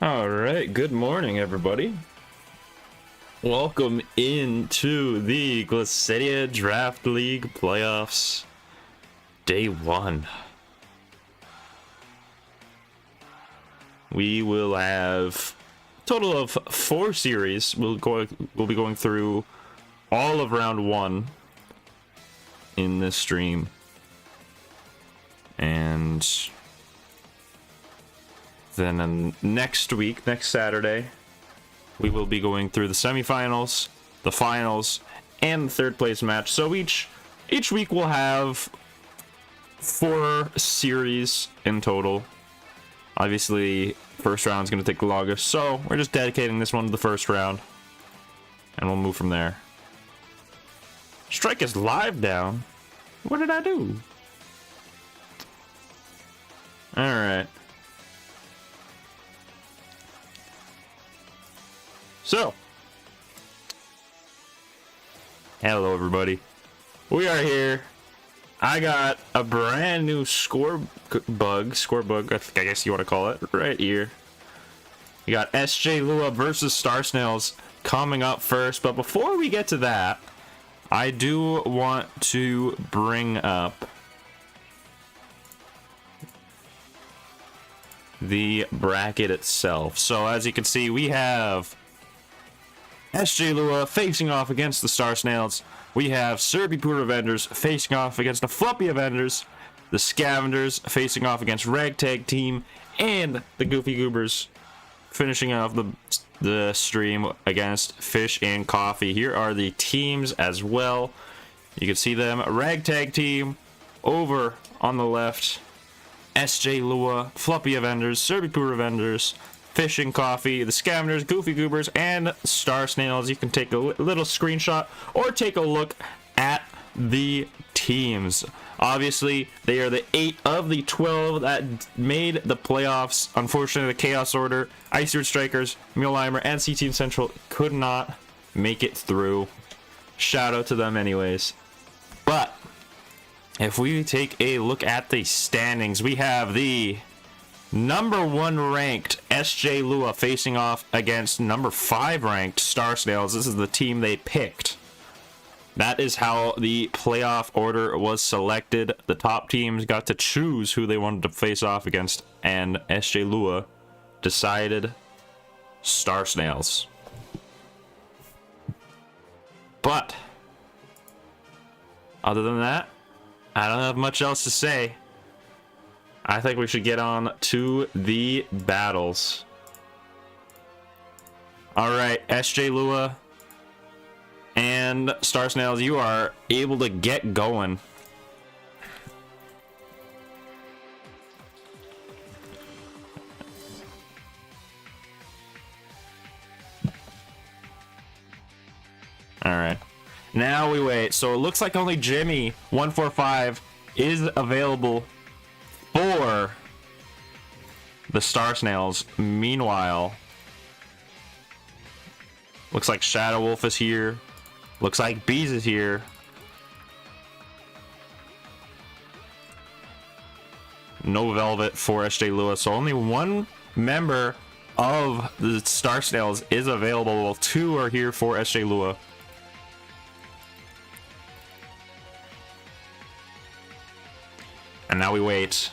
All right, good morning, everybody. Welcome into the Glacedia Draft League Playoffs, Day 1. We will have a total of 4 series. We'll be going through all of round 1 in this stream. And then next week, next Saturday, we will be going through the semifinals, the finals, and the third place match. So each week we'll have 4 series in total. Obviously, first round is going to take the longest, so we're just dedicating this one to the first round, and we'll move from there. Strike is live down. What did I do? All right. So, hello everybody. We are here. I got a brand new score bug, I guess you want to call it, right here. You got SJ Lua versus Star Snails coming up first, but before we get to that, I do want to bring up the bracket itself. So as you can see, we have SJ Lua facing off against the Star Snails. We have Serpipur Avengers facing off against the Fluffy Avengers. The Scavengers facing off against Ragtag Team. And the Goofy Goobers finishing off the stream against Fish and Coffee. Here are the teams as well. You can see them. Ragtag Team over on the left. SJ Lua, Fluffy Avengers, Serpipur Avengers, Fish and Coffee, the Scavengers, Goofy Goobers, and Star Snails. You can take a little screenshot or take a look at the teams. Obviously, they are the 8 of the 12 that made the playoffs. Unfortunately, the Chaos Order, Icy Strikers, Muleheimer, and C-Team Central could not make it through. Shout out to them anyways. But if we take a look at the standings, we have the number 1 ranked SJ Lua facing off against number 5 ranked Star Snails. This is the team they picked. That is how the playoff order was selected. The top teams got to choose who they wanted to face off against, and SJ Lua decided Star Snails. But other than that, I don't have much else to say. I think we should get on to the battles. Alright, SJ Lua and Star Snails, you are able to get going. Alright. Now we wait. So it looks like only Jimmy 145 is available for the Star Snails. Meanwhile, looks like Shadow Wolf is here. Looks like Bees is here. No Velvet for SJ Lewis. So only 1 member of the Star Snails is available, while 2 are here for SJ Lua. And now we wait.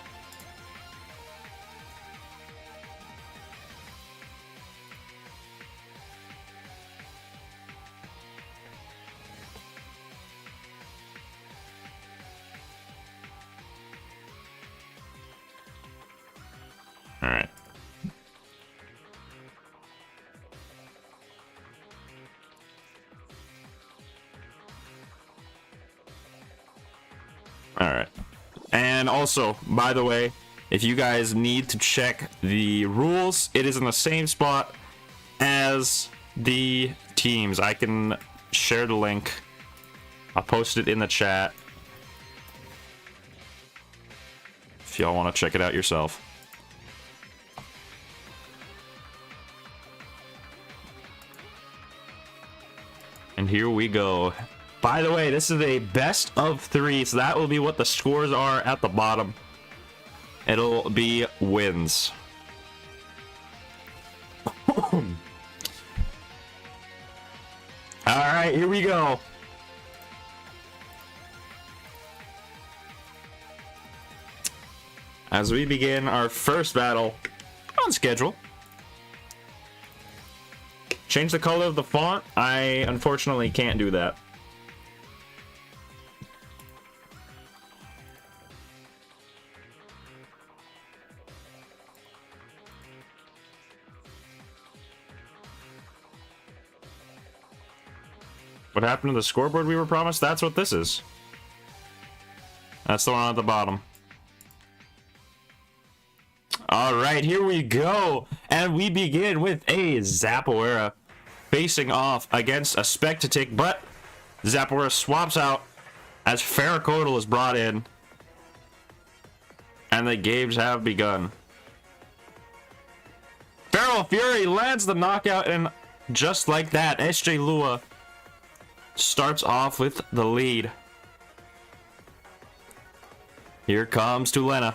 All right. All right. And also, by the way, if you guys need to check the rules, it is in the same spot as the teams. I can share the link. I'll post it in the chat if y'all want to check it out yourself. And here we go. By the way, this is a best of 3, so that will be what the scores are at the bottom. It'll be wins. right, here we go. As we begin our first battle on schedule. Change the color of the font. I unfortunately can't do that. What happened to the scoreboard we were promised? That's what this is. That's the one at the bottom. All right, here we go. And we begin with a Zapoera facing off against a Spectatic, but Zapoera swaps out as Farrakodal is brought in. And the games have begun. Feral Fury lands the knockout, and just like that, SJ Lua starts off with the lead. Here comes Tulena.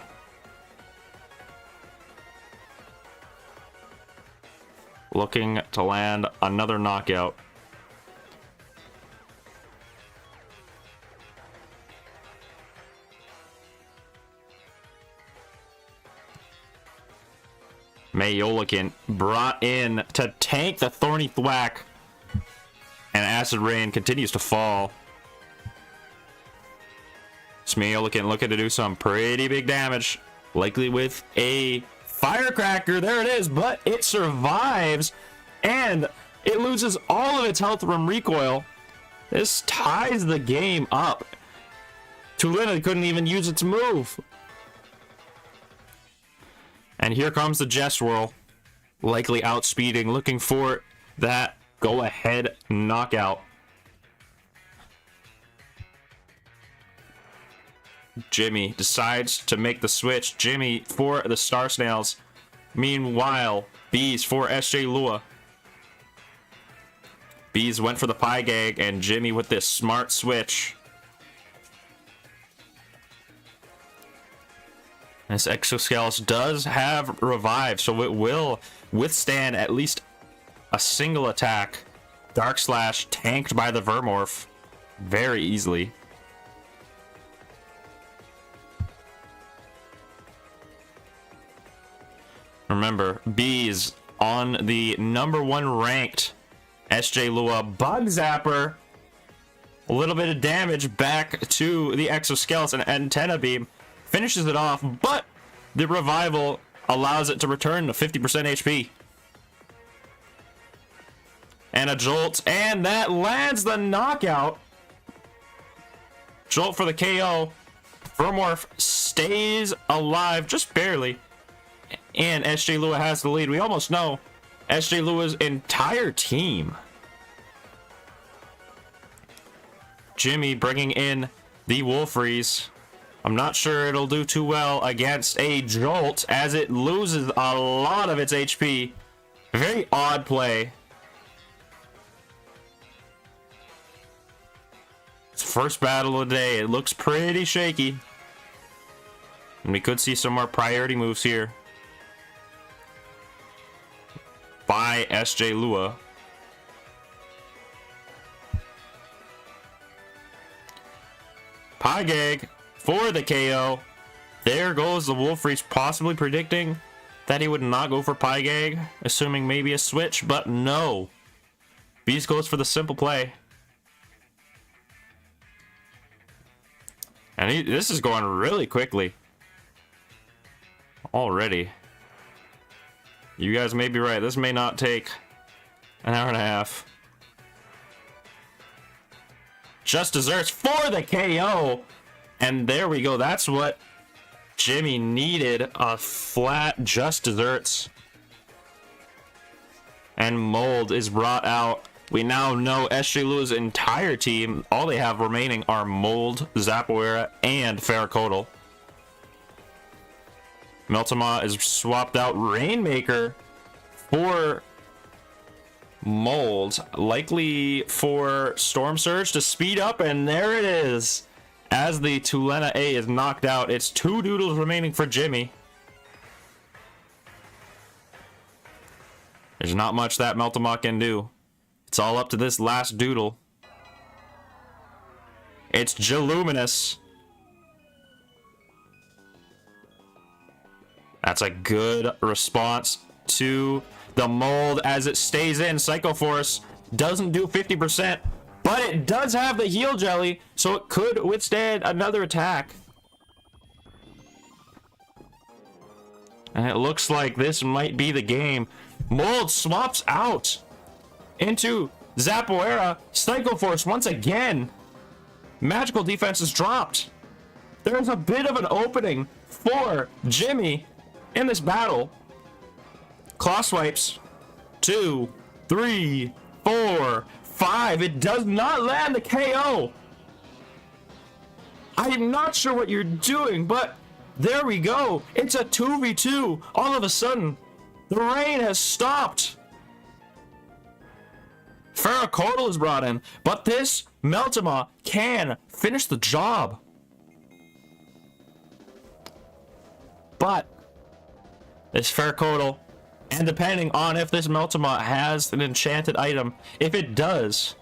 Looking to land another knockout. Mayolican brought in to tank the Thorny Thwack. And Acid Rain continues to fall. Mayolican looking to do some pretty big damage. Likely with a Firecracker. There it is, but it survives. And it loses all of its health from recoil. This ties the game up. Tulena couldn't even use its move. And here comes the Jest Whirl. Likely outspeeding, looking for that go-ahead knockout. Jimmy decides to make the switch. Jimmy for the Star Snails. Meanwhile, Bees for SJ Lua. Bees went for the Pie Gag, and Jimmy with this smart switch. This Exoskeleton does have Revive, so it will withstand at least a single attack. Dark Slash tanked by the Vermorph very easily. Remember, Bees on the #1 ranked SJ Lua. Bug Zapper. A little bit of damage back to the Exoskeleton. Antenna Beam finishes it off, but the Revival allows it to return to 50% HP. And a Jolt, and that lands the knockout. Jolt for the KO. Vermorph stays alive, just barely. And SJ Lua has the lead. We almost know SJ Lua's entire team. Jimmy bringing in the Wolfries. I'm not sure it'll do too well against a Jolt as it loses a lot of its HP. Very odd play. It's first battle of the day. It looks pretty shaky. And we could see some more priority moves here by SJ Lua. Pie Gag for the KO. There goes the Wolfries, possibly predicting that he would not go for Pie Gag, assuming maybe a switch, but no. Beast goes for the simple play. And this is going really quickly already. You guys may be right. This may not take an hour and a half. Just Desserts for the KO. And there we go. That's what Jimmy needed. A flat Just Desserts. And Mold is brought out. We now know SJ Lua's entire team. All they have remaining are Mold, Zapoera, and Farrakodal. Meltama is swapped out. Rainmaker for Mold. Likely for Storm Surge to speed up, and there it is. As the Tulena A is knocked out, it's 2 Doodles remaining for Jimmy. There's not much that Meltama can do. It's all up to this last Doodle. It's Geluminous. That's a good response to the mold as it stays in. Psycho Force doesn't do 50%, but it does have the heal jelly, so it could withstand another attack. And it looks like this might be the game. Mold swaps out into Zapoera. Psycho Force once again. Magical defense is dropped. There's a bit of an opening for Jimmy in this battle. Claw swipes. 2, 3, 4, 5. It does not land the KO. I'm not sure what you're doing, but there we go. It's a 2v2. All of a sudden, the rain has stopped. Ferrocodal is brought in, but this Meltema can finish the job. But this Ferrocodal, and depending on if this Meltema has an enchanted item, if it does,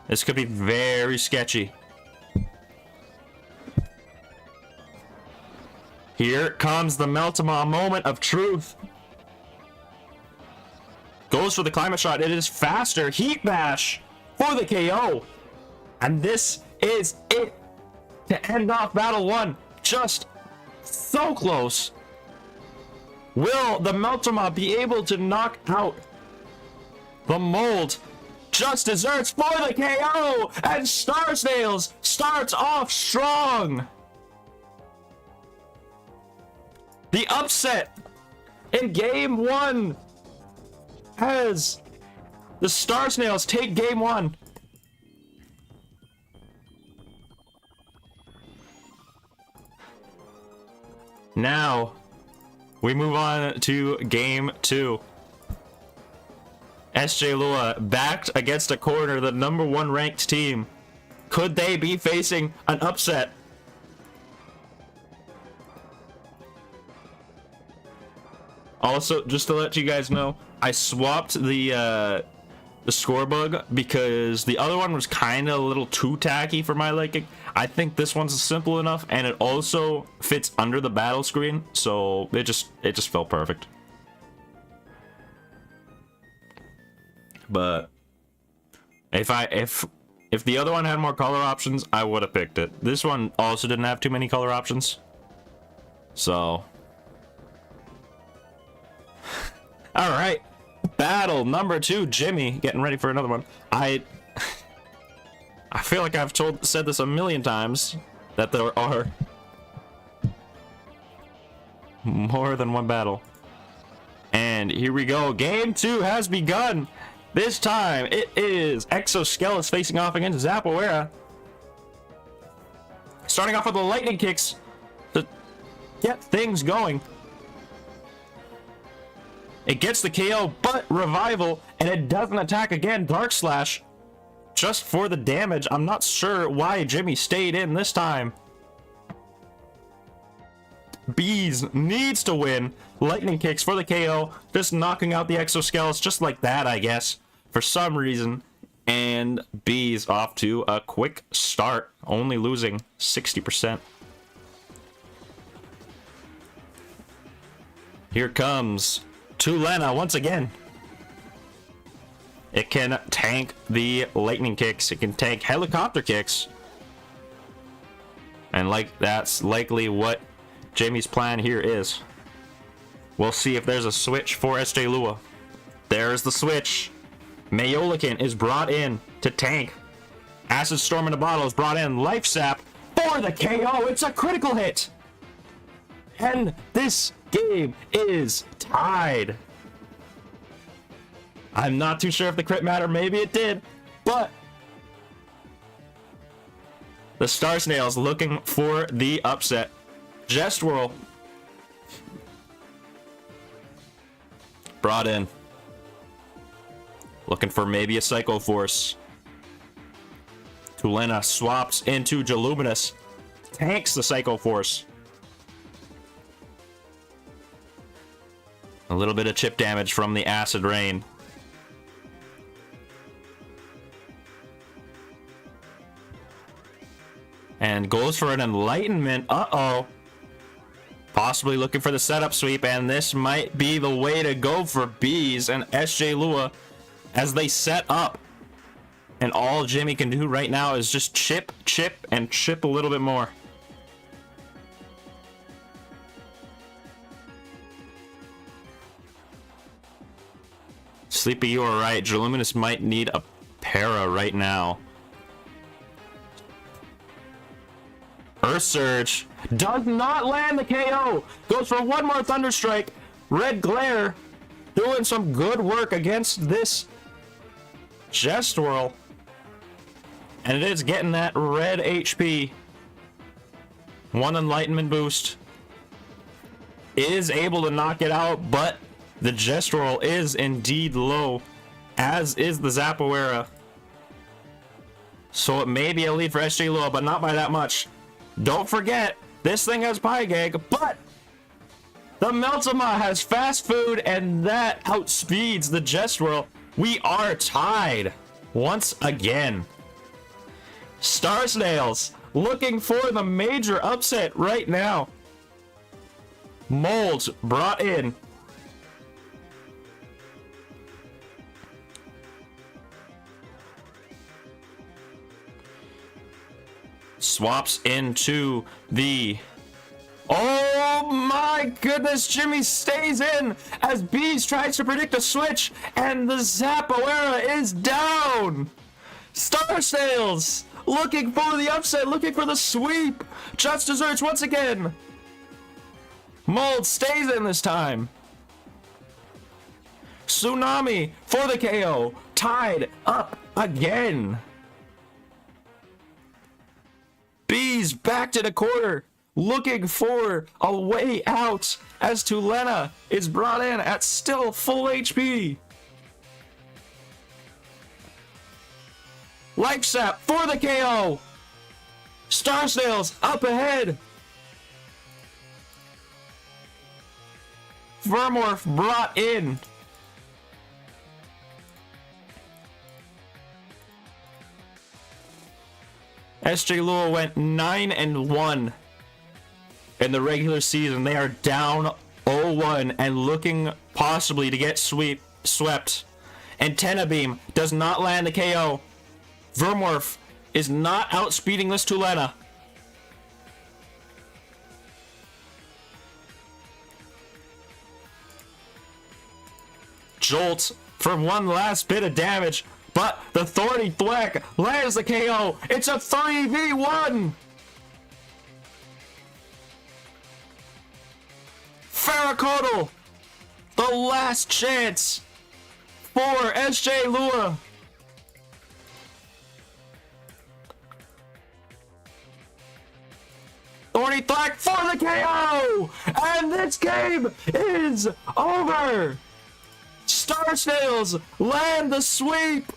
this could be very sketchy. Here comes the Meltema, moment of truth. Goes for the climate shot. It is faster. Heat bash for the KO. And this is it to end off battle 1. Just so close. Will the Meltema be able to knock out the mold? Just desserts for the KO. And Star Snails starts off strong. The upset in game 1 as the Star Snails take game 1. Now we move on to game 2. SJ Lua backed against a corner, the #1 ranked team. Could they be facing an upset? Also, just to let you guys know, I swapped the score bug because the other one was kind of a little too tacky for my liking. I think this one's simple enough, and it also fits under the battle screen, so it just felt perfect. But if the other one had more color options, I would have picked it. This one also didn't have too many color options, so. All right, battle number 2, Jimmy getting ready for another one. I feel like I've said this a million times that there are more than one battle. And here we go. Game 2 has begun. This time it is Exoskeletons facing off against Zapoera. Starting off with the lightning kicks to get things going. It gets the KO, but revival, and it doesn't attack again. Dark Slash, just for the damage. I'm not sure why Jimmy stayed in this time. Bees needs to win. Lightning kicks for the KO, just knocking out the Exoskeletons just like that, I guess, for some reason. And Bees off to a quick start, only losing 60%. Here comes Tulena once again. It can tank the lightning kicks. It can tank helicopter kicks. And that's likely what Jamie's plan here is. We'll see if there's a switch for SJ Lua. There's the switch. Mayolican is brought in to tank. Acid Storm in a bottle is brought in. Life Sap for the KO. It's a critical hit. And this game is tied. I'm not too sure if the crit mattered. Maybe it did, but the Star Snails looking for the upset. Jestwhirl brought in, looking for maybe a Psycho Force. Tulena swaps into Geluminous, tanks the Psycho Force. A little bit of chip damage from the Acid Rain. And goes for an enlightenment. Uh-oh. Possibly looking for the setup sweep, and this might be the way to go for Bees and SJ Lua as they set up. And all Jimmy can do right now is just chip, and chip a little bit more. Sleepy, you are right. Geluminous might need a para right now. Earth Surge does not land the KO. Goes for one more Thunder Strike. Red Glare doing some good work against this Gestural. And it is getting that red HP. One Enlightenment boost. Is able to knock it out, but the Gestural is indeed low, as is the Zapoera. So it may be a lead for SJ Lua, but not by that much. Don't forget, this thing has Pygag, but the Meltema has fast food, and that outspeeds the Gestural. We are tied once again. Star Snails looking for the major upset right now. Molds brought in. Swaps into the... Oh my goodness, Jimmy stays in as Bees tries to predict a switch, and the Zapoera is down. Star Snails looking for the upset, looking for the sweep. Just Desserts once again. Mold stays in this time. Tsunami for the KO. Tied up again. Bees back to the quarter, looking for a way out as Tulena is brought in at still full HP. Life Sap for the KO. Star Snails up ahead. Vermorph brought in. SJ Lua went 9-1 in the regular season. They are down 0-1 and looking possibly to get swept. Antenna Beam does not land the KO. Vermorph is not outspeeding this Tulena. Jolt for one last bit of damage, but the Thorny Thwack lands the KO. It's a 3v1. Farrakodal, the last chance for SJ Lua. Thorny Thwack for the KO! And this game is over! Star Snails land the sweep!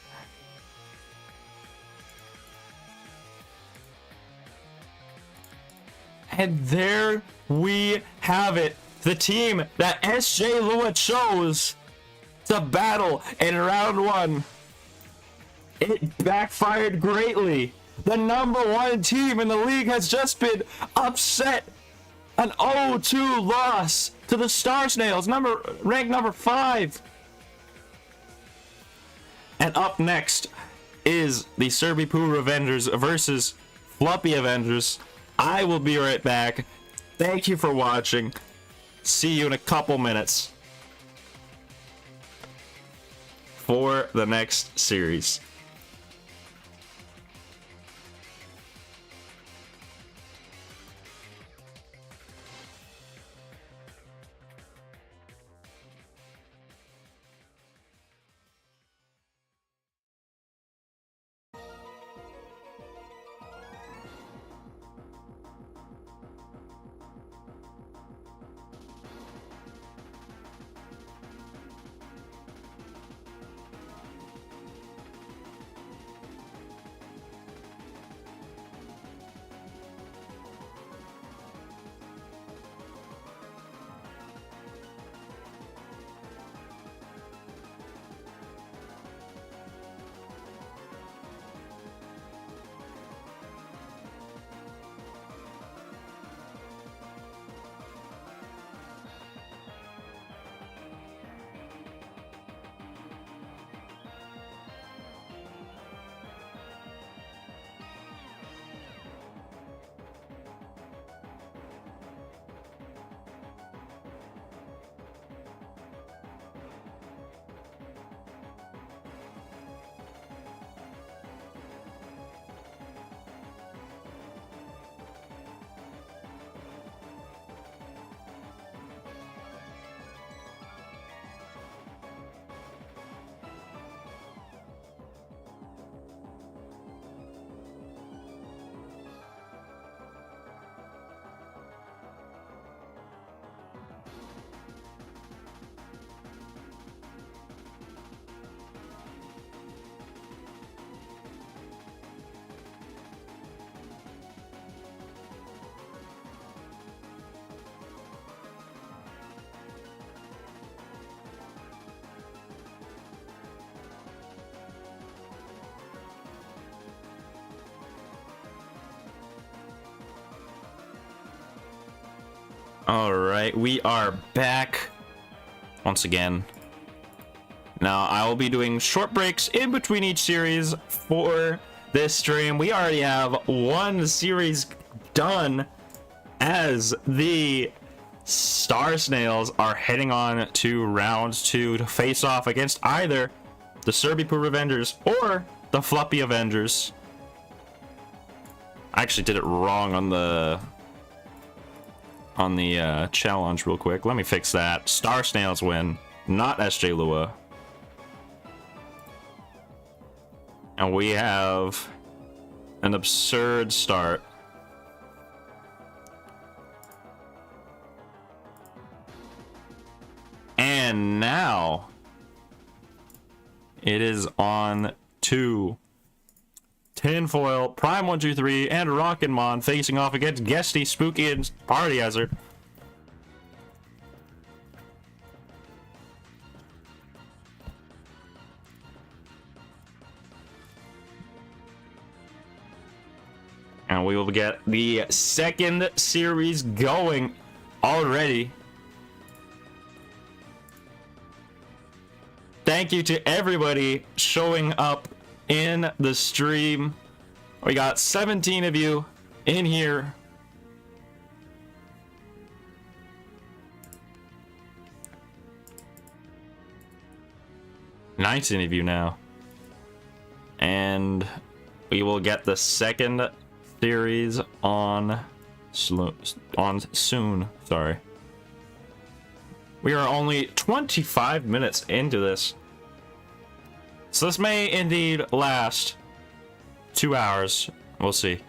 And there we have it. The team that SJ Lua chose to battle in round one. It backfired greatly. The #1 team in the league has just been upset. An 0-2 loss to the Star Snails, ranked number 5. And up next is the Serbi-Poo Avengers versus Floppy Avengers. I will be right back. Thank you for watching. See you in a couple minutes for the next series. All right, we are back once again. Now, I will be doing short breaks in between each series for this stream. We already have one series done as the Star Snails are heading on to round 2 to face off against either the Serbipoor Avengers or the Fluffy Avengers. I actually did it wrong on the challenge real quick. Let me fix that. Star Snails win, not SJ Lua. And we have an absurd start. And now it is on to Tinfoil, Prime 123, and Rocketmon facing off against Guesty, Spooky, and Party Hazard. And we will get the second series going already. Thank you to everybody showing up in the stream. We got 17 of you in here. Nice of you now. And we will get the second series on soon. Sorry. We are only 25 minutes into this. So this may indeed last 2 hours. We'll see.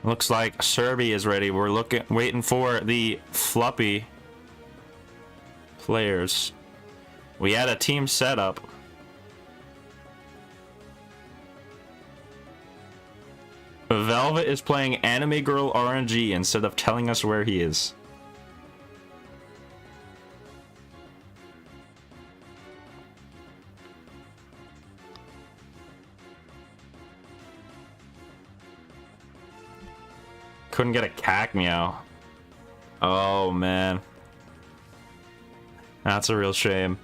Looks like Serbia is ready. We're waiting for the Fluffy players. We had a team setup. Velvet is playing Anime Girl RNG instead of telling us where he is. Couldn't get a cack meow. Oh man. That's a real shame.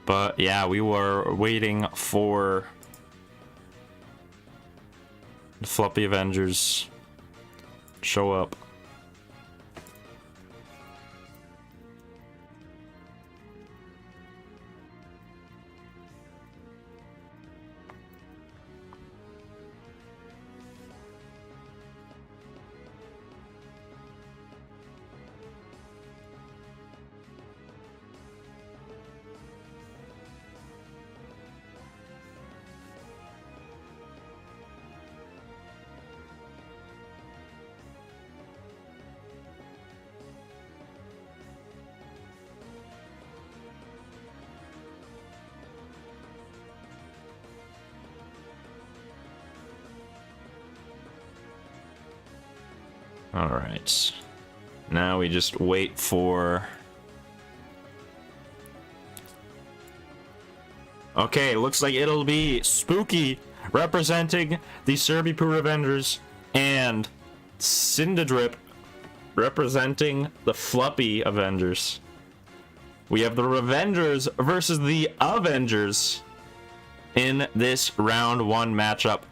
But yeah, we were waiting for the Fluffy Avengers to show up. All right. Now we just wait for... Okay, looks like it'll be Spooky representing the Serbipoor Avengers and Cinderdrip representing the Fluffy Avengers. We have the Revengers versus the Avengers in this round 1 matchup.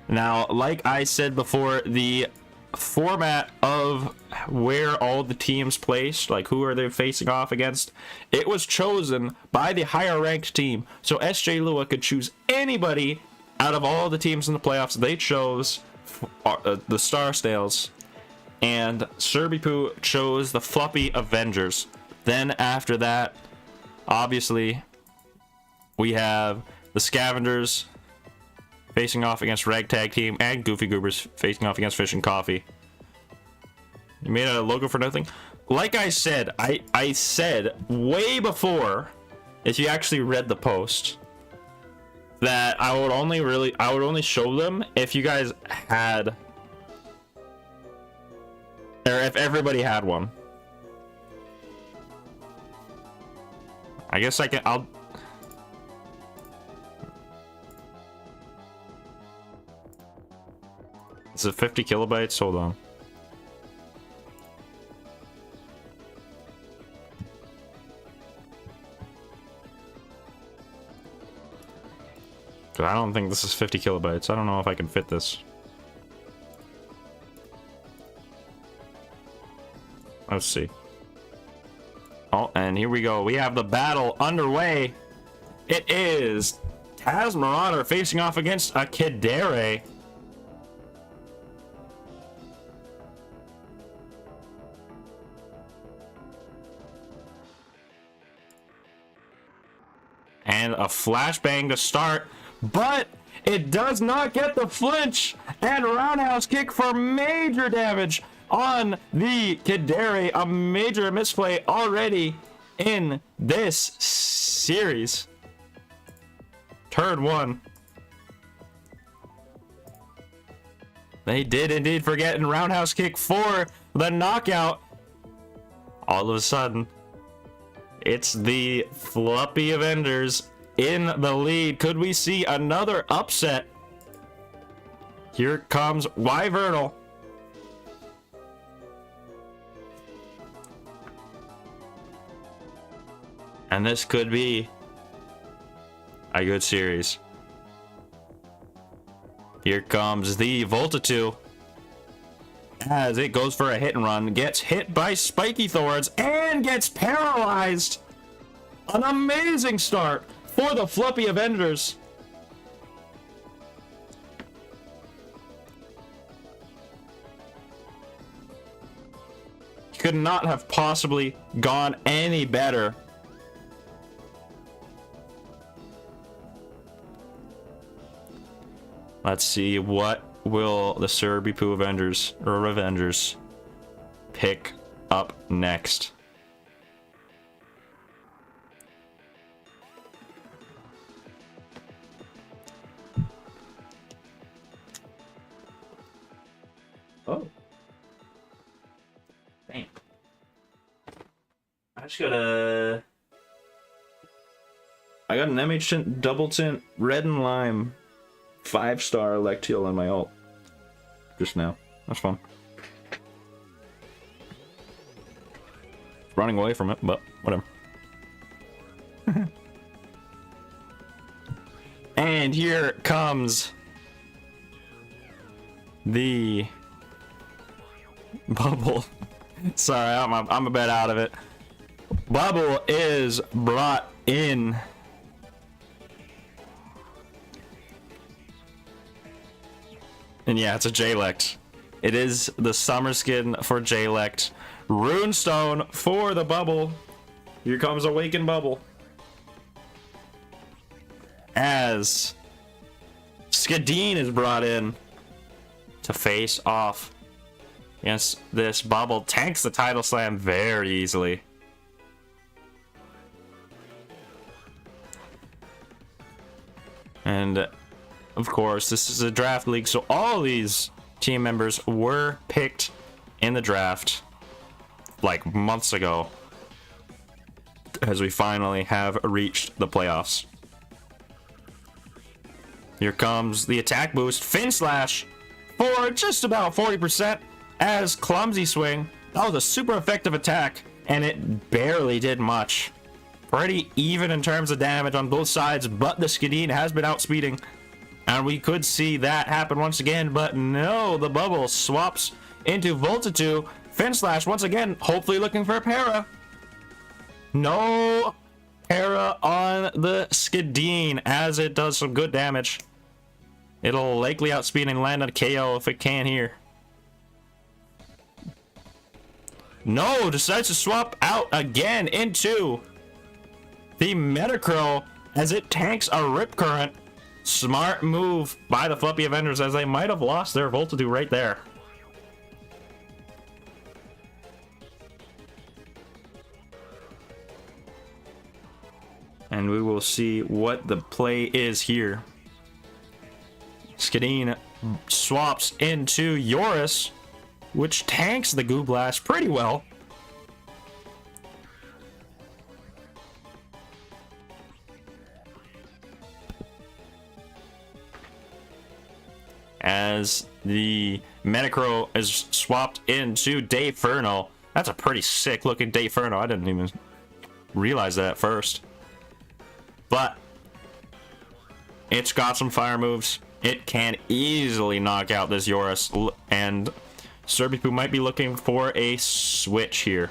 Now, like I said before, the format of where all the teams placed, like who are they facing off against, it was chosen by the higher ranked team. So SJ Lua could choose anybody out of all the teams in the playoffs. They chose the Star Snails, and Serbipoor chose the Fluffy Avengers. Then after that, obviously, we have the Scavengers facing off against Ragtag Team, and Goofy Goobers facing off against Fish and Coffee. You made a logo for nothing? Like I said, I said way before, if you actually read the post, that I would only show them if you guys had, or if everybody had one. I guess I'll... Is it 50 kilobytes? Hold on. I don't think this is 50 kilobytes. I don't know if I can fit this. Let's see. Oh, and here we go. We have the battle underway. It is Taz Marauder facing off against a Kidere. And a flashbang to start, but it does not get the flinch, and roundhouse kick for major damage on the Kidere. A major misplay already in this series. Turn one. They did indeed forget and roundhouse kick for the knockout. All of a sudden, it's the Floppy Avengers in the lead. Could we see another upset? Here comes Wyvernal. And this could be a good series. Here comes the Volta 2. As it goes for a hit and run, gets hit by spiky thorns and gets paralyzed. An amazing start for the Floppy Avengers. Could not have possibly gone any better. Let's see, what will the Serbipu Avengers or Revengers pick up next? Oh. Damn. I got an MH tint, double tint, red and lime, 5-star Electile on my ult. Just now. That's fun. Running away from it, but whatever. And here comes the bubble. Sorry, I'm a bit out of it. Bubble is brought in. And yeah, it's a J-Lect. It is the summer skin for J-Lect. Runestone for the bubble. Here comes Awakened Bubble. As Skadeen is brought in to face off against this bubble. Tanks the title slam very easily. And of course, this is a draft league, so all these team members were picked in the draft like months ago, as we finally have reached the playoffs. Here comes the attack boost, Fin Slash for just about 40% as Clumsy Swing. That was a super effective attack, and it barely did much. Pretty even in terms of damage on both sides, but the Skadeen has been outspeeding. And we could see that happen once again, but no, the bubble swaps into Volta 2. Fin Slash once again, hopefully looking for a para. No para on the Skadeen, as it does some good damage. It'll likely outspeed and land on KO if it can here. No, decides to swap out again into the Metacrow as it tanks a Rip Current. Smart move by the Floppy Avengers, as they might have lost their Volta 2 right there. And we will see what the play is here. Skadeen swaps into Yoris, which tanks the Goo Blast pretty well. as the Metacro is swapped into Dayferno. That's a pretty sick looking Dayferno. I didn't even realize that at first. But it's got some fire moves. It can easily knock out this Yoris, and Serbipu might be looking for a switch here.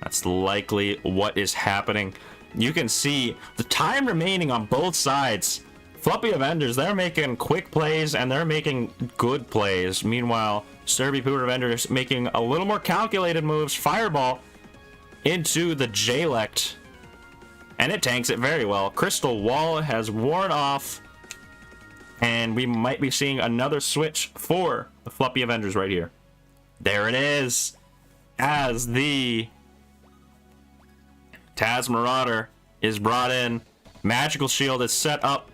That's likely what is happening. You can see the time remaining on both sides. Floppy Avengers, they're making quick plays and they're making good plays. Meanwhile, Serbipu Avengers making a little more calculated moves. Fireball into the J-Lect, and it tanks it very well. Crystal Wall has worn off, and we might be seeing another switch for the Floppy Avengers right here. There it is, as the Taz Marauder is brought in. Magical Shield is set up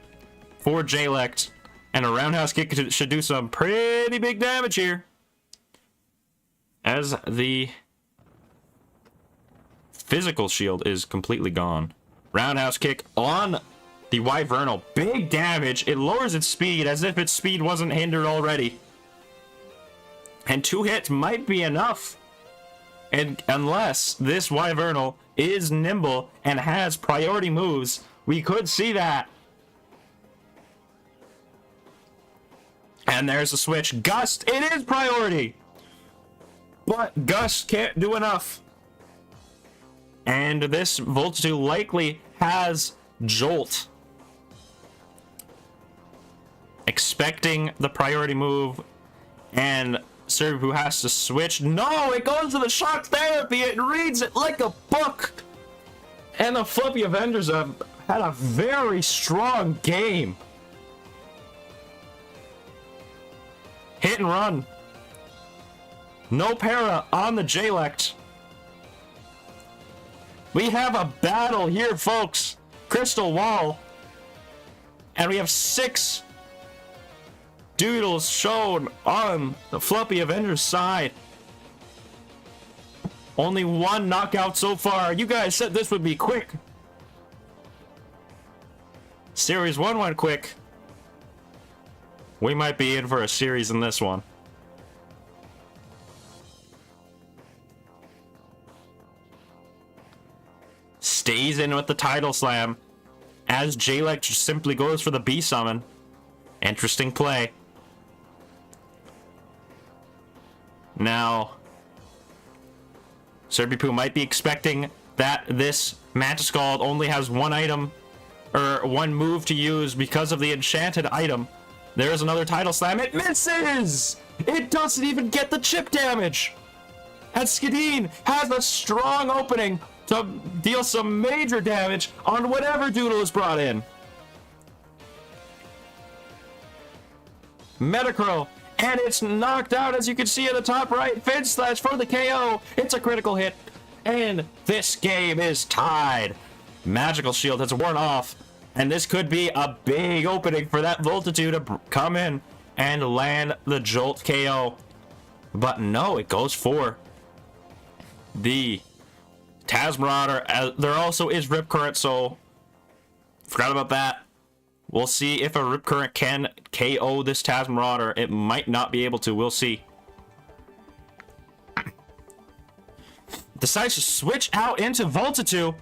for J-Lect, and a roundhouse kick should do some pretty big damage here, as the physical shield is completely gone. Roundhouse kick on the Wyvernal. Big damage. It lowers its speed as if its speed wasn't hindered already. And 2 hits might be enough. And unless this Wyvernal is nimble and has priority moves, we could see that. And there's a switch. Gust. It is priority. But Gust can't do enough. And this Voltitude likely has Jolt. Expecting the priority move, and Serbipu has to switch. No, it goes to the shock therapy. It reads it like a book. And the Floppy Avengers have had a very strong game. Hit and run. No para on the J-Lect. We have a battle here, folks. Crystal Wall. And we have 6 Doodles shown on the Floppy Avengers side. Only 1 knockout so far. You guys said this would be quick. Series 1 went quick. We might be in for a series in this one. Stays in with the title slam as J-Lect simply goes for the B summon. Interesting play. Now, Serbipu might be expecting that this Mantis Scald only has 1 item or 1 move to use because of the enchanted item. There's another title slam. It misses! It doesn't even get the chip damage. And Skadeen has a strong opening to deal some major damage on whatever Doodle is brought in. Metacro, and it's knocked out, as you can see in the top right. Fin Slash for the KO. It's a critical hit, and this game is tied. Magical Shield has worn off, and this could be a big opening for that Voltitude to come in and land the Jolt KO. But no, it goes for the Taz Marauder. There also is Rip Current, so forgot about that. We'll see if a Rip Current can KO this Taz Marauder. It might not be able to. We'll see. Decides to switch out into Voltitude.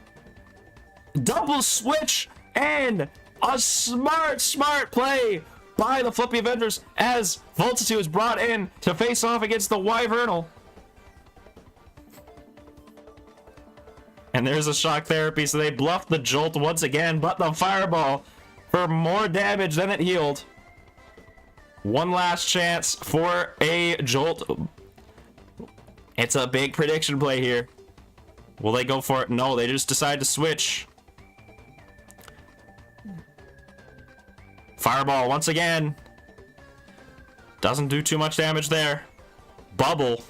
Double switch, and a smart play by the Flippy Avengers as Voltitude is brought in to face off against the Wyvernal. And there's a shock therapy, so they bluffed the Jolt once again, but the Fireball for more damage than it healed. 1 last chance for a Jolt. It's a big prediction play here. Will they go for it? No, they just decide to switch. Fireball once again. Doesn't do too much damage there. Bubble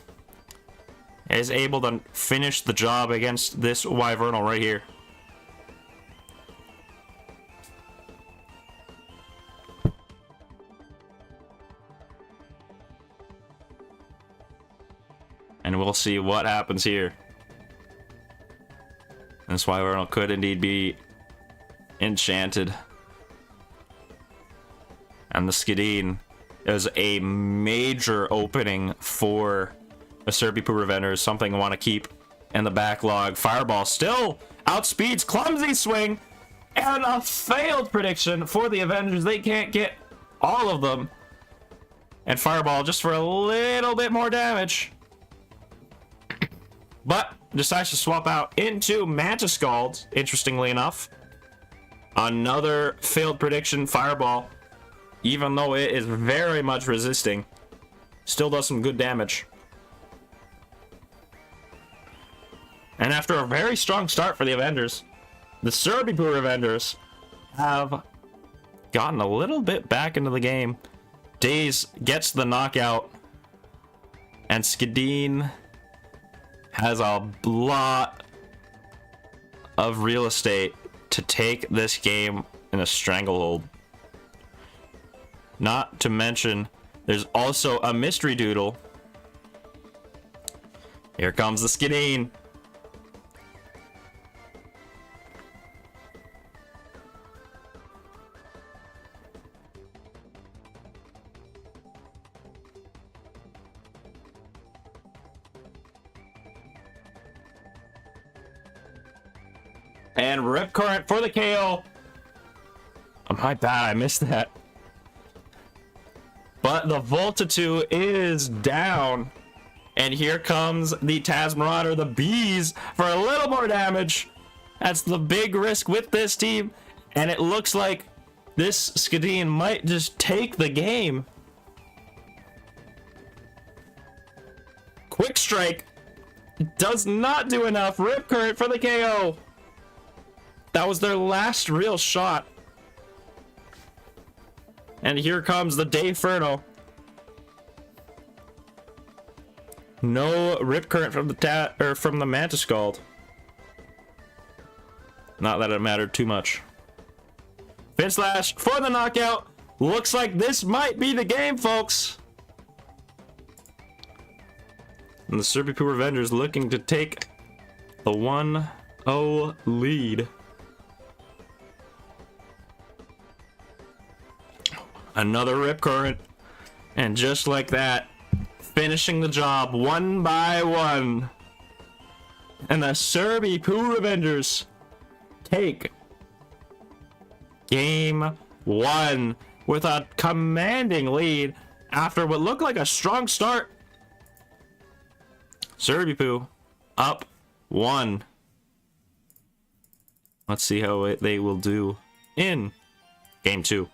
is able to finish the job against this Wyvernal right here. And we'll see what happens here. This Wyvern could indeed be enchanted. And the Skideen is a major opening for a Serpy-Poo Revender, something I want to keep in the backlog. Fireball still outspeeds Clumsy Swing, and a failed prediction for the Avengers. They can't get all of them. And Fireball just for a little bit more damage. But decides to swap out into Manta Scald, interestingly enough. Another failed prediction. Fireball, even though it is very much resisting, still does some good damage. And after a very strong start for the Avengers, the Serpy-Poo Revenders have gotten a little bit back into the game. Daze gets the knockout, and Skideen has a lot of real estate to take this game in a stranglehold. Not to mention, there's also a mystery doodle. Here comes the Skideen. And Rip Current for the KO. Oh, my bad, I missed that. But the Voltitude is down. And here comes the Tazmarauder, the Bees, for a little more damage. That's the big risk with this team. And it looks like this Skideen might just take the game. Quick Strike does not do enough. Rip Current for the KO. That was their last real shot. And here comes the Dayferno. No Rip Current from the Manta Scald. Not that it mattered too much. Fin Slash for the knockout. Looks like this might be the game, folks. And the Serpy-Poo Revengers looking to take the 1-0 lead. Another Rip Current, and just like that, finishing the job one by one. And the Serpy-Poo Revengers take game 1 with a commanding lead after what looked like a strong start. Serpy-Poo up 1. Let's see how they will do in game 2.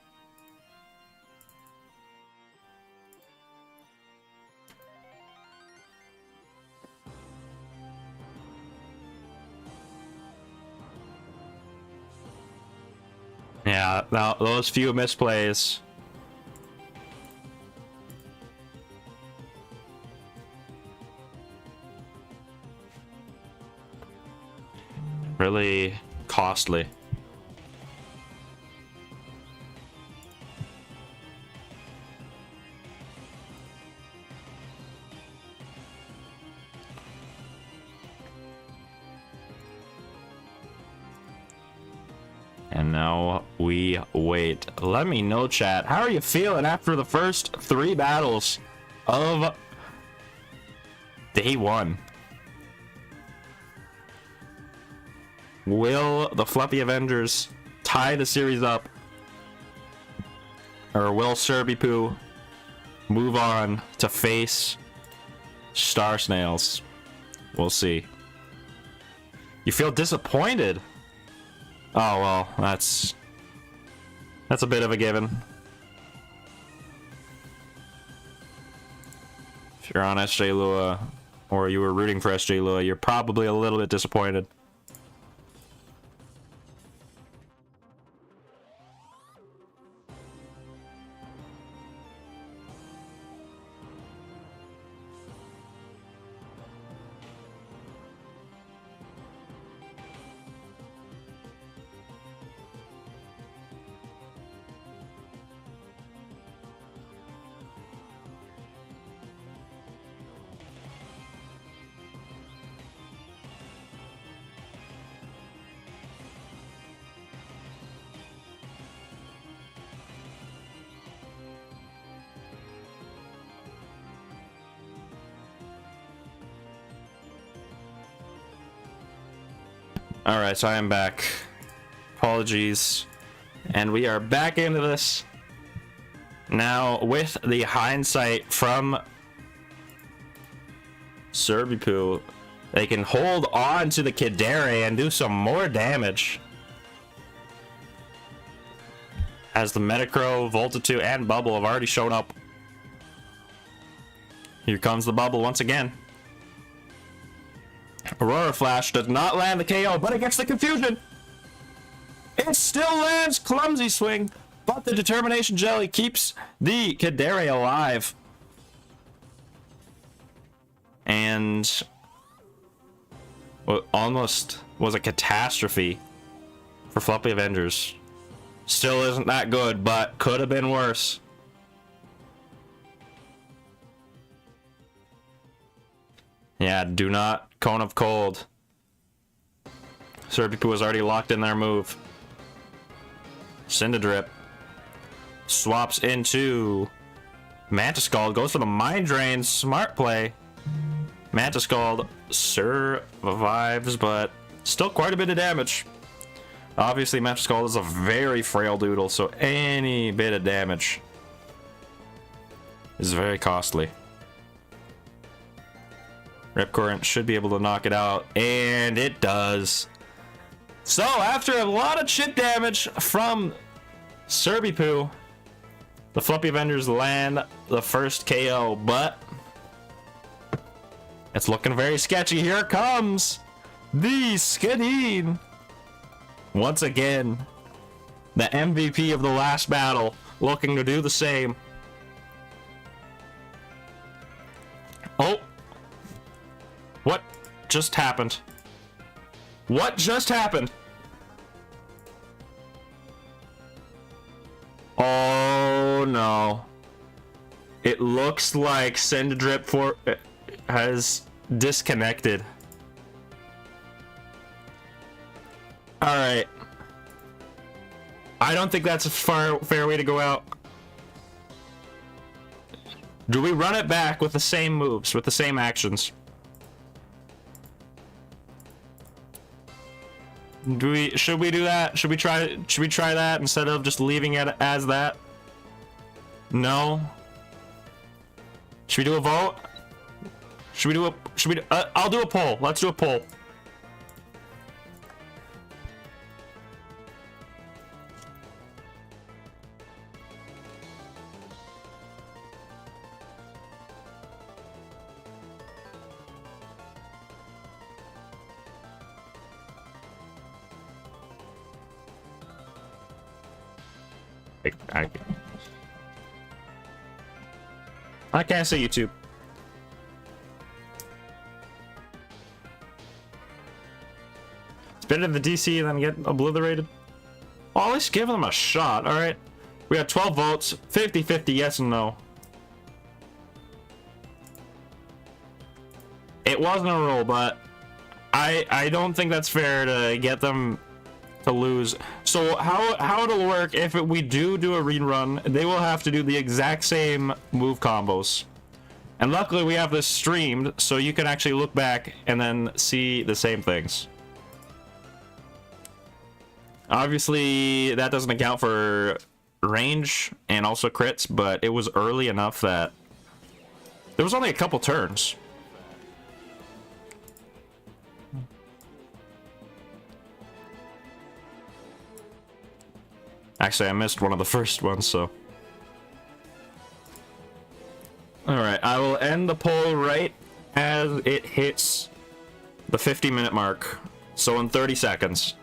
Yeah, now those few misplays. Really costly. And now we wait. Let me know, chat. How are you feeling after the first 3 battles of day 1? Will the Fluffy Avengers tie the series up? Or will Serpy-Poo move on to face Star Snails? We'll see. You feel disappointed? Oh, well, that's a bit of a given. If you're on SJ Lua, or you were rooting for SJ Lua, you're probably a little bit disappointed. Alright, so I am back. Apologies. And we are back into this. Now, with the hindsight from Serbipu, they can hold on to the Kidere and do some more damage. As the Metacrow, Voltitude, and Bubble have already shown up. Here comes the Bubble once again. Aurora Flash does not land the KO, but it gets the confusion. It still lands Clumsy Swing, but the Determination Jelly keeps the Kidere alive. And what almost was a catastrophe for Floppy Avengers. Still isn't that good, but could have been worse. Yeah, do not Cone of Cold. Serbipu has already locked in their move. Cinderdrip swaps into Manta Scald, goes for the Mind Drain. Smart play. Manta Scald survives, but still quite a bit of damage. Obviously, Manta Scald is a very frail doodle, so any bit of damage is very costly. Rip Current should be able to knock it out, and it does. So, after a lot of chip damage from Serbipu, the Floppy Avengers land the first KO, but it's looking very sketchy. Here comes the Skadeen. Once again, the MVP of the last battle, looking to do the same. Oh. What just happened? What just happened? Oh no. It looks like Cinderdrip has disconnected. Alright. I don't think that's a fair way to go out. Do we run it back with the same moves, with the same actions? Should we do that? Should we try that instead of just leaving it as that? No. Should we do a vote? I'll do a poll. Let's do a poll. I can't say YouTube. It's better than the DC than get obliterated. Oh, let's give them a shot, alright? We got 12 votes, 50-50 yes and no. It wasn't a rule, but I don't think that's fair to get them to lose. So how it'll work if we do a rerun, they will have to do the exact same move combos. And luckily we have this streamed, so you can actually look back and then see the same things. Obviously that doesn't account for range and also crits, but it was early enough that there was only a couple turns. Actually, I missed one of the first ones, so. Alright, I will end the poll right as it hits the 50-minute mark. So in 30 seconds.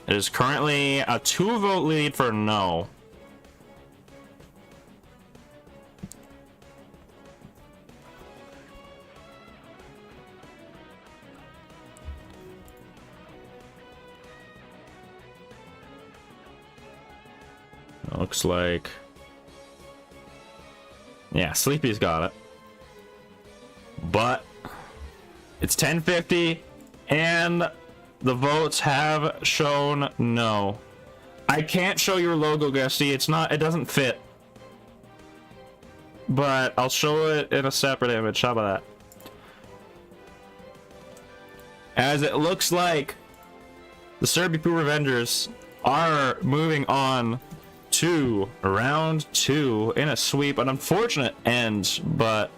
It is currently a 2-vote lead for no. Looks like... yeah, Sleepy's got it. But it's 10:50 and the votes have shown no. I can't show your logo, Gusty. It doesn't fit. But I'll show it in a separate image. How about that? As it looks like the Serby Poo Revengers are moving on to round 2 in a sweep. An unfortunate end, but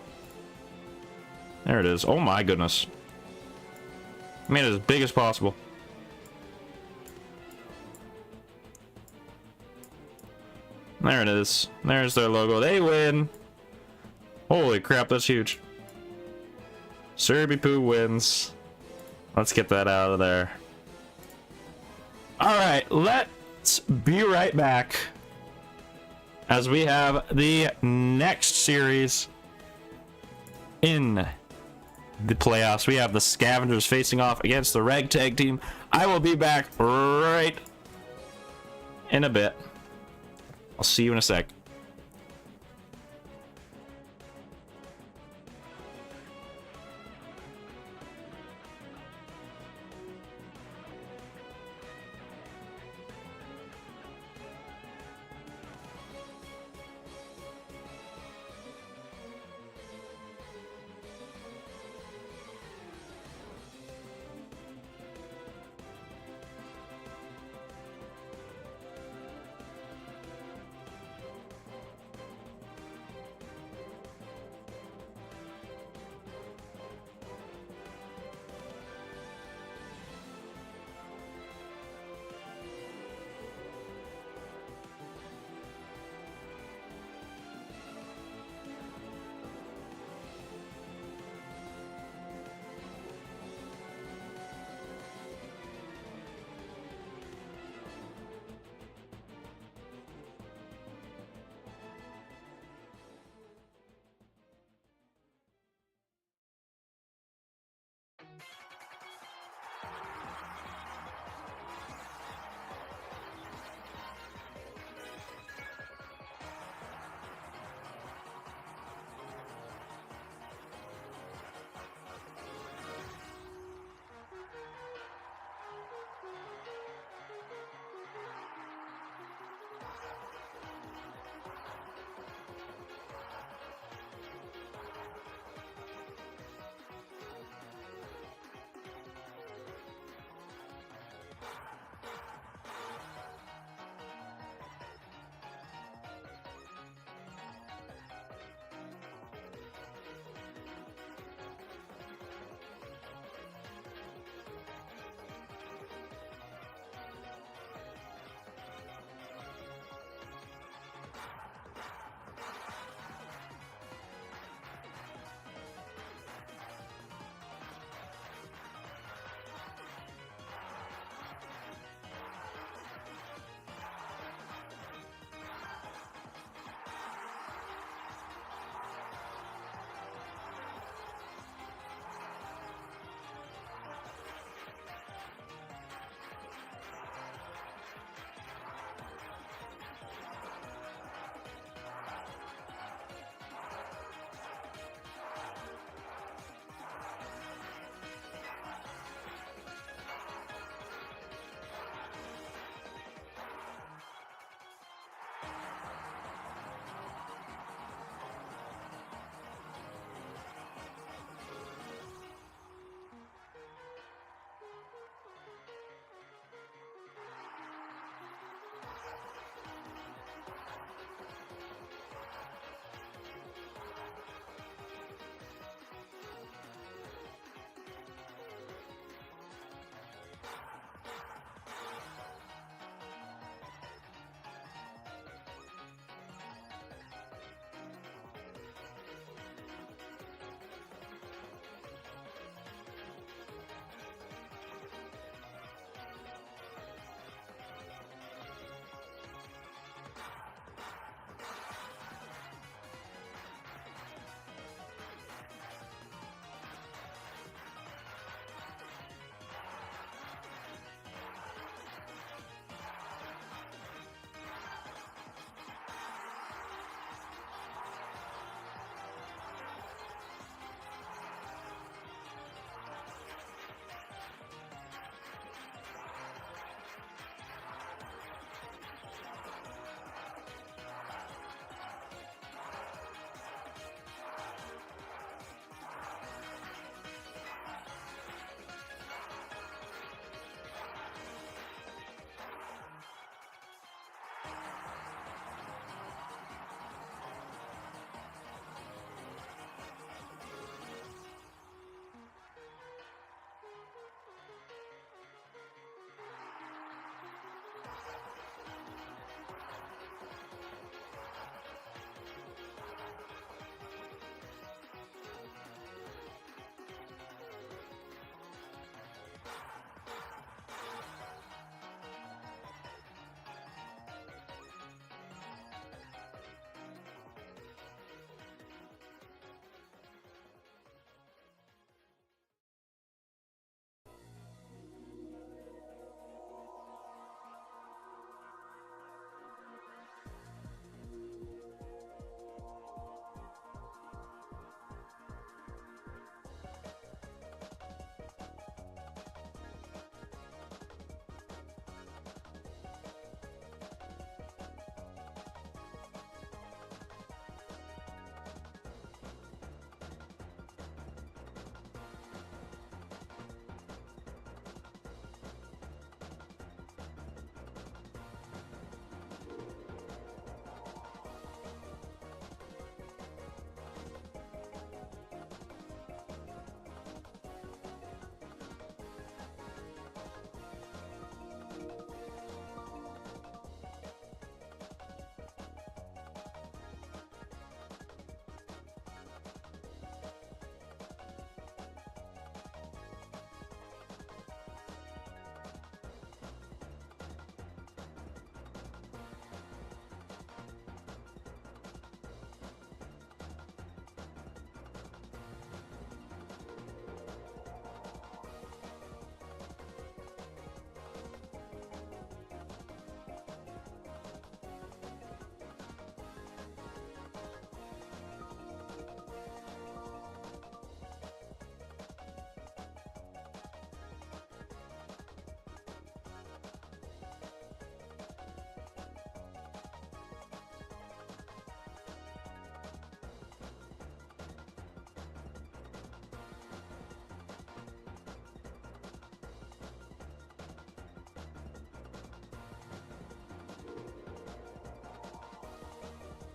there it is. Oh my goodness. Made it as big as possible. There it is. There's their logo. They win. Holy crap, that's huge. Serby Poo wins. Let's get that out of there. Alright, let's be right back as we have the next series in the playoffs. We have the Scavengers facing off against the Ragtag team. I will be back right in a bit. I'll see you in a sec.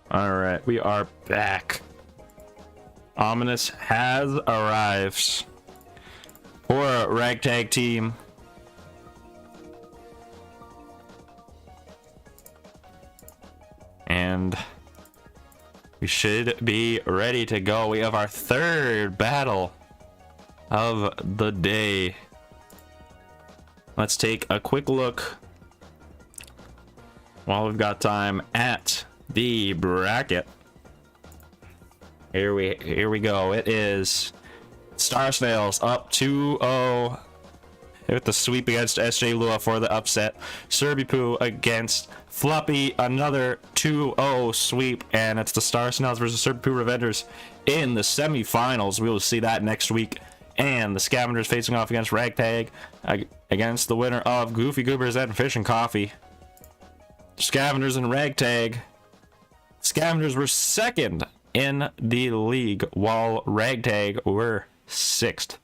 All right, we are back. Ominous has arrived for a ragtag team. And we should be ready to go. We have our third battle of the day. Let's take a quick look while we've got time at the bracket. Here we go. It is Star Snails up 2-0 with the sweep against SJ Lua for the upset. Serbipu against Floppy, another 2-0 sweep, and it's the Star Snails versus Serbipu Revenders in the semifinals. We will see that next week. And the Scavengers facing off against Ragtag against the winner of Goofy Goobers and Fish and Coffee. Scavengers and Ragtag. Scavengers were second in the league, while Ragtag were sixth.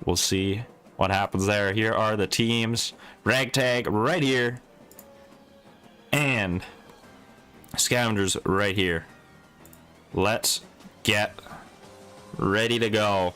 We'll see what happens there. Here are the teams. Ragtag right here, and Scavengers right here. Let's get ready to go.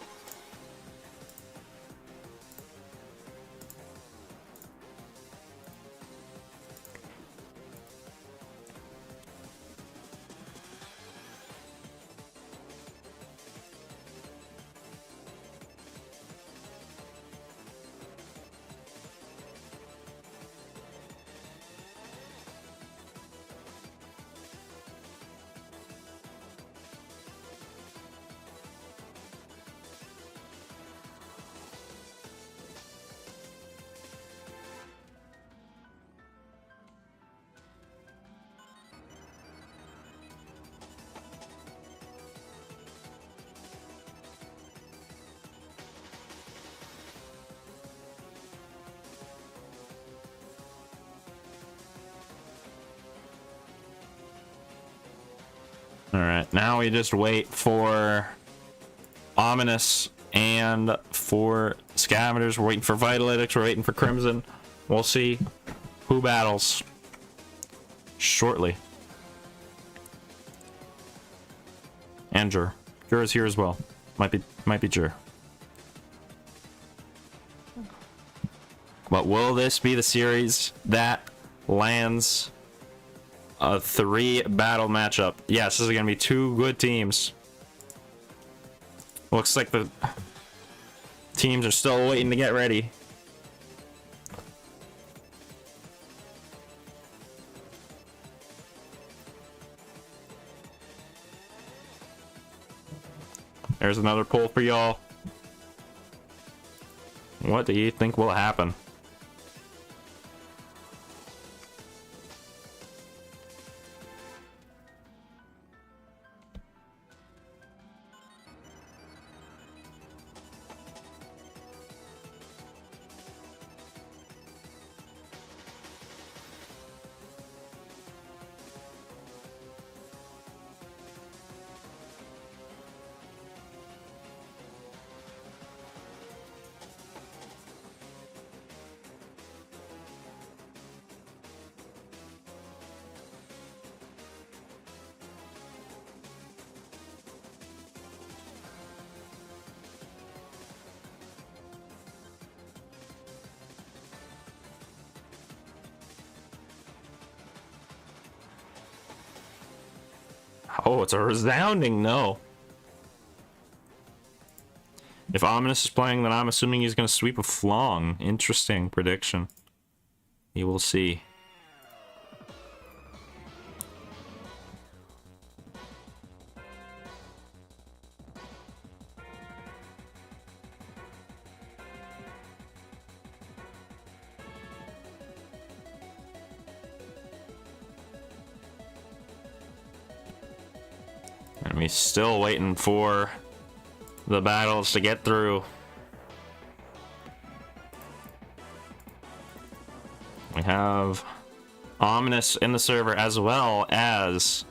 Alright, now we just wait for Ominous and for Scavengers. We're waiting for Vitalytics, we're waiting for Crimson. We'll see who battles shortly. And Jur. Jur is here as well. Might be Jur. But will this be the series that lands a 3 battle matchup? Yes, this is gonna be 2 good teams. Looks like the teams are still waiting to get ready. There's another poll for y'all. What do you think will happen? Oh, it's a resounding no. If Ominous is playing, then I'm assuming he's going to sweep a Flong. Interesting prediction. You will see. And we're still waiting for the battles to get through. We have Ominous in the server as well as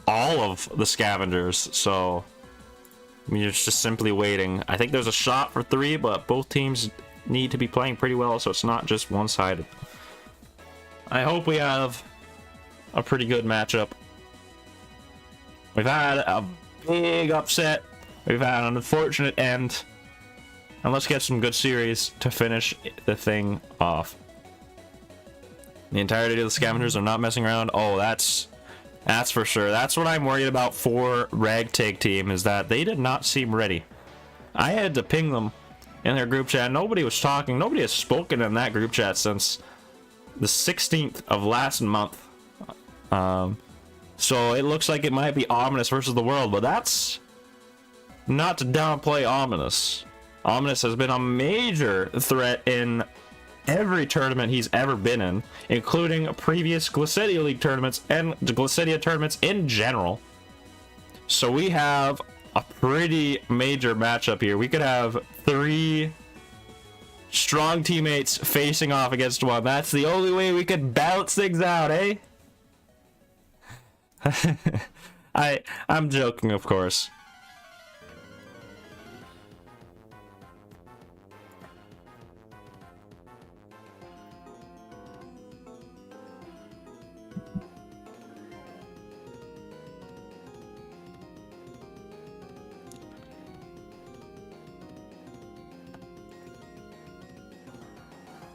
all of the Scavengers, so we're just simply waiting. I think there's a shot for 3, but both teams need to be playing pretty well, so it's not just one-sided. I hope we have a pretty good matchup. We've had a big upset. We've had an unfortunate end. And let's get some good series to finish the thing off. The entirety of the Scavengers are not messing around. Oh, that's for sure. That's what I'm worried about for Ragtag Team, is that they did not seem ready. I had to ping them in their group chat. Nobody was talking. Nobody has spoken in that group chat since the 16th of last month. So it looks like it might be Ominous versus the World, but that's not to downplay Ominous. Ominous has been a major threat in every tournament he's ever been in, including previous Glacedia League tournaments and Glacedia tournaments in general. So we have a pretty major matchup here. We could have 3 strong teammates facing off against one. That's the only way we could balance things out, eh? I'm joking, of course.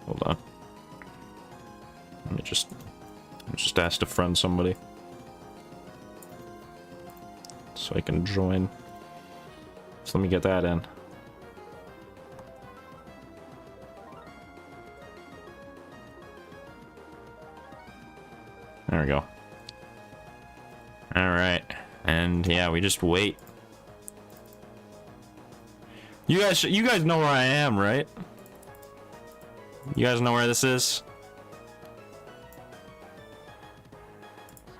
Hold on. Let me just ask to friend somebody so I can join. So let me get that in. There we go. All right, and yeah, we just wait. You guys know where I am, right? You guys know where this is?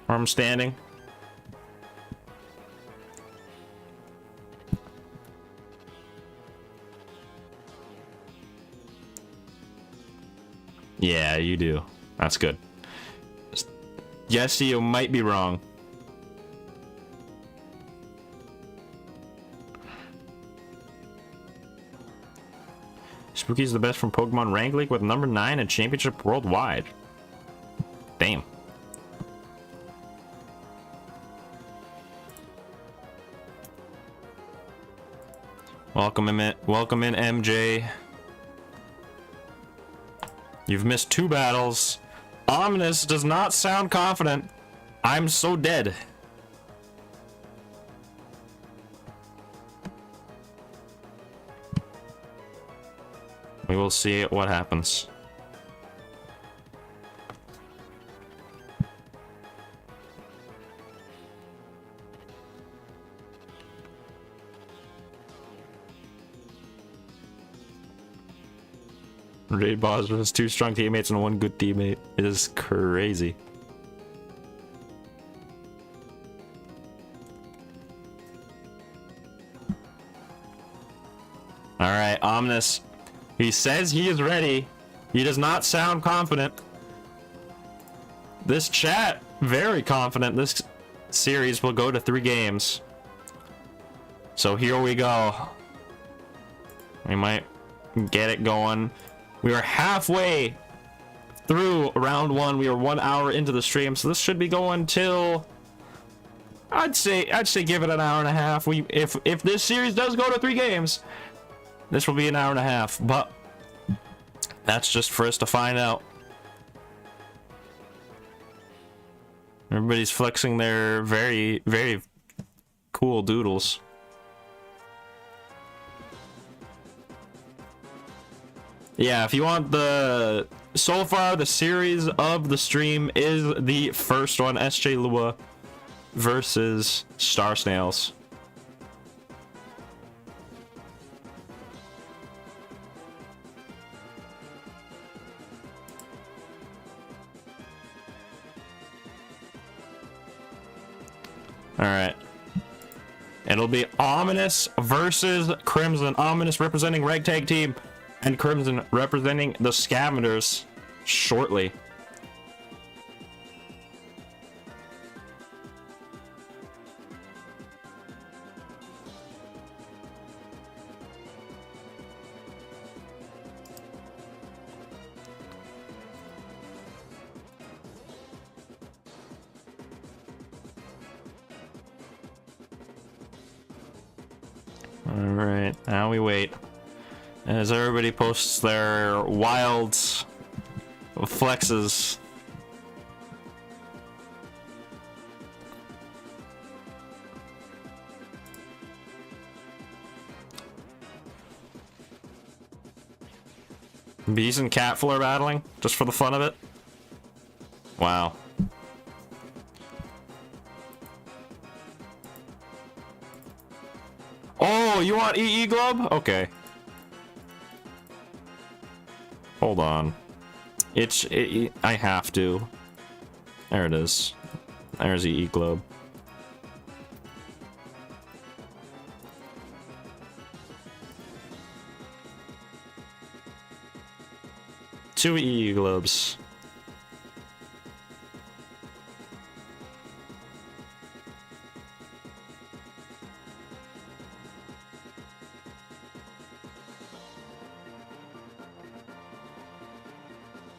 Where I'm standing? Yeah, you do. That's good. Yes, you might be wrong. Spooky's the best from Pokemon Rank League with number 9 in Championship worldwide. Damn. Welcome in, MJ. You've missed 2 battles. Ominous does not sound confident. I'm so dead. We will see what happens. Raid boss with 2 strong teammates and 1 good teammate. It is crazy. Alright, Ominous. He says he is ready. He does not sound confident. This chat, very confident this series will go to 3 games. So here we go. We might get it going. We are halfway through round 1. We are 1 hour into the stream, so this should be going till I'd say give it an hour and a half. If this series does go to 3 games, this will be an hour and a half, but that's just for us to find out. Everybody's flexing their very, very cool doodles. Yeah, if you want the... So far, the series of the stream is the first one, SJ Lua versus Star Snails. Alright. It'll be Ominous versus Crimson. Ominous representing Ragtag Team, and Crimson representing the Scavengers shortly. Alright, now we wait. As everybody posts their wild flexes. Bees and Catful are battling, just for the fun of it? Wow. Oh, you want EE Globe? Okay. Hold on. I have to. There it is. There's EE Globe. Two EE Globes.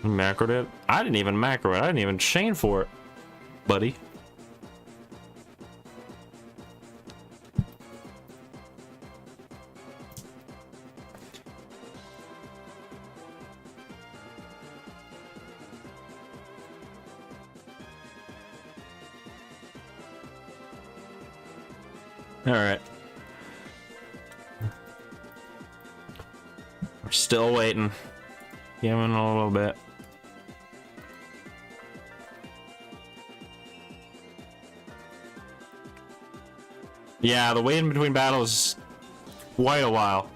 Macroed it? I didn't even macro it. I didn't even chain for it, buddy. All right. We're still waiting. Giving a little bit. Yeah, the wait in between battles is quite a while.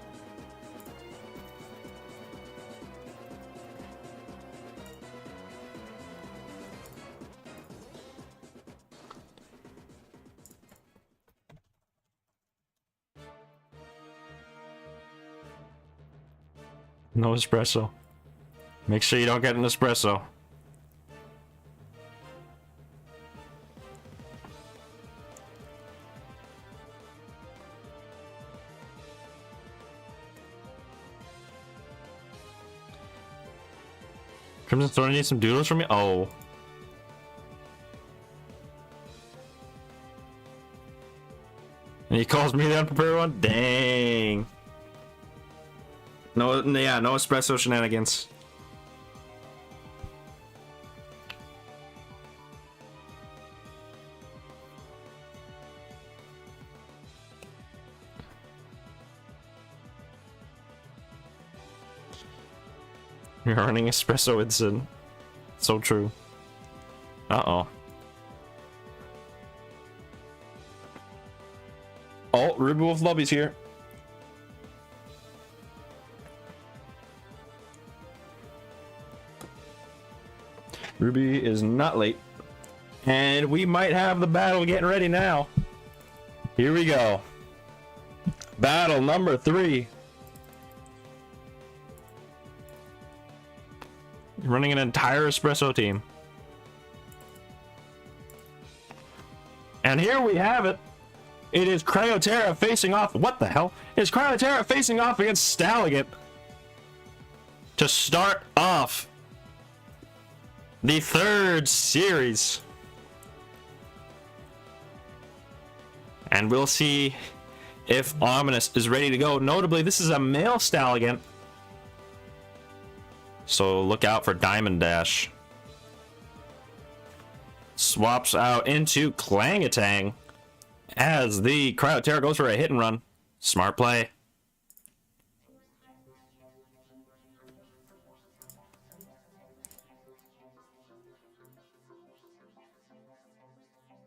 No espresso. Make sure you don't get an espresso. Crimson Thorn needs some doodles from me? Oh. And he calls me the unprepared one? Dang. No, yeah, no espresso shenanigans. You're running espresso incident. So true. Uh-oh. Oh, Ruby Wolf Lobby's here. Ruby is not late. And we might have the battle getting ready now. Here we go. Battle number 3. Running an entire espresso team. And here we have it. It is Cryoterra facing off. What the hell? It is Cryoterra facing off against Stalligan to start off the 3rd series. And we'll see if Ominous is ready to go. Notably, this is a male Stalligan, so look out for Diamond Dash. Swaps out into Clangatang as the Cryoterra goes for a hit and run. Smart play.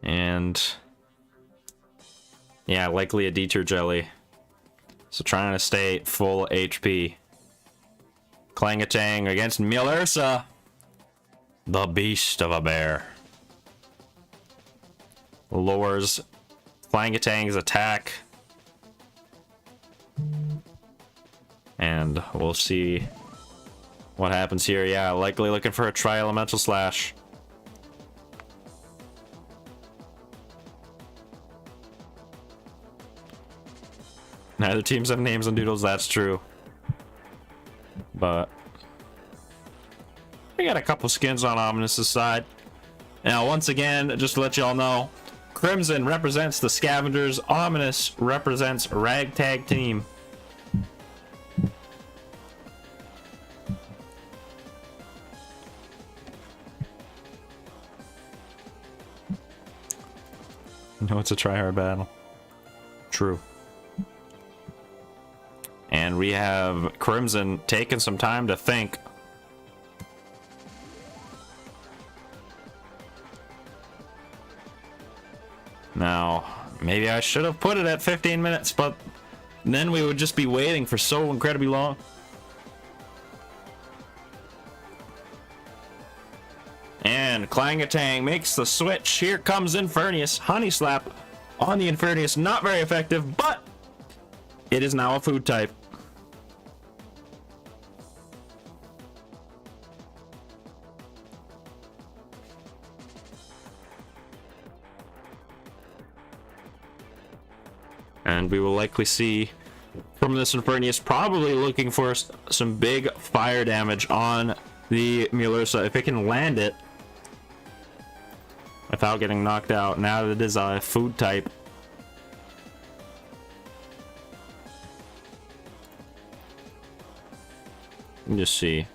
And yeah, likely a Detour Jelly. So trying to stay full HP. Clangatang against Milursa, the beast of a bear. Lowers Clangatang's attack. And we'll see what happens here. Yeah, likely looking for a Tri-Elemental Slash. Neither teams have names on Doodles, that's true. But we got a couple skins on Ominous's side. Now, once again, just to let y'all know, Crimson represents the Scavengers. Ominous represents Ragtag Team. No, it's a try-hard battle. True. And we have Crimson taking some time to think. Now, maybe I should have put it at 15 minutes, but then we would just be waiting for so incredibly long. And Clangatang makes the switch. Here comes Infernius. Honey Slap on the Infernius. Not very effective, but it is now a food type. And we will likely see from this Infernius probably looking for some big fire damage on the Melusa if it can land it without getting knocked out. Now that it is a food type. Let me just see.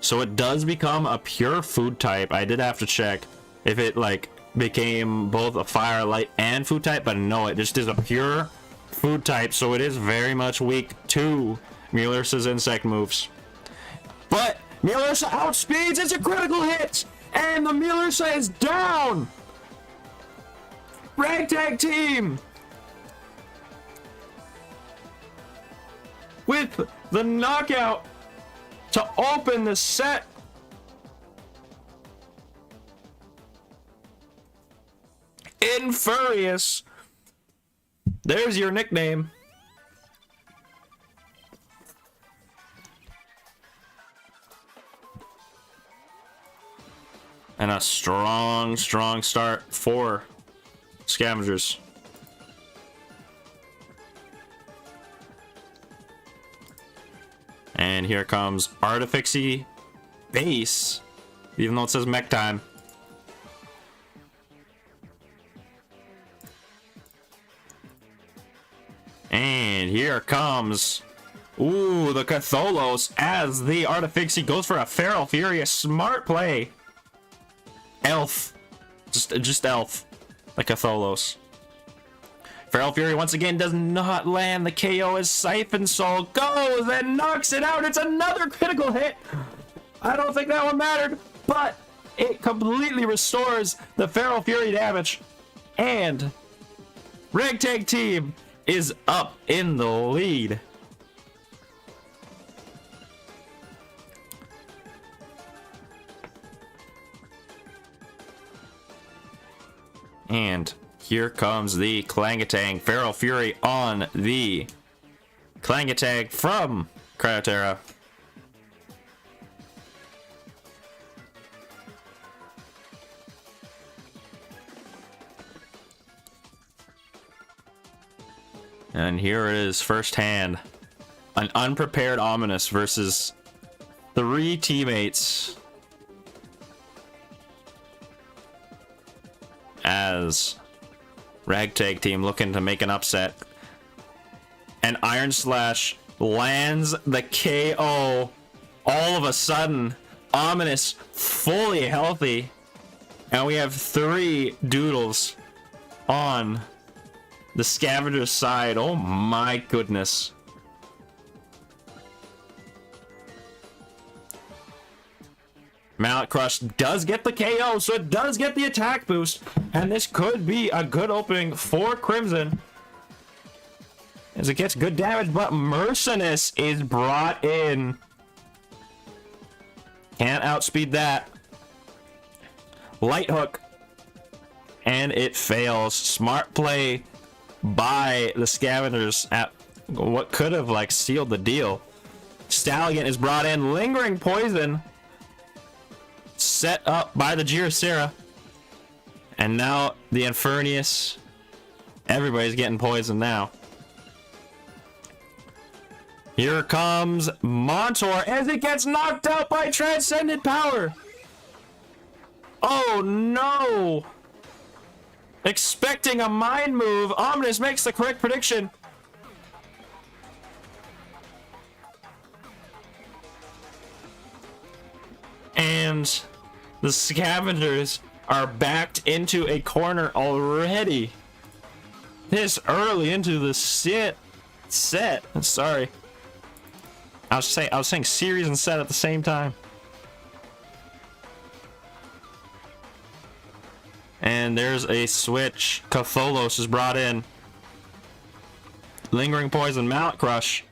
So it does become a pure food type. I did have to check if it like became both a fire, light, and food type, but no, it just is a pure food type, so it is very much weak to Melusa's insect moves. But Melusa outspeeds, it's a critical hit, and the Melusa is down! Ragtag Team! With the knockout to open the set. Infurious. There's your nickname. And a strong start for Scavengers. And here comes Artifixie base, even though it says mech time. And here comes, ooh, the Catholos as the Artifixie goes for a Feral Fury, a smart play. Elf, just elf, the Catholos. Feral Fury once again does not land. The KO as Siphon Soul goes and knocks it out. It's another critical hit. I don't think that one mattered, but it completely restores the Feral Fury damage. And Ragtag Team is up in the lead. And here comes the Clangatang. Feral Fury on the Clangatang from Cryoterra. And here it is firsthand. An unprepared Ominous versus 3 teammates. As Ragtag Team looking to make an upset. And Iron Slash lands the KO. All of a sudden, Ominous fully healthy. And we have 3 Doodles on the Scavenger's side. Oh my goodness. Mallet Crush does get the KO, so it does get the attack boost. And this could be a good opening for Crimson, as it gets good damage, but Merciless is brought in. Can't outspeed that. Light Hook. And it fails. Smart play by the Scavengers at what could have like sealed the deal. Stallion is brought in. Lingering Poison set up by the Girocera. And now the Infernius. Everybody's getting poisoned now. Here comes Montor as it gets knocked out by Transcendent Power. Oh no! Expecting a mind move, Ominous makes the correct prediction. And the scavengers are backed into a corner already. This early into the set. Sorry. I was saying series and set at the same time. And there's a switch. Catholos is brought in. Lingering Poison, Mallet Crush.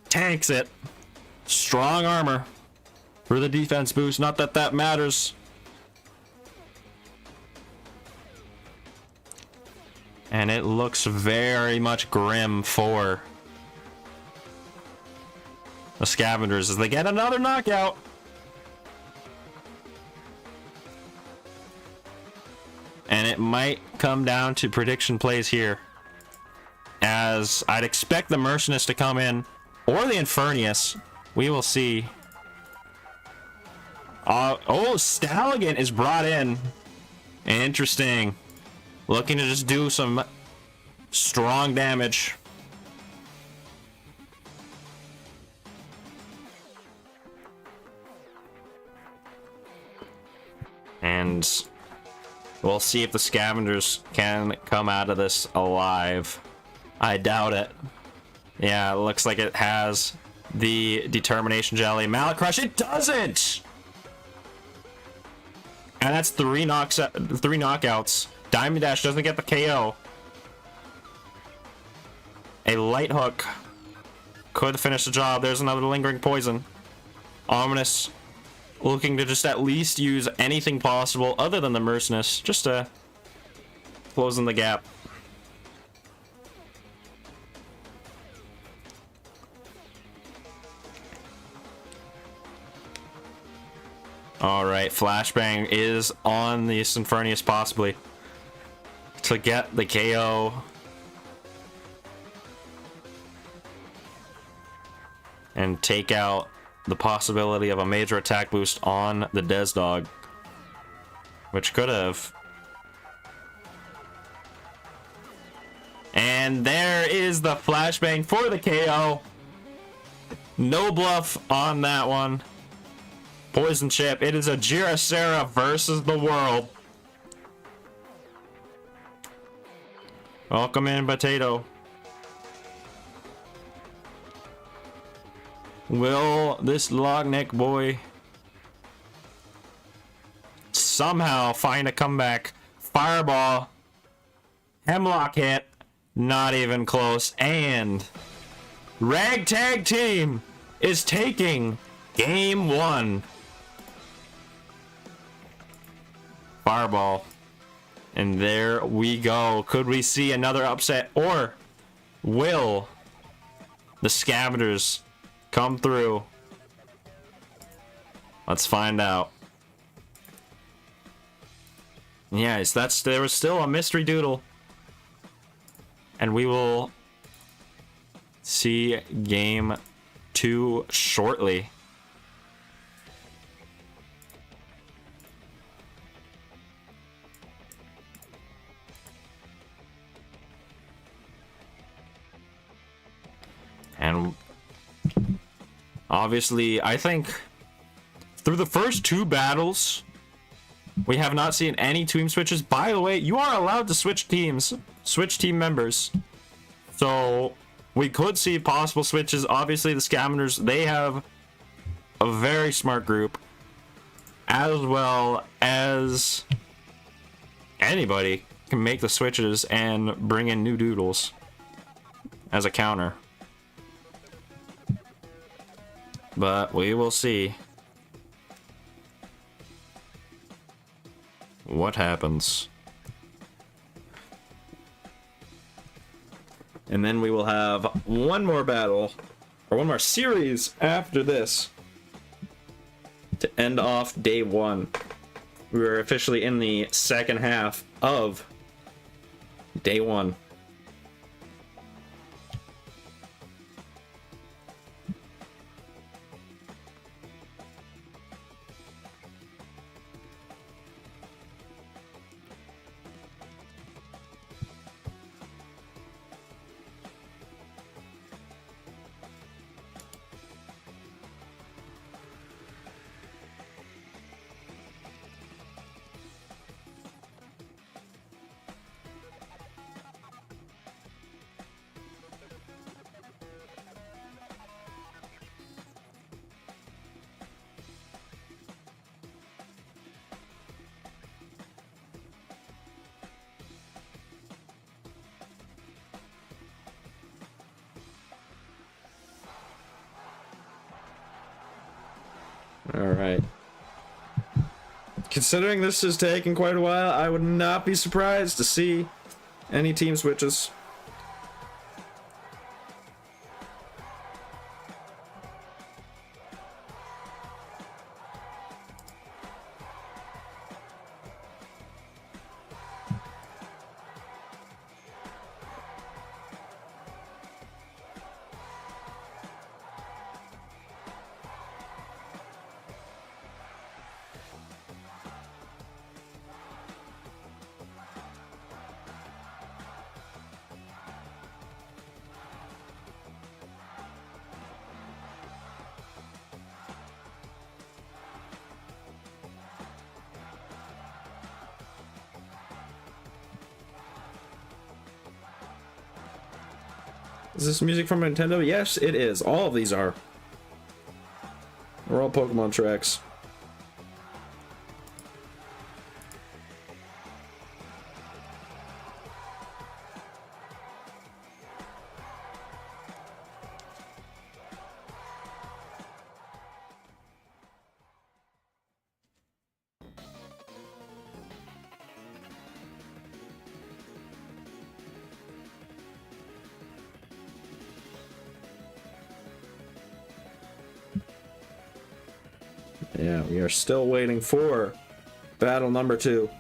Tanks it. Strong armor for the defense boost. Not that that matters. And it looks very much grim for the Scavengers as they get another knockout. And it might come down to prediction plays here, as I'd expect the Mercenist to come in, or the Infernius. We will see. Oh, Stalligan is brought in. Interesting. Looking to just do some strong damage. And we'll see if the Scavengers can come out of this alive. I doubt it. Yeah, it looks like it has the Determination Jelly. Mallet Crush, it doesn't! And that's three knockouts. Diamond Dash doesn't get the KO. A Light Hook could finish the job. There's another Lingering Poison. Ominous looking to just at least use anything possible other than the Mercenist, just to close in the gap. Alright, Flashbang is on the Infernius possibly to get the KO. And take out the possibility of a major attack boost on the Des Dog, which could have. And there is the Flashbang for the KO. No bluff on that one. Poison Chip. It is a Girasera versus the world. Welcome in, Potato. Will this Logneck boy somehow find a comeback? Fireball. Hemlock hit. Not even close. And Ragtag Team is taking game one. Fireball. And there we go. Could we see another upset? Or will the Scavengers come through? Let's find out. Yes, there was still a mystery doodle. And we will see game 2 shortly. And obviously, I think through the first 2 battles, we have not seen any team switches. By the way, you are allowed to switch teams, switch team members. So we could see possible switches. Obviously, the Scavengers, they have a very smart group, as well as anybody can make the switches and bring in new doodles as a counter. But we will see what happens. And then we will have one more battle, or one more series after this, to end off day 1. We are officially in the second half of day 1. Alright. Considering this is taking quite a while, I would not be surprised to see any team switches. Is this music from Nintendo? Yes, it is. All of these are. They're all Pokemon tracks. Yeah, we are still waiting for battle number 2.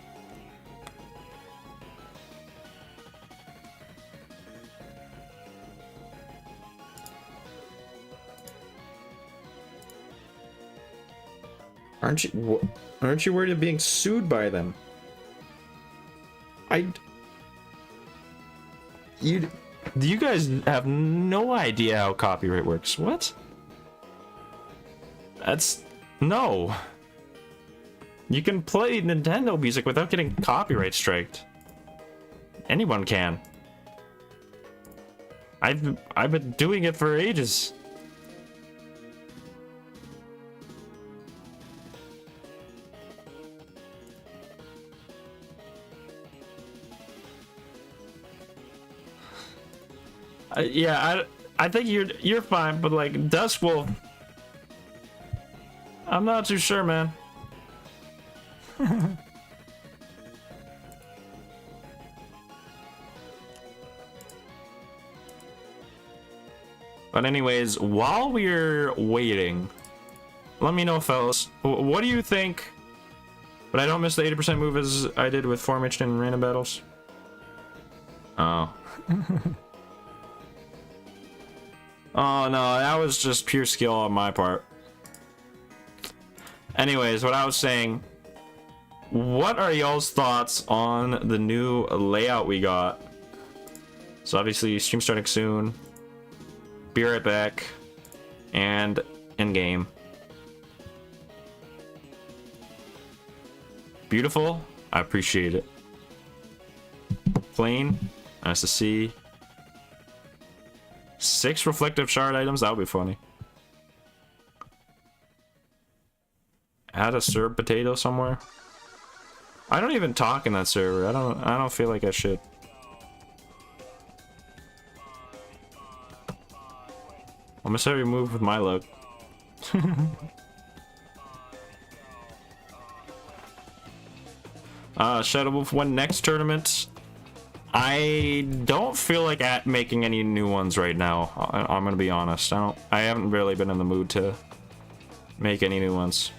Aren't you worried of being sued by them? You guys have no idea how copyright works. What? No. You can play Nintendo music without getting copyright striked. Anyone can. I've been doing it for ages. Yeah, I think you're fine, but like Duskwolf, I'm not too sure, man. But anyways, while we're waiting, let me know, fellas, what do you think? But I don't miss the 80% move as I did with formation and random battles. Oh. Oh no, that was just pure skill on my part. Anyways, what I was saying, what are y'all's thoughts on the new layout we got? So obviously, stream starting soon. Be right back. And in-game. Beautiful. I appreciate it. Plain. Nice to see. 6 reflective shard items. That would be funny. Add a syrup potato somewhere. I don't even talk in that server. I don't feel like I should. I'll miss every move with my luck. Shadow Wolf won next tournament. I don't feel like making any new ones right now. I'm gonna be honest. I haven't really been in the mood to make any new ones.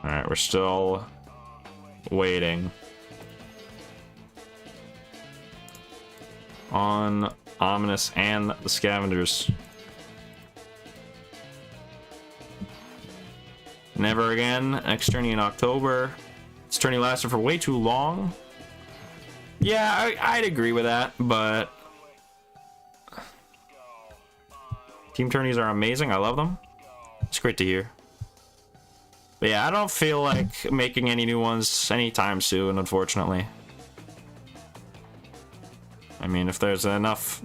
Alright, we're still waiting on Ominous and the Scavengers. Never again. Next tourney in October. This tourney lasted for way too long. Yeah, I'd agree with that, but team tourneys are amazing. I love them. It's great to hear. But yeah, I don't feel like making any new ones anytime soon, unfortunately. I mean, if there's enough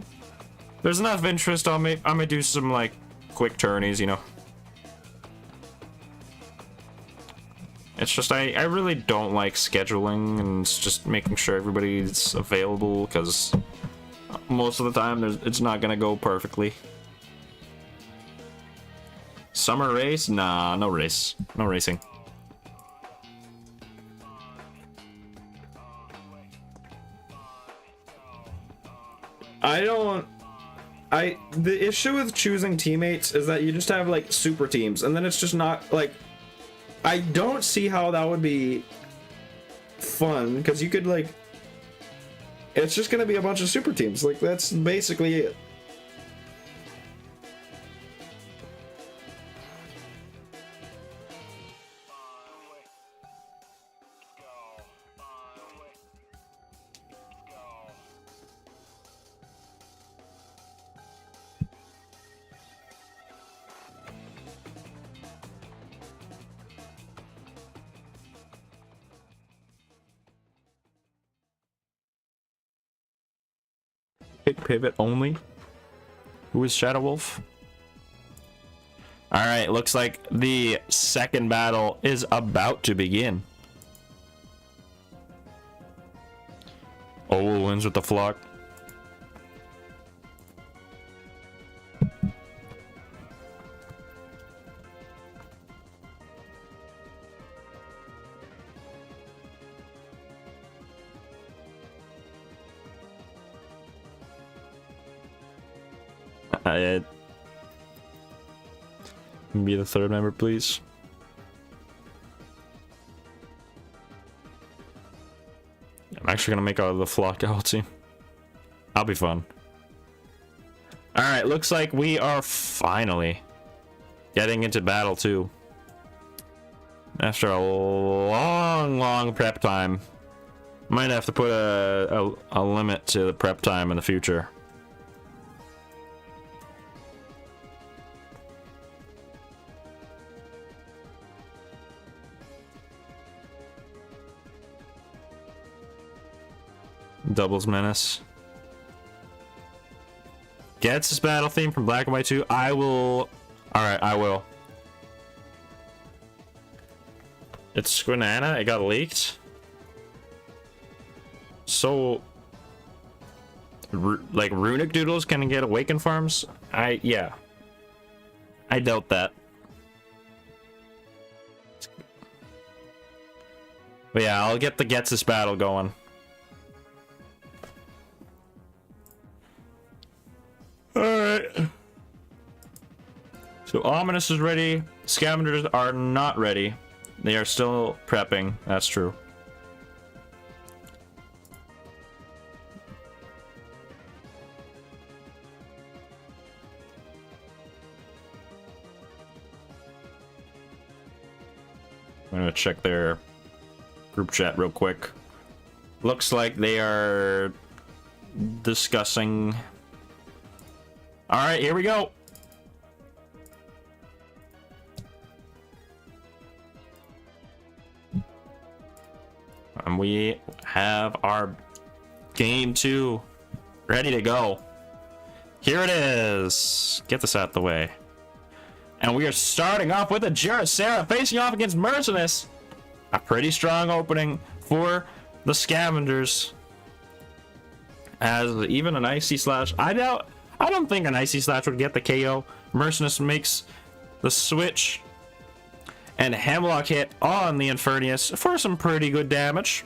interest, I may do some like quick turnies, you know. It's just I really don't like scheduling and it's just making sure everybody's available, because most of the time it's not gonna go perfectly. Summer race? Nah, no race. No racing. The issue with choosing teammates is that you just have like super teams, and then it's just not like, I don't see how that would be fun, because you could like, it's just gonna be a bunch of super teams. Like, that's basically it. Pick pivot only. Who is Shadow Wolf? Alright, looks like the second battle is about to begin. Owl wins with the flock. Be the third member, please. I'm actually gonna make out of the flock owl team. I'll be fun. Alright, looks like we are finally getting into battle 2. After a long prep time. Might have to put a limit to the prep time in the future. Doubles Menace. Gets this battle theme from Black and White 2. I will. Alright, I will. It's Squinana. It got leaked. So, like, runic doodles can get awakened farms? Yeah. I doubt that. But yeah, I'll get this battle going. Alright. So Ominous is ready. Scavengers are not ready. They are still prepping. That's true. I'm gonna check their group chat real quick. Looks like they are discussing. All right, here we go. And we have our game 2 ready to go. Here it is. Get this out the way. And we are starting off with a Jarasera facing off against Mercenous. A pretty strong opening for the Scavengers. As even an Icy Slash, I don't think an Icy Slash would get the KO. Mercenous makes the switch. And Hemlock hit on the Infernius for some pretty good damage.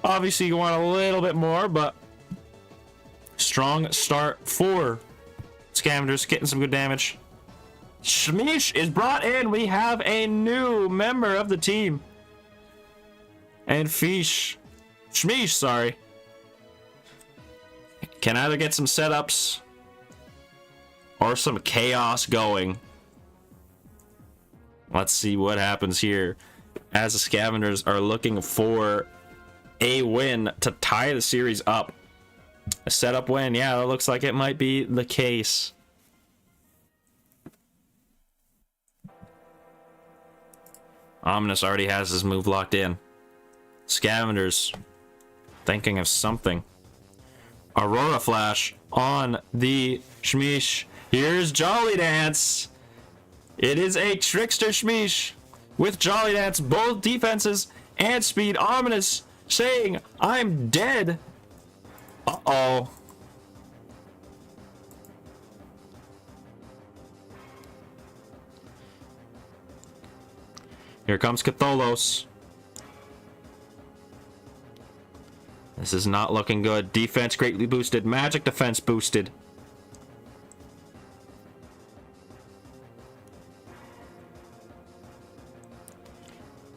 Obviously you want a little bit more, but strong start for Scavengers, getting some good damage. Shmish is brought in. We have a new member of the team. And Shmish, sorry, can either get some setups or some chaos going. Let's see what happens here as the Scavengers are looking for a win to tie the series up. A setup win. Yeah, that looks like it might be the case. Ominous already has his move locked in. Scavengers thinking of something. Aurora Flash on the Shmish. Here's Jolly Dance. It is a trickster Shmish with Jolly Dance, both defenses and speed. Ominous saying, I'm dead. Uh-oh. Here comes Catholos. This is not looking good. Defense greatly boosted. Magic defense boosted.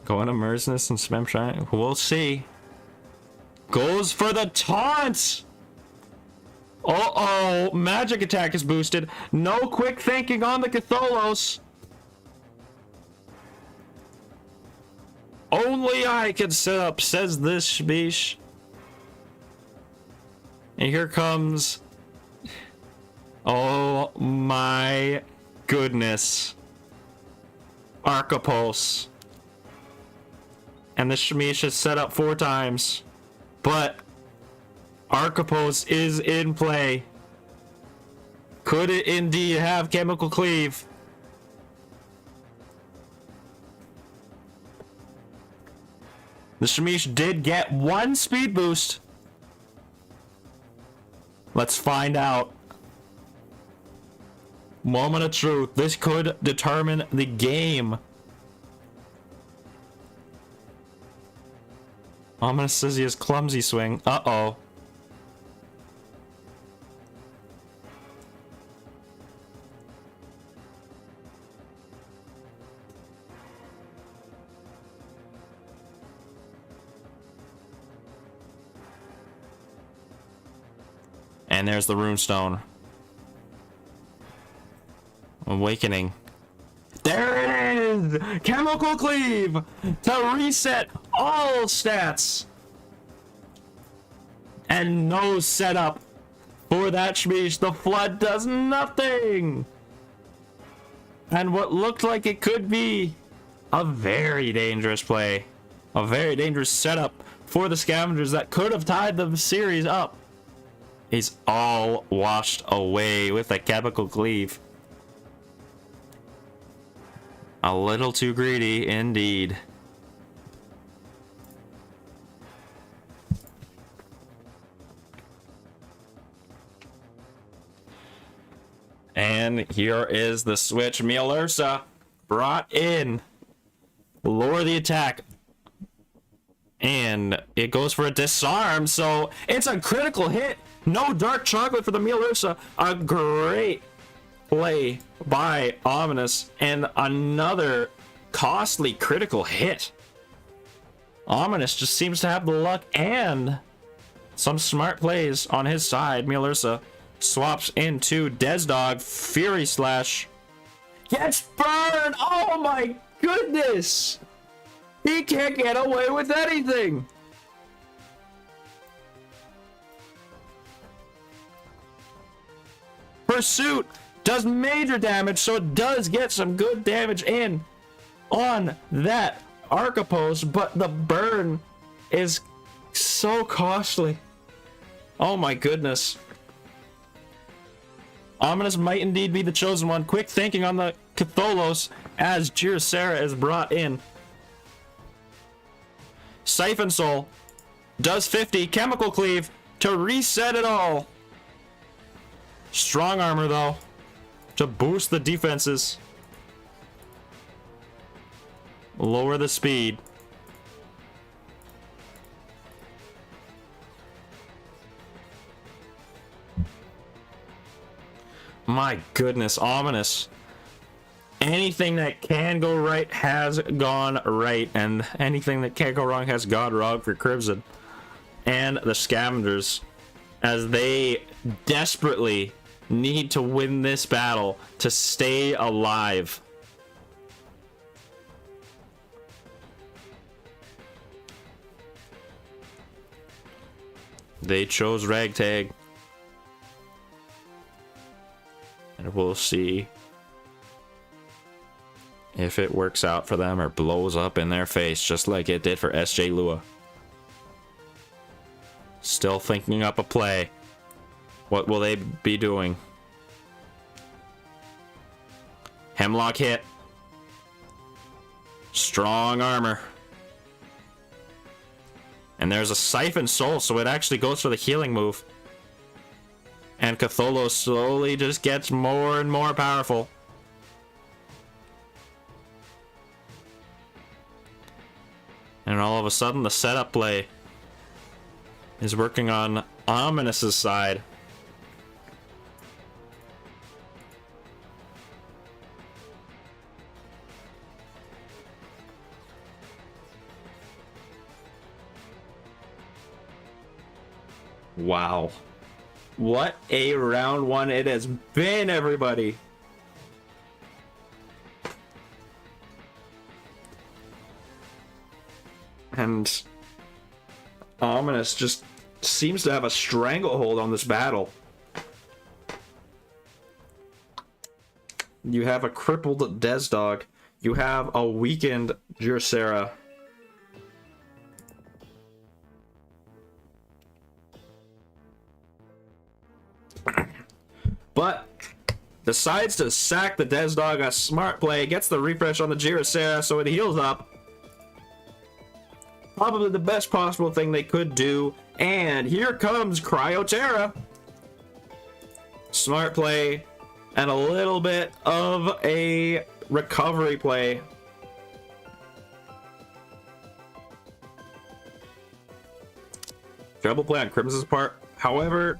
Going to Merceness and Spam Shine. We'll see. Goes for the taunt! Uh-oh. Magic attack is boosted. No quick thinking on the Catholos. Only I can set up, says this Shmish. And here comes... Oh my goodness. Archipos. And the Shmish is set up 4 times. But Archipos is in play. Could it indeed have Chemical Cleave? The Shmish did get 1 speed boost. Let's find out. Moment of truth. This could determine the game. Ominous says he has clumsy swing. Uh-oh. And there's the runestone. Awakening. There it is! Chemical Cleave! To reset all stats! And no setup for that Shmish. The Flood does nothing! And what looked like it could be a very dangerous play. A very dangerous setup for the Scavengers that could have tied the series up. Is all washed away with a Chemical Cleave. A little too greedy indeed. And here is the switch. Mielursa brought in. Lower the attack. And it goes for a disarm, so it's a critical hit. No Dark Chocolate for the Mielursa. A great play by Ominous. And another costly critical hit. Ominous just seems to have the luck and some smart plays on his side. Mielursa swaps into Desdog. Fury Slash. Gets burned! Oh my goodness! He can't get away with anything! Pursuit does major damage, so it does get some good damage in on that Archipos, but the burn is so costly. Oh my goodness. Ominous might indeed be the chosen one. Quick thinking on the Catholos as Jirasera is brought in. Siphon Soul does 50. Chemical Cleave to reset it all. Strong Armor, though, to boost the defenses. Lower the speed. My goodness, Ominous. Anything that can go right has gone right, and anything that can't go wrong has gone wrong for Crimson. And the Scavengers, as they desperately need to win this battle to stay alive. They chose Ragtag. And we'll see if it works out for them or blows up in their face just like it did for SJ Lua. Still thinking up a play. What will they be doing? Hemlock hit. Strong armor. And there's a Siphon Soul, so it actually goes for the healing move. And Cthulhu slowly just gets more and more powerful. And all of a sudden, the setup play is working on Ominous's side. Wow. What a round one it has been, everybody. And Ominous just seems to have a stranglehold on this battle. You have a crippled Desdog. You have a weakened Jursera. But decides to sack the Desdog. A smart play. Gets the refresh on the Jursera so it heals up. Probably the best possible thing they could do. And here comes Cryoterra. Smart play. And a little bit of a recovery play. Double play on Crimson's part. However,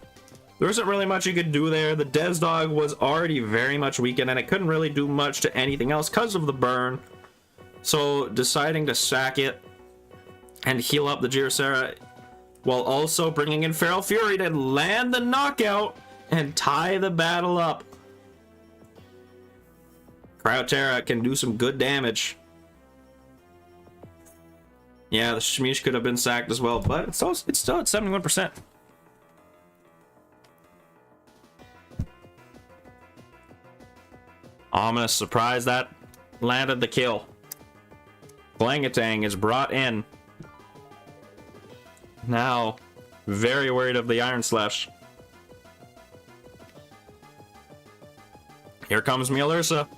there isn't really much you could do there. The Desdog was already very much weakened, and it couldn't really do much to anything else because of the burn. So deciding to sack it and heal up the Jursera while also bringing in Feral Fury to land the knockout and tie the battle up. Cryoterra can do some good damage. Yeah, the Shmish could have been sacked as well, but it's still at 71%. Ominous surprise that landed the kill. Blangatang is brought in. Now, very worried of the Iron Slash. Here comes Mielursa.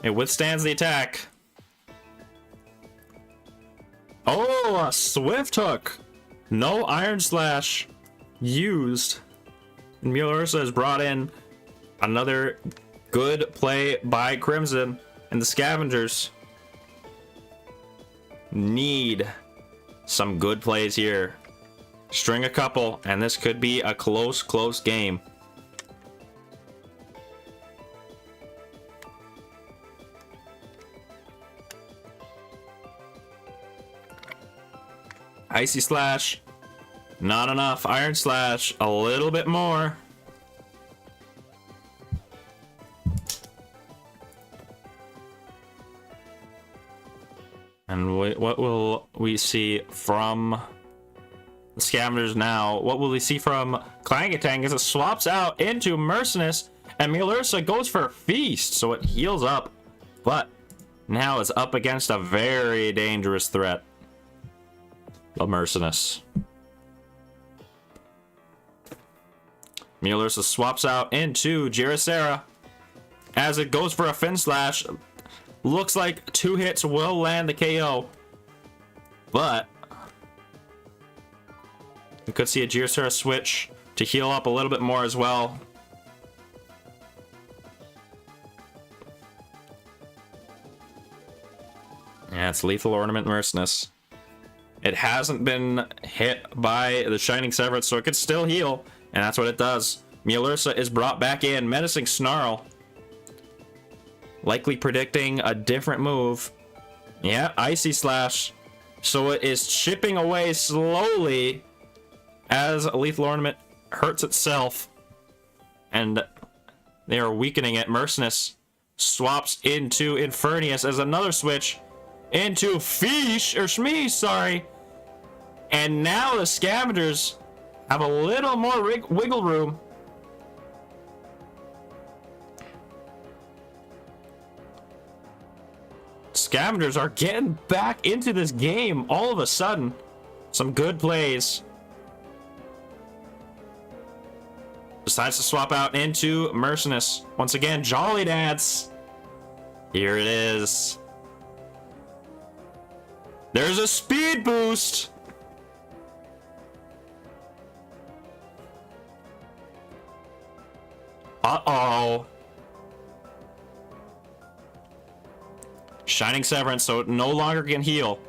It withstands the attack. Oh, a Swift Hook. No Iron Slash used. And Mielursa is brought in. Another good play by Crimson. And the Scavengers need some good plays here. String a couple, and this could be a close game. Icy Slash, not enough. Iron Slash, a little bit more. And what will we see from the Scavengers now? What will we see from Clangatang as it swaps out into Merciless, and Mielursa goes for a Feast, so it heals up, but now is up against a very dangerous threat. The Merciless. Mielursa swaps out into Jursera as it goes for a Fin Slash. Looks like 2 hits will land the KO, but we could see a Jursera switch to heal up a little bit more as well. Yeah, it's Lethal Ornament Merciless. It hasn't been hit by the Shining Severance, so it could still heal, and that's what it does. Mielursa is brought back in, Menacing Snarl. Likely predicting a different move. Yeah, Icy Slash. So it is chipping away slowly as Lethal Ornament hurts itself. And they are weakening it. Merciless swaps into Infernius as another switch into Shmi, sorry. And now the Scavengers have a little more wiggle room. Scavengers are getting back into this game all of a sudden. Some good plays. decides to swap out into Mercenus. Once again, Jolly Dance. Here it is. There's a speed boost. Uh-oh. Shining Severance, so it no longer can heal.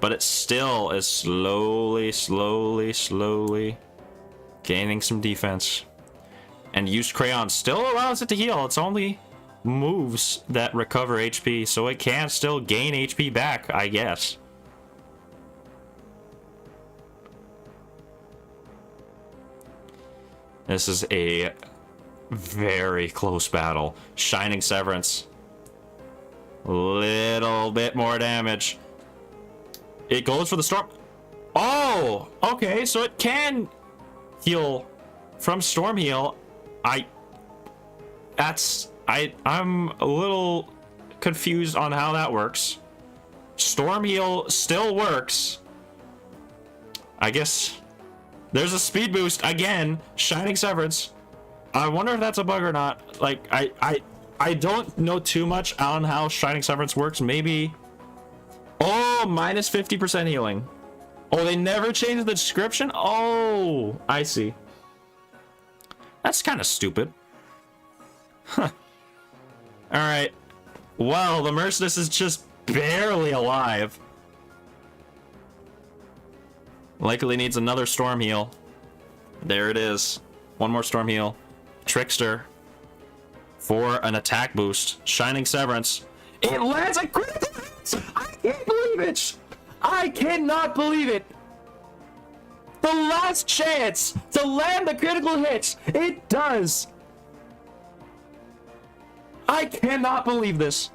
But it still is slowly gaining some defense. And Use Crayon still allows it to heal. It's only moves that recover HP, so it can still gain HP back, I guess. This is a very close battle. Shining Severance. Little bit more damage. It goes for the storm. Oh, okay, so it can heal from Storm Heal. I'm a little confused on how that works. Storm Heal still works. I guess there's a speed boost again. Shining Severance. I wonder if that's a bug or not. Like, I don't know too much on how Shining Severance works. Maybe. Oh, minus 50% healing. Oh, they never changed the description? Oh, I see. That's kind of stupid. Huh. Alright. Well, the Mercenus is just barely alive. Likely needs another Storm Heal. There it is. One more Storm Heal. Trickster. For an attack boost. Shining Severance. It lands a critical hit! I can't believe it! I cannot believe it! The last chance to land the critical hit! It does! I cannot believe this.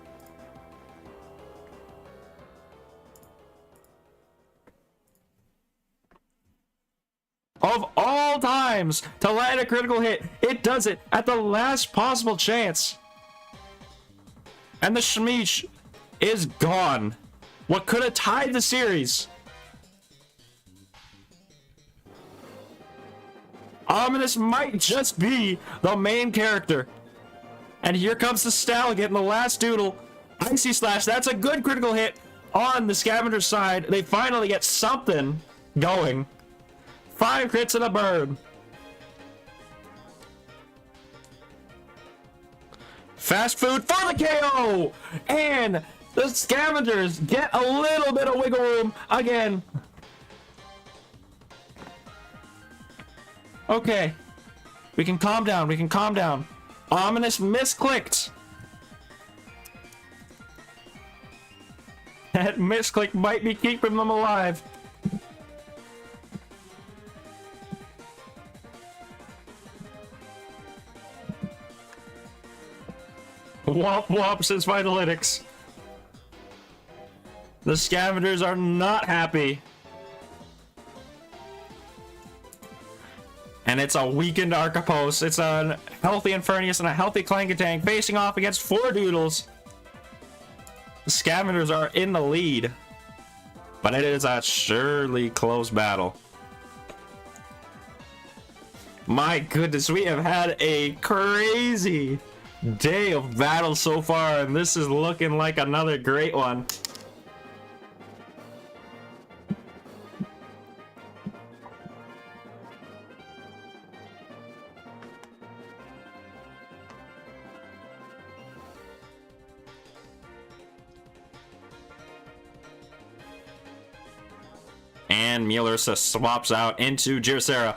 Of all times to land a critical hit, it does it at the last possible chance. And the Shmeesh is gone. What could have tied the series? Ominous might just be the main character. And here comes the Stallion in the last doodle. Icy Slash, that's a good critical hit on the Scavenger side. They finally get something going. 5 crits and a burn. Fast food for the KO! And the Scavengers get a little bit of wiggle room again. Okay. We can calm down. We can calm down. Ominous misclicked. That misclick might be keeping them alive. Womp womp says Vitalytics. The Scavengers are not happy. And it's a weakened Archipos. It's a healthy Infernius and a healthy Clangatang facing off against 4 Doodles. The Scavengers are in the lead. But it is a surely close battle. My goodness, we have had a crazy day of battle so far, and this is looking like another great one. And Mielursa swaps out into Jirasera.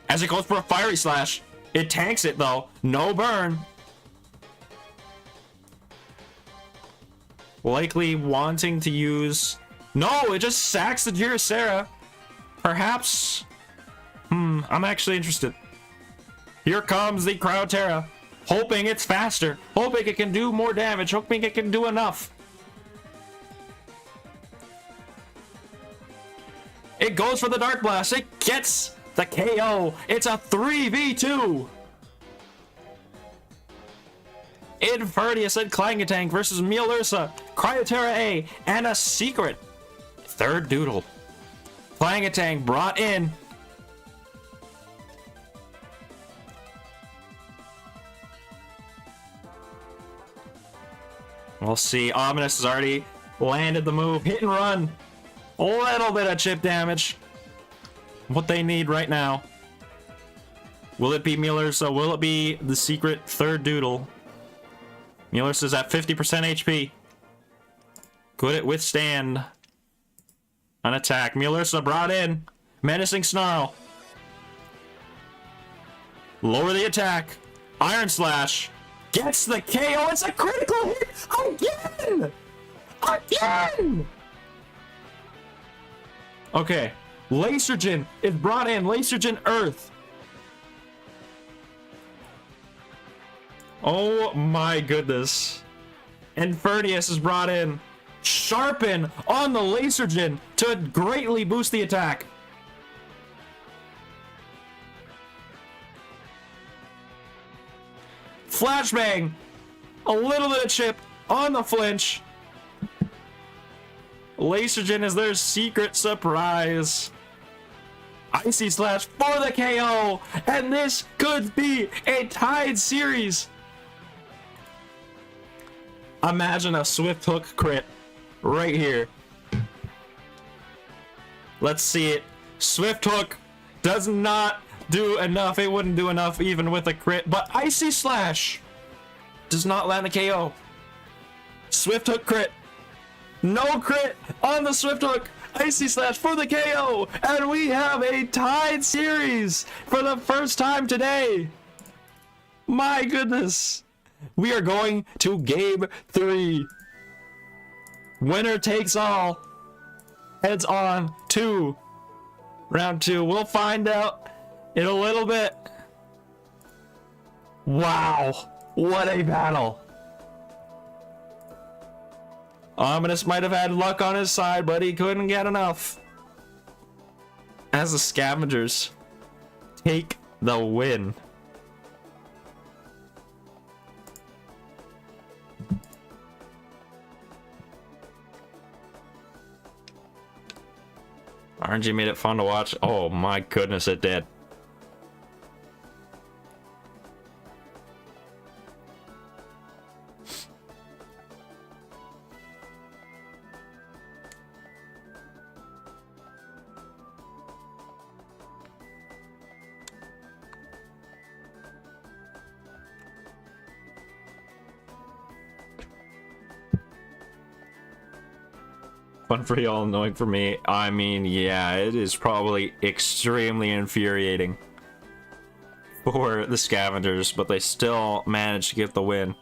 As it goes for a Fiery Slash. It tanks it though. No burn. Likely wanting to use... No, it just sacks the Jirasera. Perhaps... I'm actually interested. Here comes the Cryoterra. Hoping it's faster. Hoping it can do more damage. Hoping it can do enough. It goes for the Dark Blast. It gets the KO. It's a 3v2. Infernius and Clangatang versus Mielursa, Cryoterra A, and a secret 3rd Doodle. Clangatang brought in We'll see. Ominous has already landed the move. Hit and run. A little bit of chip damage. What they need right now. Will it be Mueller's? So will it be the secret third Doodle? Mueller's is at 50% HP. Could it withstand an attack? Mueller's brought in. Menacing Snarl. Lower the attack. Iron Slash. Gets the KO. It's a critical hit again! Again! Okay. Lasergen is brought in. Lasergen Earth. Oh my goodness. Infernius is brought in. Sharpen on the Lasergen to greatly boost the attack. Flashbang. A little bit of chip on the flinch. Lasergen is their secret surprise. Icy Slash for the KO. And this could be a tied series. Imagine a Swift Hook crit right here. Let's see it. Swift Hook does not do enough. It wouldn't do enough even with a crit. But Icy Slash does not land the KO. Swift Hook crit. No crit on the Swift Hook. Icy Slash for the KO. And we have a tied series for the first time today. My goodness. We are going to game 3. Winner takes all. Heads on to round 2. We'll find out in a little bit. Wow. What a battle. Ominous might have had luck on his side, but he couldn't get enough. As the Scavengers take the win. RNG made it fun to watch. Oh my goodness, it did. Fun for y'all, annoying for me. I mean, yeah, it is probably extremely infuriating for the Scavengers, but they still managed to get the win.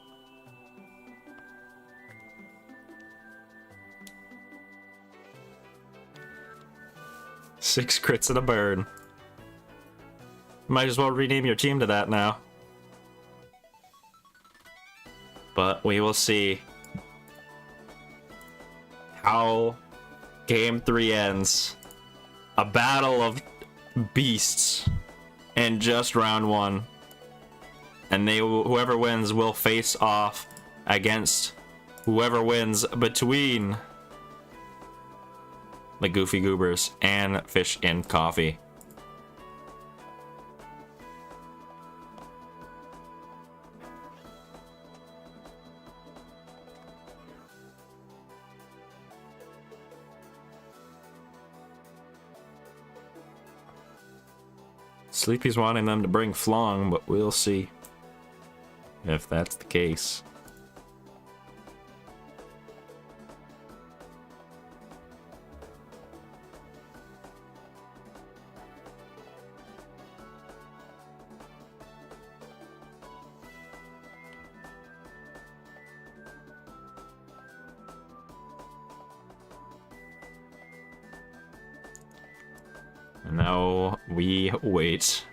Six crits and a burn. Might as well rename your team to that now. But we will see how game 3 ends. A battle of beasts in just round 1, and whoever wins will face off against whoever wins between the Goofy Goobers and Fish in Coffee. Sleepy's wanting them to bring Flong, but we'll see if that's the case. And now we wait.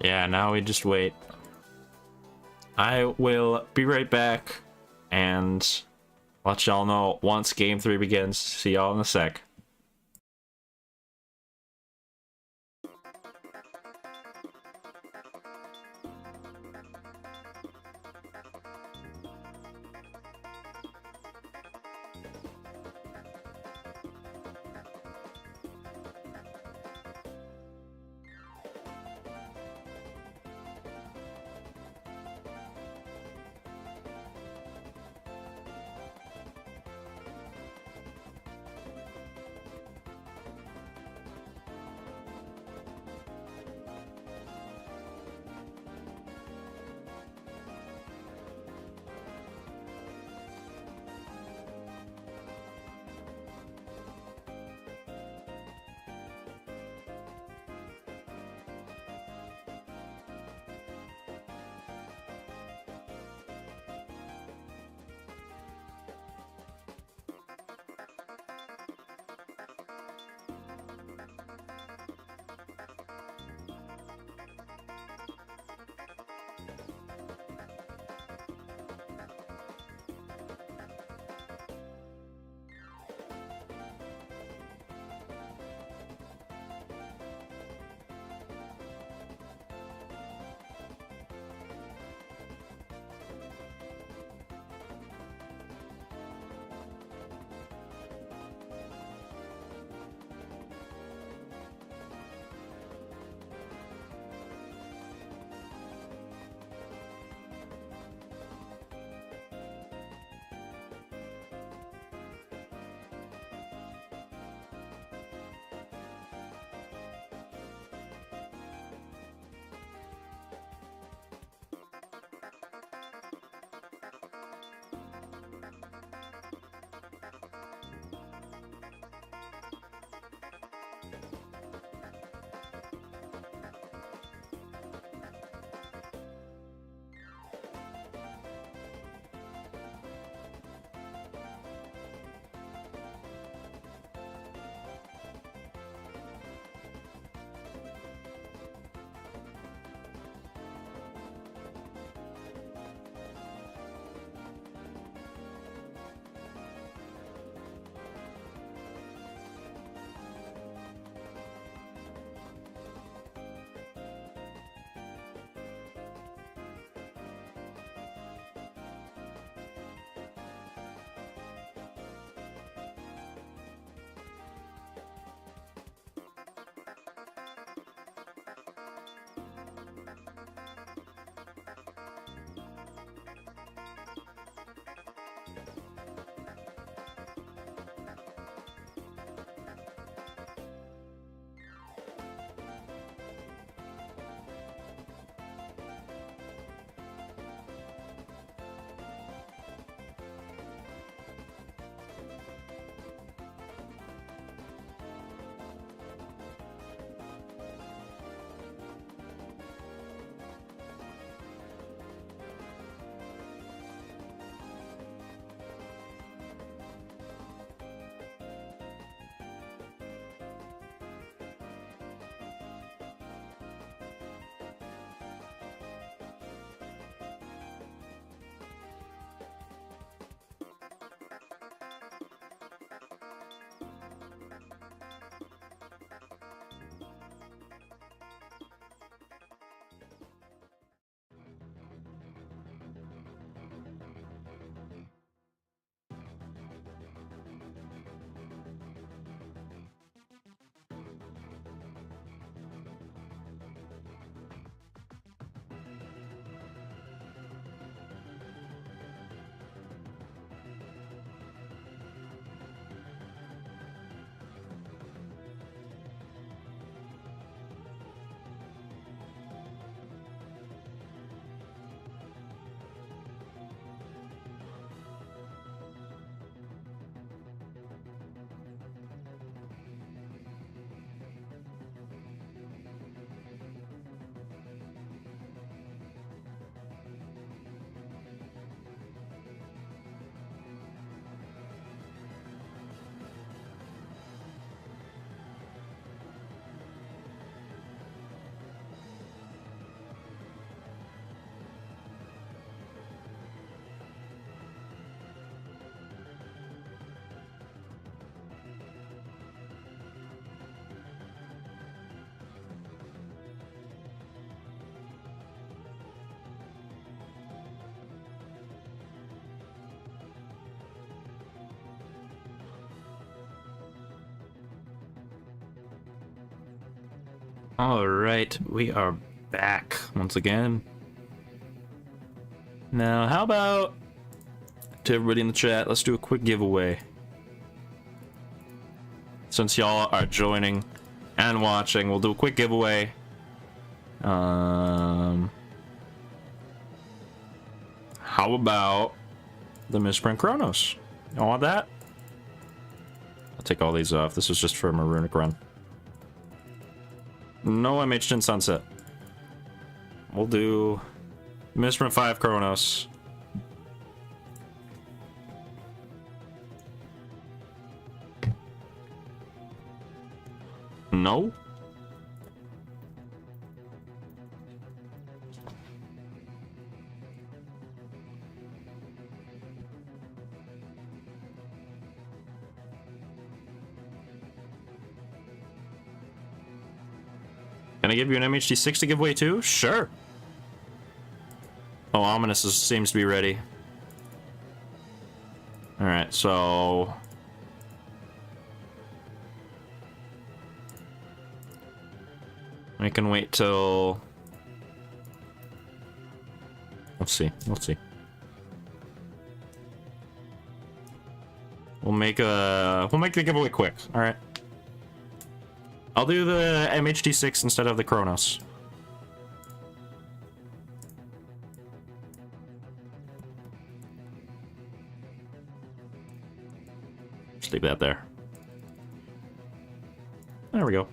Yeah, now we just wait. I will be right back and let y'all know once game 3 begins. See y'all in a sec. All right, we are back once again. Now, how about to everybody in the chat, let's do a quick giveaway. Since y'all are joining and watching, we'll do a quick giveaway. How about the Misprint Chronos? Y'all want that? I'll take all these off. This was just for a Runic run. No MH in Sunset. We'll do Misprint 5 Chronos. No? Can I give you an MHD6 to give away too? Sure. Oh, Ominous seems to be ready. Alright, so... I can wait till... Let's see, let's see. We'll make the giveaway quick, alright? I'll do the MHD6 instead of the Chronos. Just leave that there. There we go.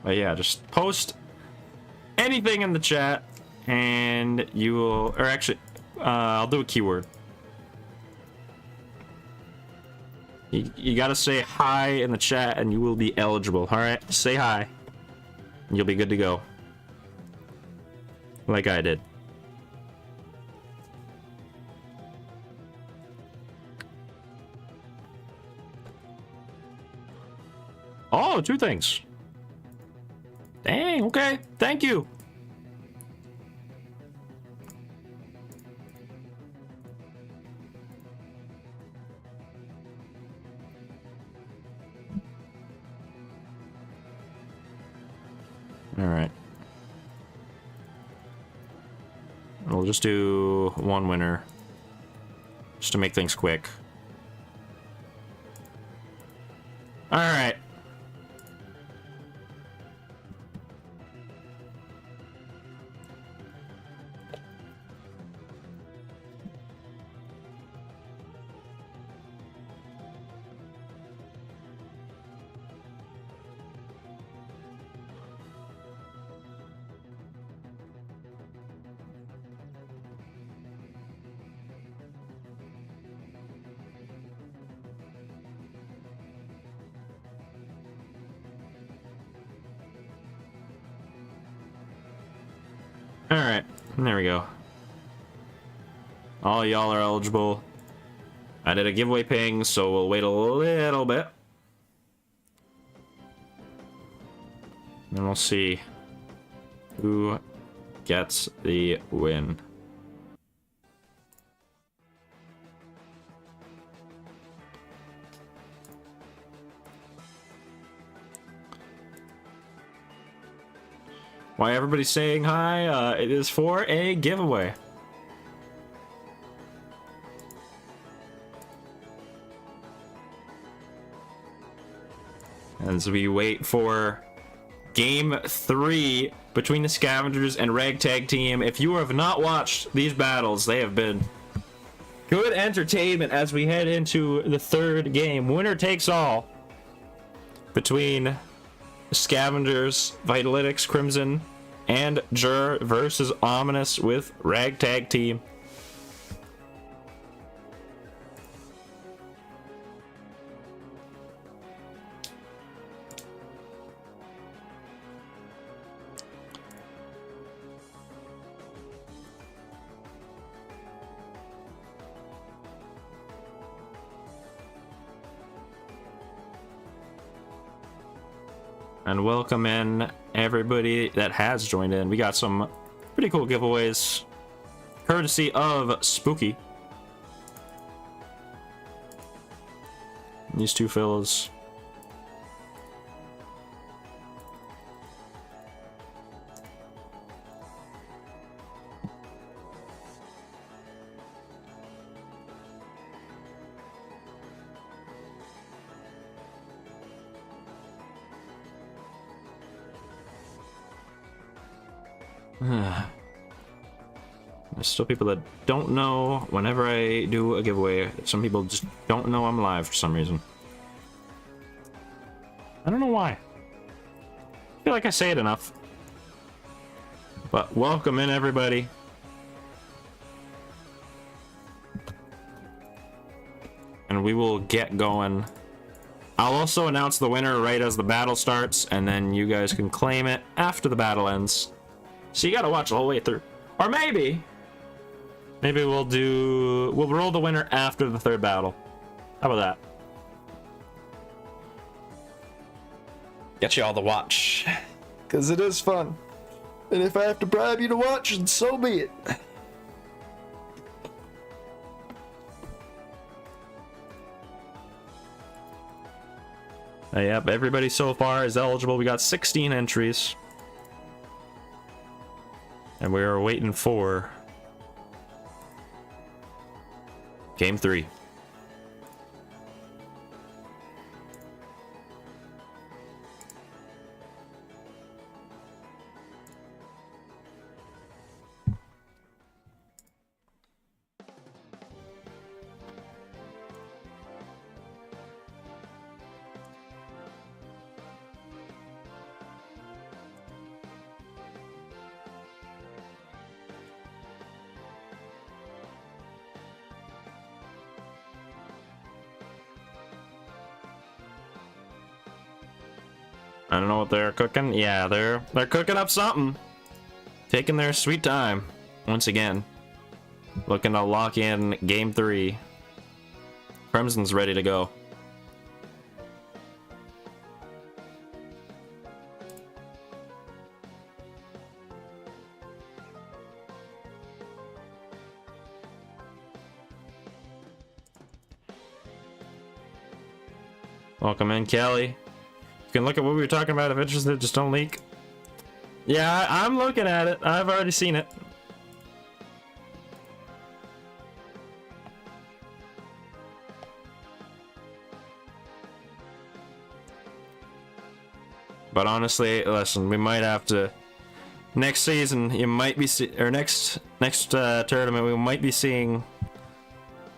But yeah, just post anything in the chat and you will, or actually, I'll do a keyword. You gotta say hi in the chat and you will be eligible. Alright, say hi. And you'll be good to go. Like I did. Oh, 2 things. Dang, okay. Thank you. All right. We'll just do 1 winner, just to make things quick. All right. Alright, there we go. All y'all are eligible. I did a giveaway ping, so we'll wait a little bit. And we'll see who gets the win. Why everybody's saying hi? It is for a giveaway. As we wait for Game 3 between the Scavengers and Ragtag Team. If you have not watched these battles, they have been good entertainment as we head into the 3rd game. Winner takes all between Scavengers, Vitalytics, Crimson, and Jur versus Ominous with Ragtag Team. And welcome in everybody that has joined in. We got some pretty cool giveaways, courtesy of Spooky. These two fellas. There's still people that don't know whenever I do a giveaway. Some people just don't know I'm live for some reason. I don't know why. I feel like I say it enough. But welcome in, everybody. And we will get going. I'll also announce the winner right as the battle starts, and then you guys can claim it after the battle ends. So you gotta watch the whole way through. Or maybe we'll roll the winner after the third battle. How about that? Get you all to watch. Because it is fun. And if I have to bribe you to watch, then so be it. Yep, everybody so far is eligible. We got 16 entries. And we are waiting for Game 3. I don't know what they're cooking. Yeah, they're cooking up something. Taking their sweet time. Once again. Looking to lock in Game 3. Crimson's ready to go. Welcome in, Kelly. You can look at what we were talking about if interested, just don't leak. Yeah, I'm looking at it. I've already seen it. But honestly, listen, we might have to... Next season, you might be... Or next tournament, we might be seeing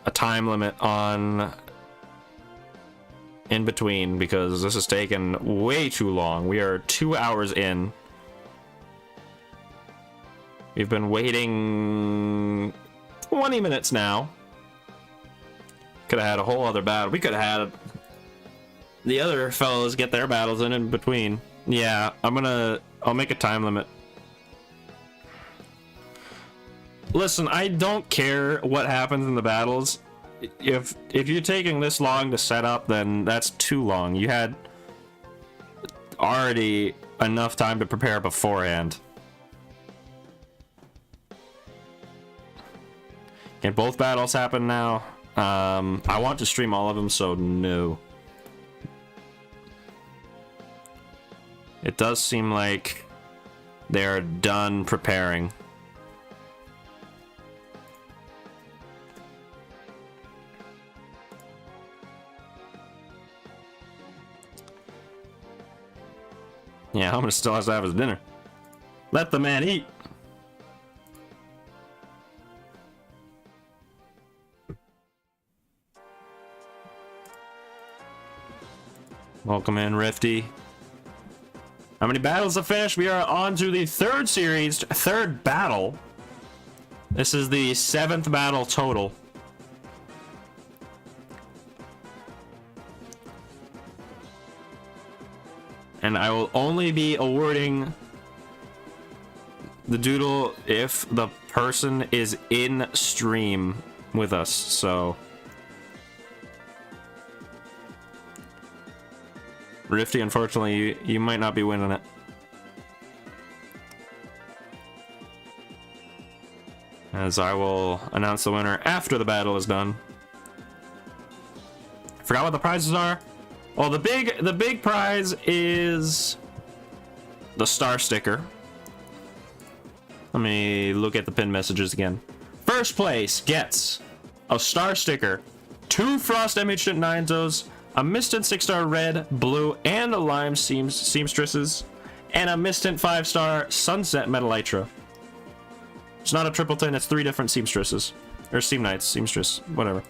a time limit on... in between, because this has taken way too long. We are 2 hours in. We've been waiting 20 minutes now. Could have had a whole other battle. We could have had the other fellows get their battles in between. Yeah, I'll make a time limit. Listen, I don't care what happens in the battles. If you're taking this long to set up, then that's too long. You had already enough time to prepare beforehand. Can both battles happen now? I want to stream all of them, so no. It does seem like they're done preparing. Yeah, Homer still has to have his dinner. Let the man eat. Welcome in, Rifty. How many battles have finished? We are on to the third series, third battle. This is the 7th battle total. And I will only be awarding the doodle if the person is in stream with us, so... Rifty, unfortunately, you might not be winning it. As I will announce the winner after the battle is done. Forgot what the prizes are. Well, the big prize is the star sticker. Let me look at the pin messages again. First place gets a star sticker, 2 Frost MH Ninzos, a Mistant 6-star red, blue, and a lime seamstresses, and a Mistant 5-star sunset metal Elytra. It's not a tripleton, it's 3 different seamstresses. Or seam knights, seamstress, whatever.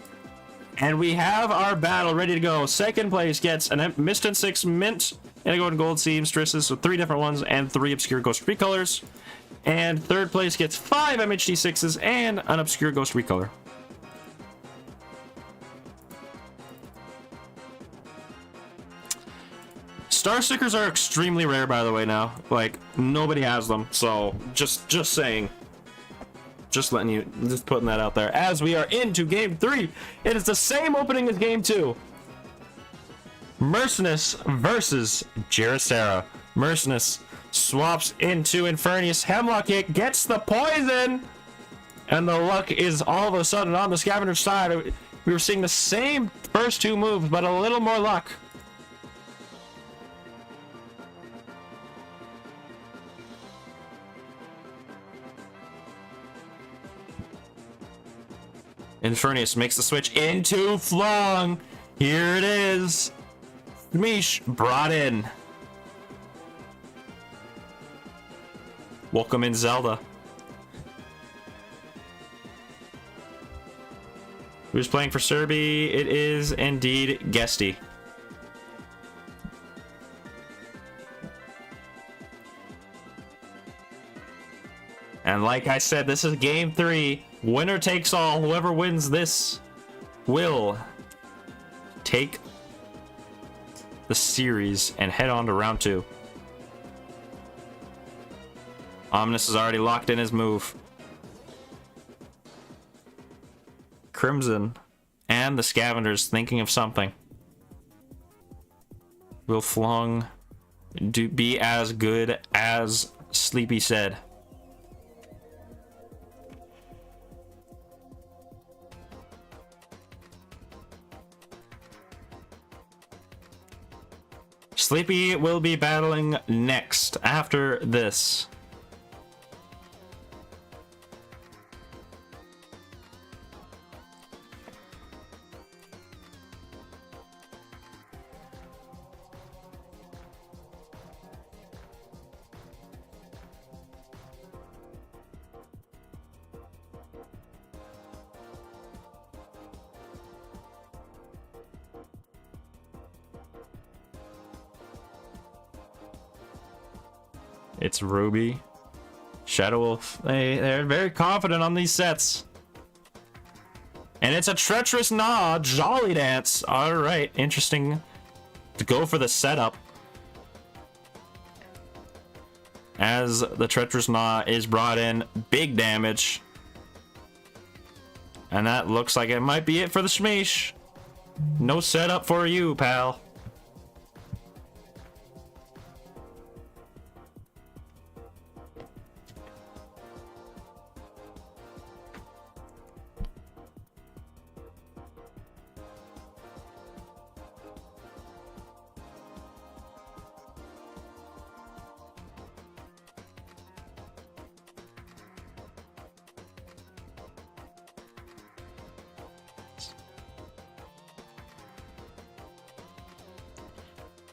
And we have our battle ready to go. Second place gets an Mistant 6 mint and a golden gold seamstresses, so 3 different ones, and 3 obscure ghost recolors. And third place gets 5 MHD6s and an obscure ghost recolor. Star stickers are extremely rare, by the way, now. Like, nobody has them, so just saying. Just putting that out there. As we are into game 3, it is the same opening as game 2. Mercenous versus Jericera. Mercenous swaps into Infernius. Hemlock Kick gets the poison, and the luck is all of a sudden on the scavenger side. We were seeing the same first 2 moves, but a little more luck. Infernius makes the switch into Flong. Here it is. Mish brought in. Welcome in, Zelda. Who's playing for Serby? It is indeed Guesty. And like I said, this is game 3. Winner takes all. Whoever wins this will take the series and head on to round 2. Omnis is already locked in his move. Crimson and the Scavengers thinking of something. Will Flung be as good as Sleepy said? Sleepy will be battling next after this. It's Ruby, Shadow Wolf. They're very confident on these sets. And it's a Treacherous Gnaw, Jolly Dance. Alright, interesting to go for the setup. As the Treacherous Gnaw is brought in, big damage. And that looks like it might be it for the Shmeesh. No setup for you, pal.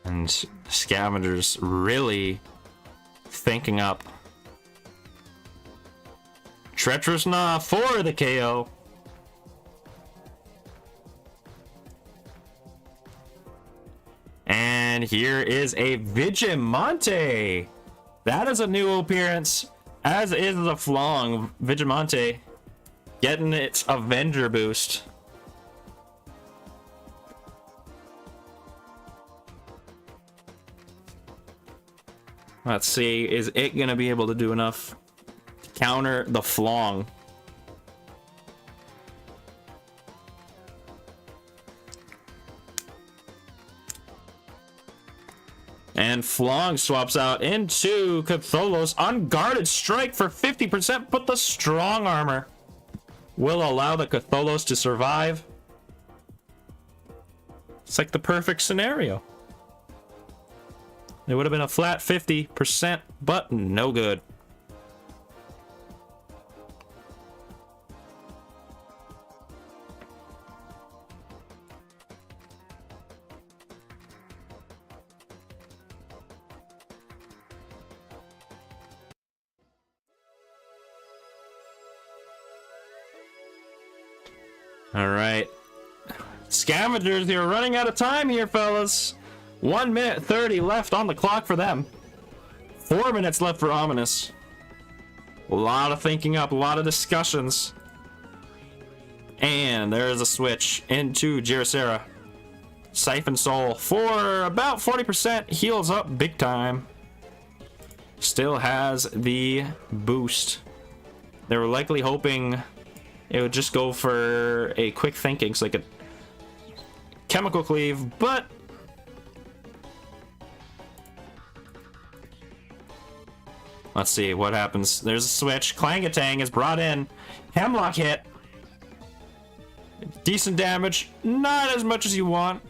And Scavengers really thinking up. Treacherous Gnaw for the KO. And here is a Vigimante. That is a new appearance, as is the Flong. Vigimante getting its Avenger boost. Let's see, is it gonna be able to do enough to counter the Flong? And Flong swaps out into Cthulhu's Unguarded Strike for 50%, but the strong armor will allow the Cthulhu's to survive. It's like the perfect scenario. It would have been a flat 50%, but no good. All right. Scavengers, you're running out of time here, fellas. 1 minute 30 left on the clock for them. 4 minutes left for Ominous. A lot of thinking up, a lot of discussions. And there's a switch into Jirasera. Siphon Soul for about 40%. Heals up big time. Still has the boost. They were likely hoping it would just go for a quick thinking so they could chemical cleave, but let's see what happens. There's a switch. Clangatang is brought in. Hemlock hit. Decent damage. Not as much as you want.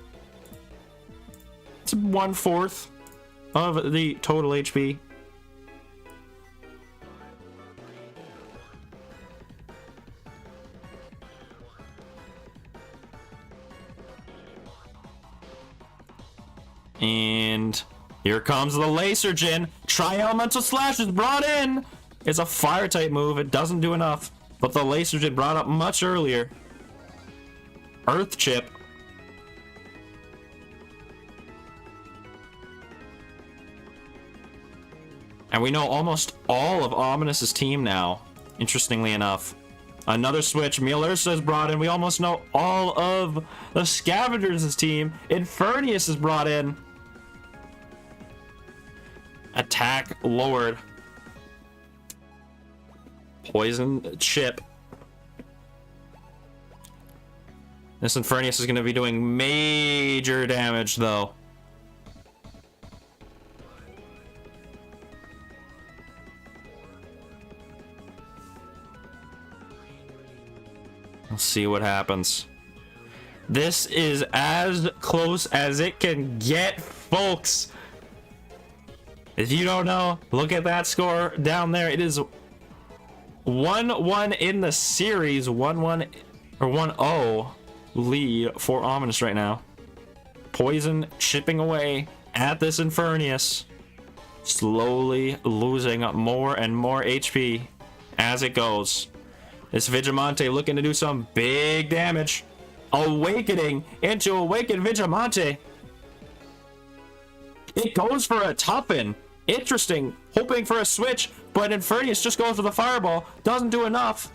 It's 1/4 of the total HP. And here comes the Lasergen. Tri-Elemental Slash is brought in. It's a fire type move. It doesn't do enough. But the Lasergen brought up much earlier. Earth Chip. And we know almost all of Ominous's team now, interestingly enough. Another switch. Mielursa is brought in. We almost know all of the Scavengers' team. Infernius is brought in. Attack lowered. Poison chip. This Infernius is going to be doing major damage, though. Let's see what happens. This is as close as it can get, folks. If you don't know, look at that score down there. It is 1-1 in the series. 1-1 or 1-0 lead for Ominous right now. Poison chipping away at this Infernius. Slowly losing more and more HP as it goes. This Vigilante looking to do some big damage. Awakening into Awakened Vigilante. It goes for a toughen. Interesting. Hoping for a switch, but Infernius just goes for the fireball. Doesn't do enough.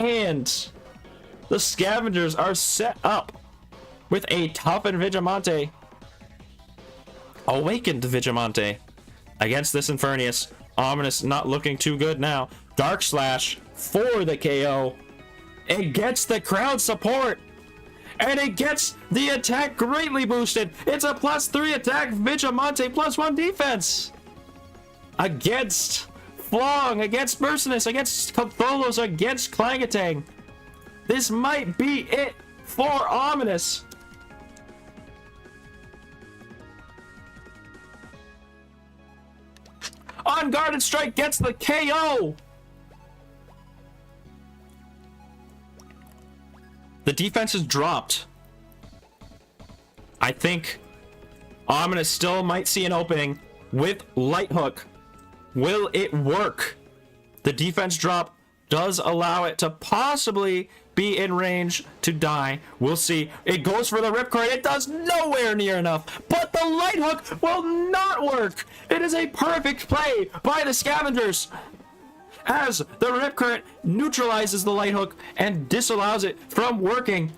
And the Scavengers are set up with a toughened Vigilante. Awakened Vigilante against this Infernius. Ominous not looking too good now. Dark Slash for the KO. It gets the crowd support. And it gets the attack greatly boosted. It's a +3 attack Vigilante, +1 defense. Against Flong, against Mercenus, against Catholos, against Clangatang. This might be it for Ominous. Unguarded Strike gets the KO. The defense is dropped. I think Ominous still might see an opening with Light Hook. Will it work? The defense drop does allow it to possibly be in range to die. We'll see. It goes for the Ripcord. It does nowhere near enough. But the Light Hook will not work. It is a perfect play by the Scavengers, as the Rip Current neutralizes the Light Hook and disallows it from working.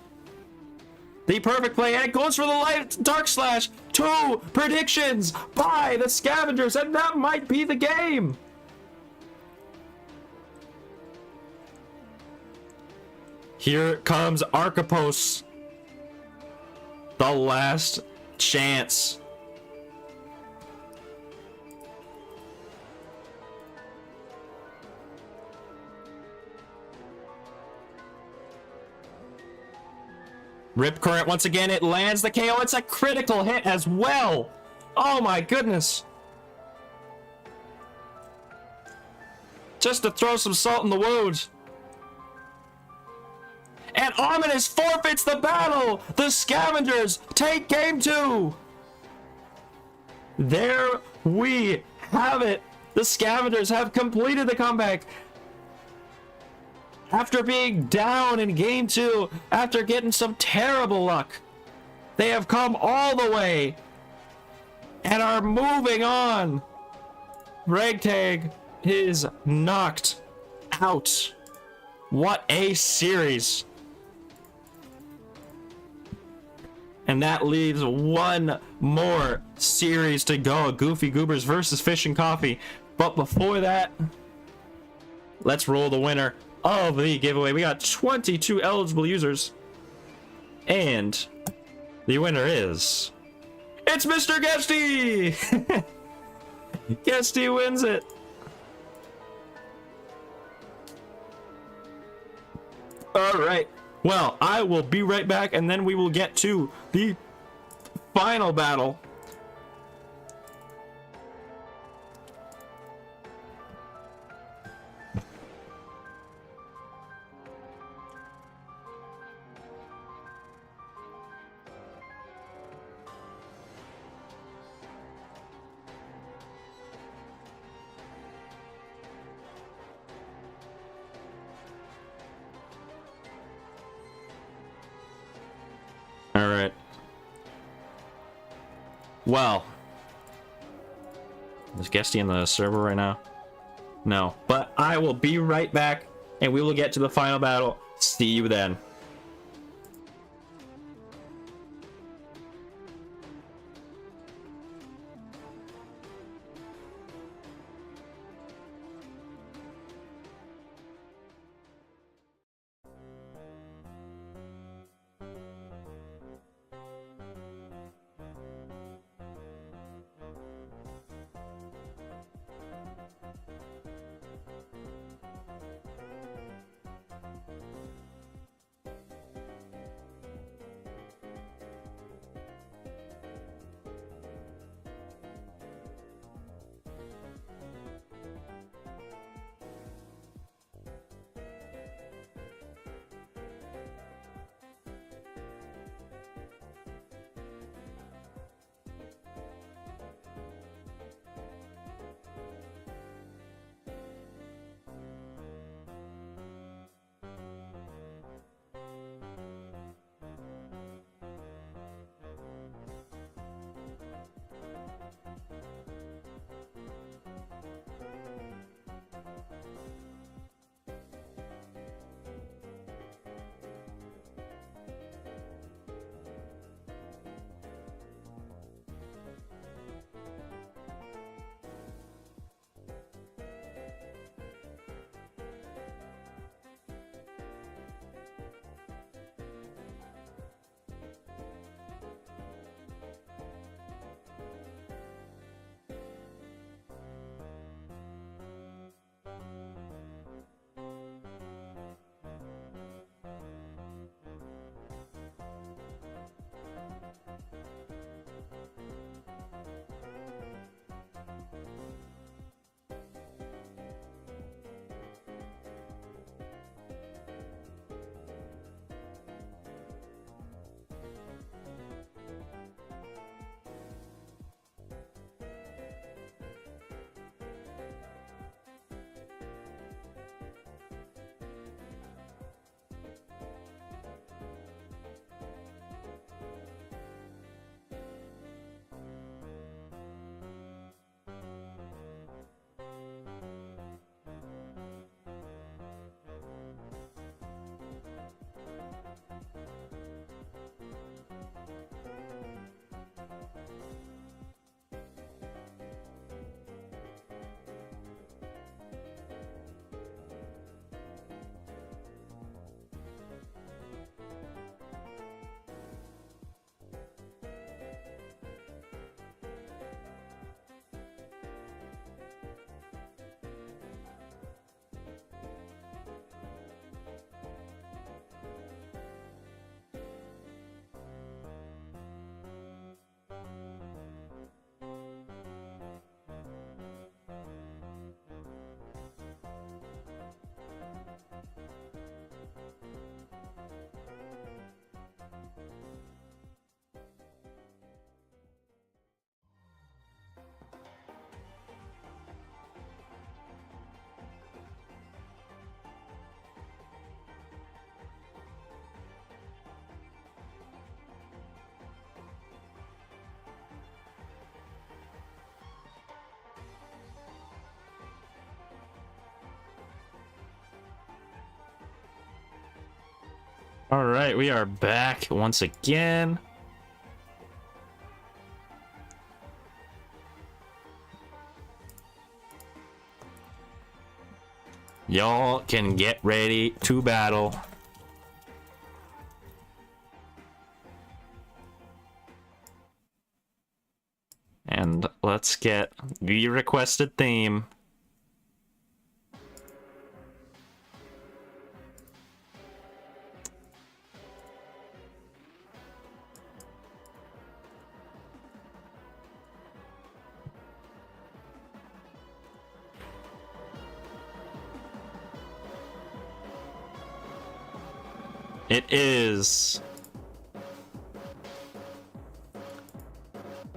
The perfect play, and it goes for the Dark Slash. 2 predictions by the Scavengers, and that might be the game. Here comes Archipos. The last chance. Rip Current once again. It lands the KO. It's a critical hit as well. Oh my goodness. Just to throw some salt in the wound. And Ominous forfeits the battle. The Scavengers take game 2. There we have it. The Scavengers have completed the comeback. After being down in game 2, after getting some terrible luck, they have come all the way and are moving on. Ragtag is knocked out. What a series. And that leaves one more series to go. Goofy Goobers versus Fish and Coffee. But before that, let's roll the winner of the giveaway. We got 22 eligible users. And the winner is... it's Mr. Guesty! Guesty wins it. Alright. Well, I will be right back, and then we will get to the final battle. Alright. Well. Is Guesty in the server right now? No. But I will be right back, and we will get to the final battle. See you then. All right, we are back once again. Y'all can get ready to battle. And let's get the requested theme. It is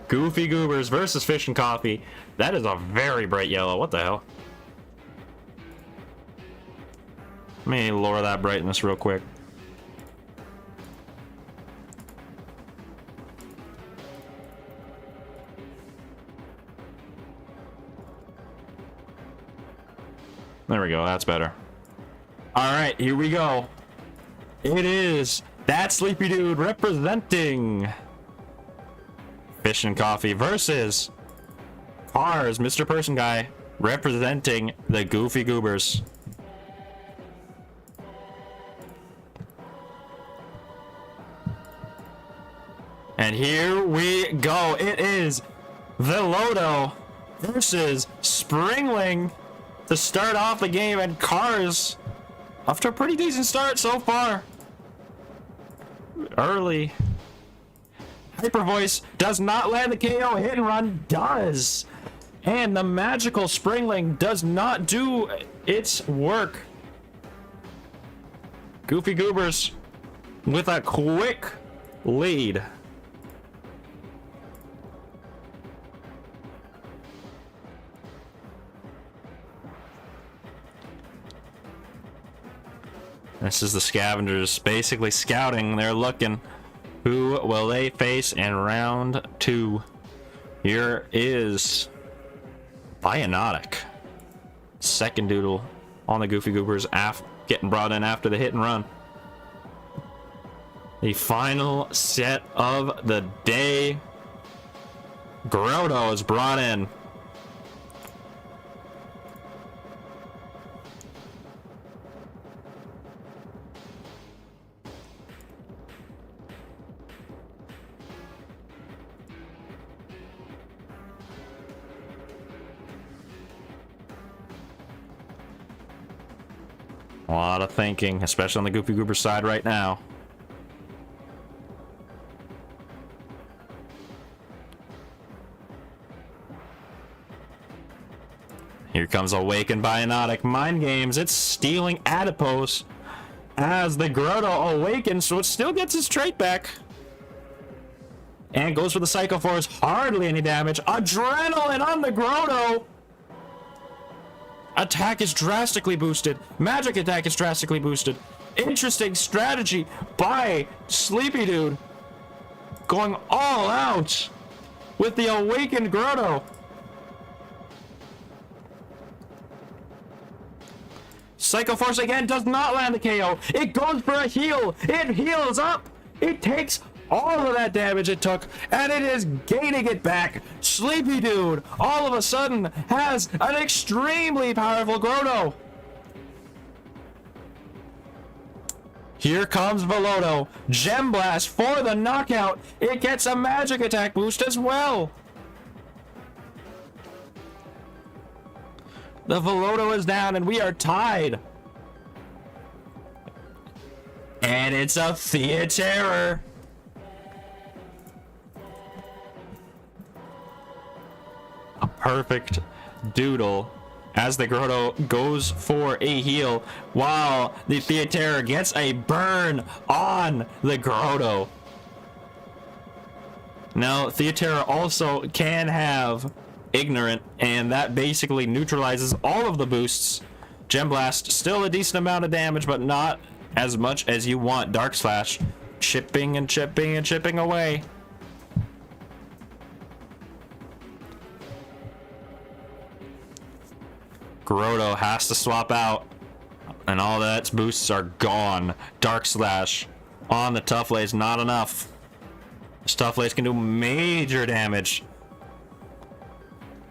Goofy Goobers versus Fish and Coffee. That is a very bright yellow. What the hell? Let me lower that brightness real quick. There we go. That's better. All right, here we go. It is that sleepy dude representing Fish and Coffee versus Cars, Mr. Person Guy, representing the Goofy Goobers. And here we go. It is Velodo versus Springling to start off the game, and Cars, after a pretty decent start so far. Early. Hyper Voice does not land the KO. Hit and Run does. And the magical Springling does not do its work. Goofy Goobers with a quick lead. This is the Scavengers basically scouting. They're looking. Who will they face in round 2? Here is Bionotic. Second Doodle on the Goofy Goobers, getting brought in after the hit and run. The final set of the day. Grotto is brought in. A lot of thinking, especially on the Goofy Goober side right now. Here comes Awakened Bionotic. Mind Games, it's stealing Adipose as the Grotto awakens, so it still gets his trait back. And goes for the Psycho Force, hardly any damage. Adrenaline on the Grotto! Attack is drastically boosted. Magic attack is drastically boosted. Interesting strategy by Sleepy Dude. Going all out with the Awakened Grotto. Psycho Force again does not land the KO. It goes for a heal. It heals up. It takes all of that damage it took, and it is gaining it back. Sleepy Dude all of a sudden has an extremely powerful Grotto. Here comes Velodo. Gem Blast for the knockout. It gets a magic attack boost as well. The Velodo is down, and we are tied. And it's a Theaterror. A perfect Doodle as the Grotto goes for a heal while the Theaterror gets a burn on the Grotto. Now, Theaterror also can have Ignorant, and that basically neutralizes all of the boosts. Gem Blast, still a decent amount of damage, but not as much as you want. Dark Slash, chipping and chipping and chipping away. Grotto has to swap out, and all that's boosts are gone. Dark Slash on the Tough Lays. Not enough. This Tough Lays can do major damage.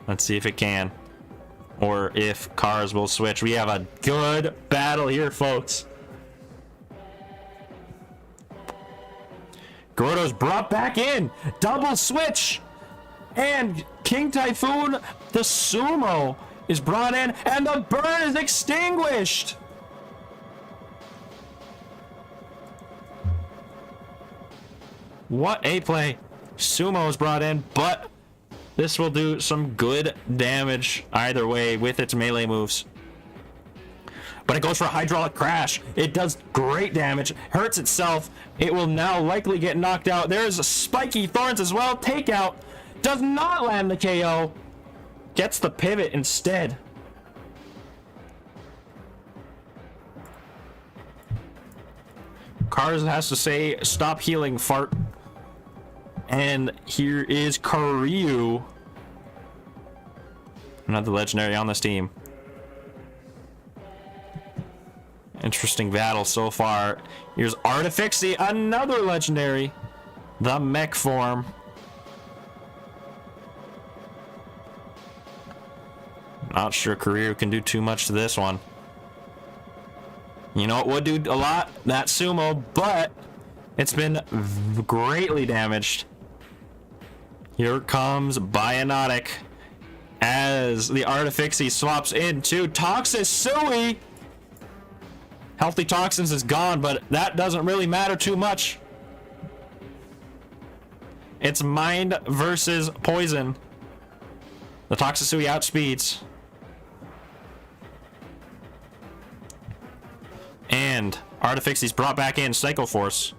Let's see if it can. Or if cars will switch. We have a good battle here, folks. Grotto's brought back in. Double switch. And King Typhoon, the sumo, is brought in. And the burn is extinguished. What a play. Sumo is brought in, but this will do some good damage either way with its melee moves. But it goes for a hydraulic crash. It does great damage. Hurts itself. It will now likely get knocked out. There's a spiky thorns as well. Takeout. Does not land the KO. Gets the pivot instead. Cars has to say, stop healing, fart. And here is Karyu. Another legendary on this team. Interesting battle so far. Here's Artifixie, another legendary. The mech form. Not sure Karyu can do too much to this one. You know, it would do a lot, that sumo, but it's been greatly damaged. Here comes Bionotic as the Artifixie swaps into Toxisui. Healthy Toxins is gone, but that doesn't really matter too much. It's mind versus poison. The Toxisui outspeeds. And Artifixie's brought back in. Psycho Force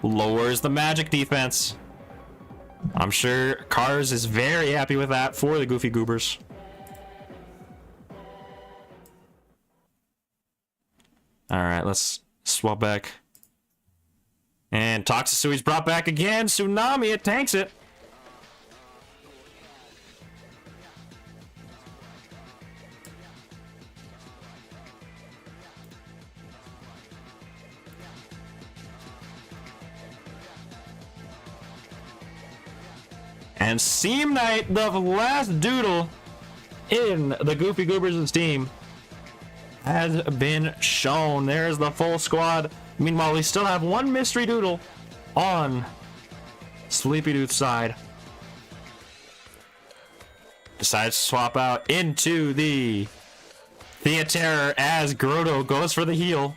lowers the magic defense. I'm sure Cars is very happy with that for the Goofy Goobers. Alright, let's swap back. And Toxisui's brought back again. Tsunami, it tanks it. And Seam Knight, the last doodle in the Goofy Goobers' team, has been shown. There's the full squad. Meanwhile, we still have one mystery doodle on Sleepy Dude's side. Decides to swap out into the Theaterror as Grotto goes for the heal.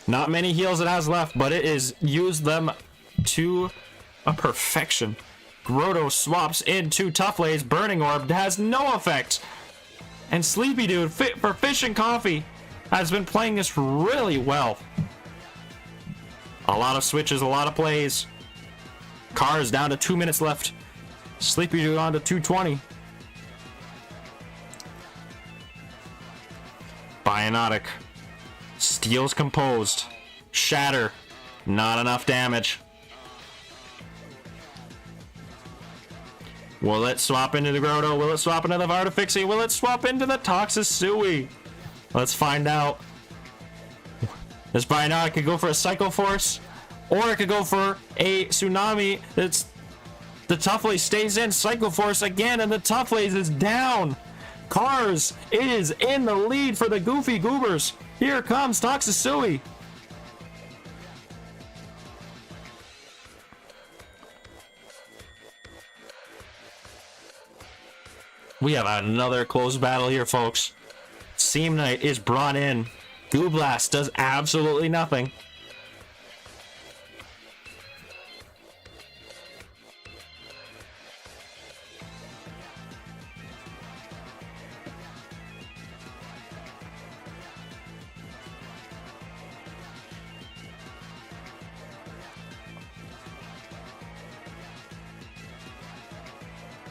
Not many heals it has left, but it is used them to a perfection. Grotto swaps into Tough Lays. Burning Orb has no effect. And Sleepy Dude, fit for Fish and Coffee, has been playing this really well. A lot of switches, a lot of plays. Cars down to 2 minutes left. Sleepy Dude on to 220. Bionotic. Steel's composed. Shatter. Not enough damage. Will it swap into the Grotto? Will it swap into the Artifixie? Will it swap into the Toxisui? Let's find out. This Bionotic could go for a Psycho Force, or it could go for a Tsunami. It's the Tough Lays stays in. Psycho Force again, and the Tough Lays is down. Cars is in the lead for the Goofy Goobers. Here comes Toxisui. We have another close battle here, folks. Seam Knight is brought in. Goo Blast does absolutely nothing.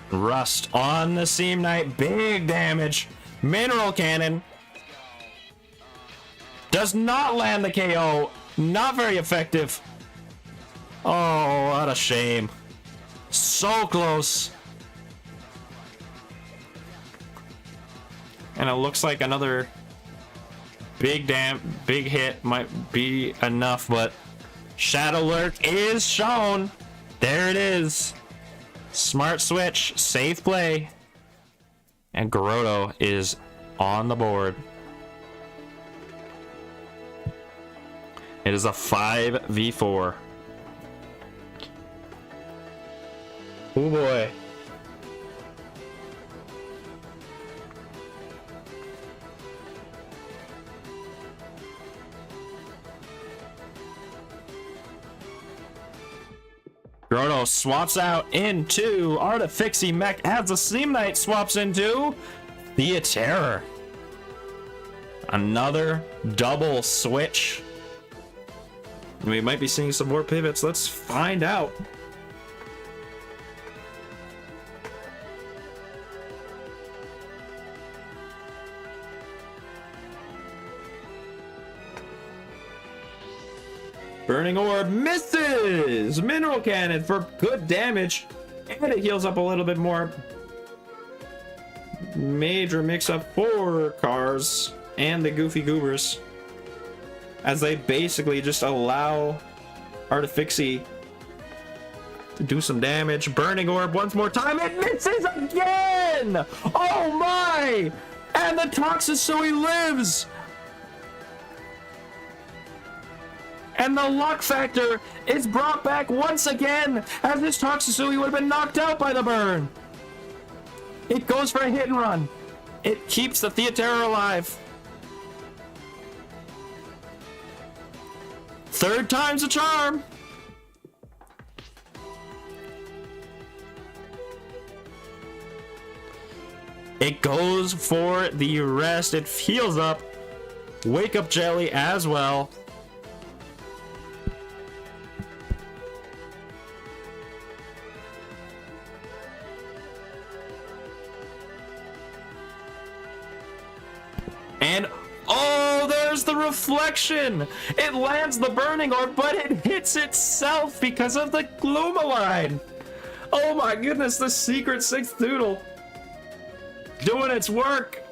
Rust on the Seam Knight. Big damage. Mineral Cannon. Does not land the KO. Not very effective. Oh, what a shame. So close. And it looks like another big hit might be enough, but Shadow Lurk is shown. There it is. Smart switch, safe play. And Grotto is on the board. It is a 5v4. Oh boy. Grotto swaps out into Artifixie Mech as the Seam Knight swaps into Theaterror. Another double switch. We might be seeing some more pivots. Let's find out. Burning Orb misses! Mineral Cannon for good damage. And it heals up a little bit more. Major mix-up for Cars and the Goofy Goobers, as they basically just allow Artifixie to do some damage. Burning Orb once more time. It misses again! Oh my! And the Toxicity lives! And the luck factor is brought back once again, as this Toxicity would have been knocked out by the burn. It goes for a hit and run. It keeps the Theaterror alive. Third time's a charm. It goes for the rest. It heals up. Wake Up Jelly as well. And oh, there's the reflection. It lands the Burning Orb, but it hits itself because of the Gloomline. Oh my goodness, the secret 6th Doodle doing its work.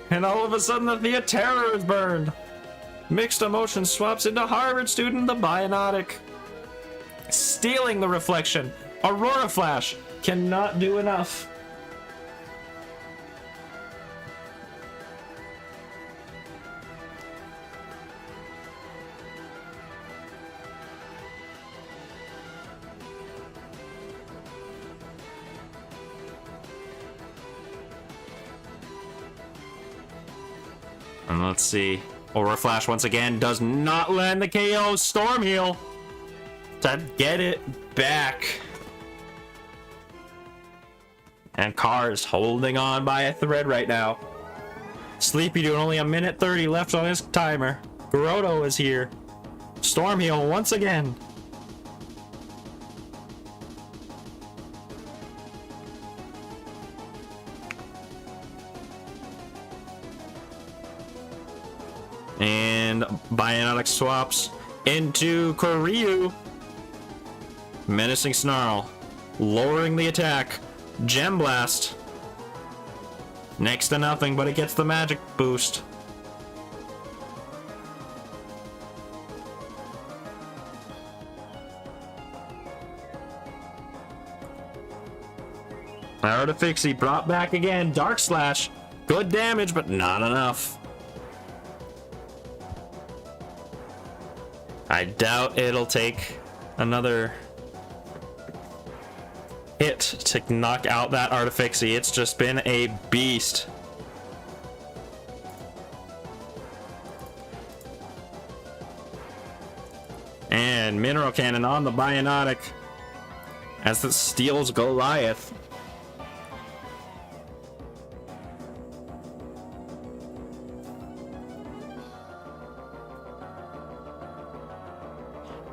And all of a sudden the Theaterror is burned. Mixed Emotion swaps into Harvard student, the Biotic. Stealing the reflection. Aurora Flash cannot do enough. And let's see. Aurora Flash once again does not land the KO. Storm Heal to get it back. And Cars holding on by a thread right now. Sleepy Dude only a minute 30 left on his timer. Grotto is here. Storm Heal once again. And Biotic swaps into Koryu. Menacing Snarl. Lowering the attack. Gem Blast. Next to nothing, but it gets the magic boost. Artifixie brought back again. Dark Slash. Good damage, but not enough. I doubt it'll take another hit to knock out that Artifixie. It's just been a beast. And Mineral Cannon on the Biotic as it steals Goliath.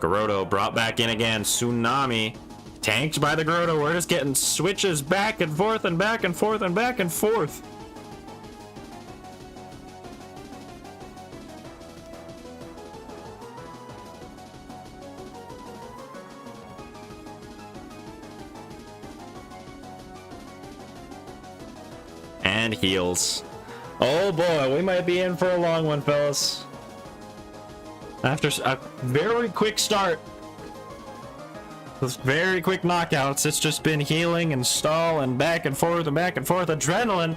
Grotto brought back in again. Tsunami tanked by the Grotto. We're just getting switches back and forth and back and forth and back and forth. And heals. Oh boy, we might be in for a long one, fellas. After a very quick start, with very quick knockouts, it's just been healing and stall and back and forth and back and forth. Adrenaline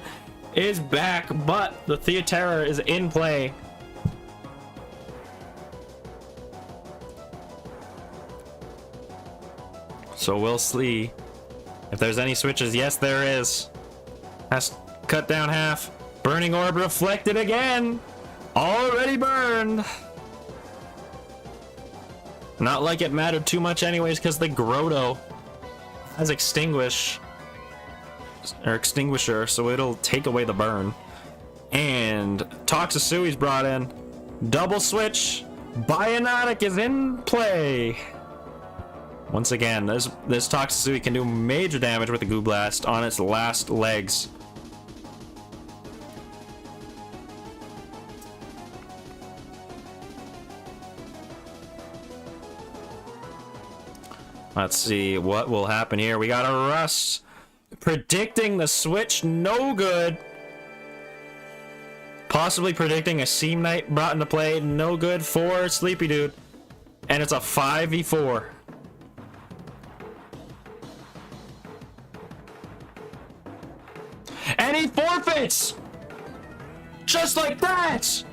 is back, but the Theaterra is in play. So we'll see if there's any switches. Yes, there is. Has cut down half. Burning orb reflected again. Already burned. Not like it mattered too much anyways, because the Grotto has extinguisher, so it'll take away the burn. And Toxisui's brought in. Double switch. Bionotic is in play. Once again, this Toxisui can do major damage with the Goo Blast on its last legs. Let's see what will happen here. We got a Rust predicting the switch, no good. Possibly predicting a Seam Knight brought into play, no good for Sleepy Dude. And it's a 5v4. And he forfeits! Just like that!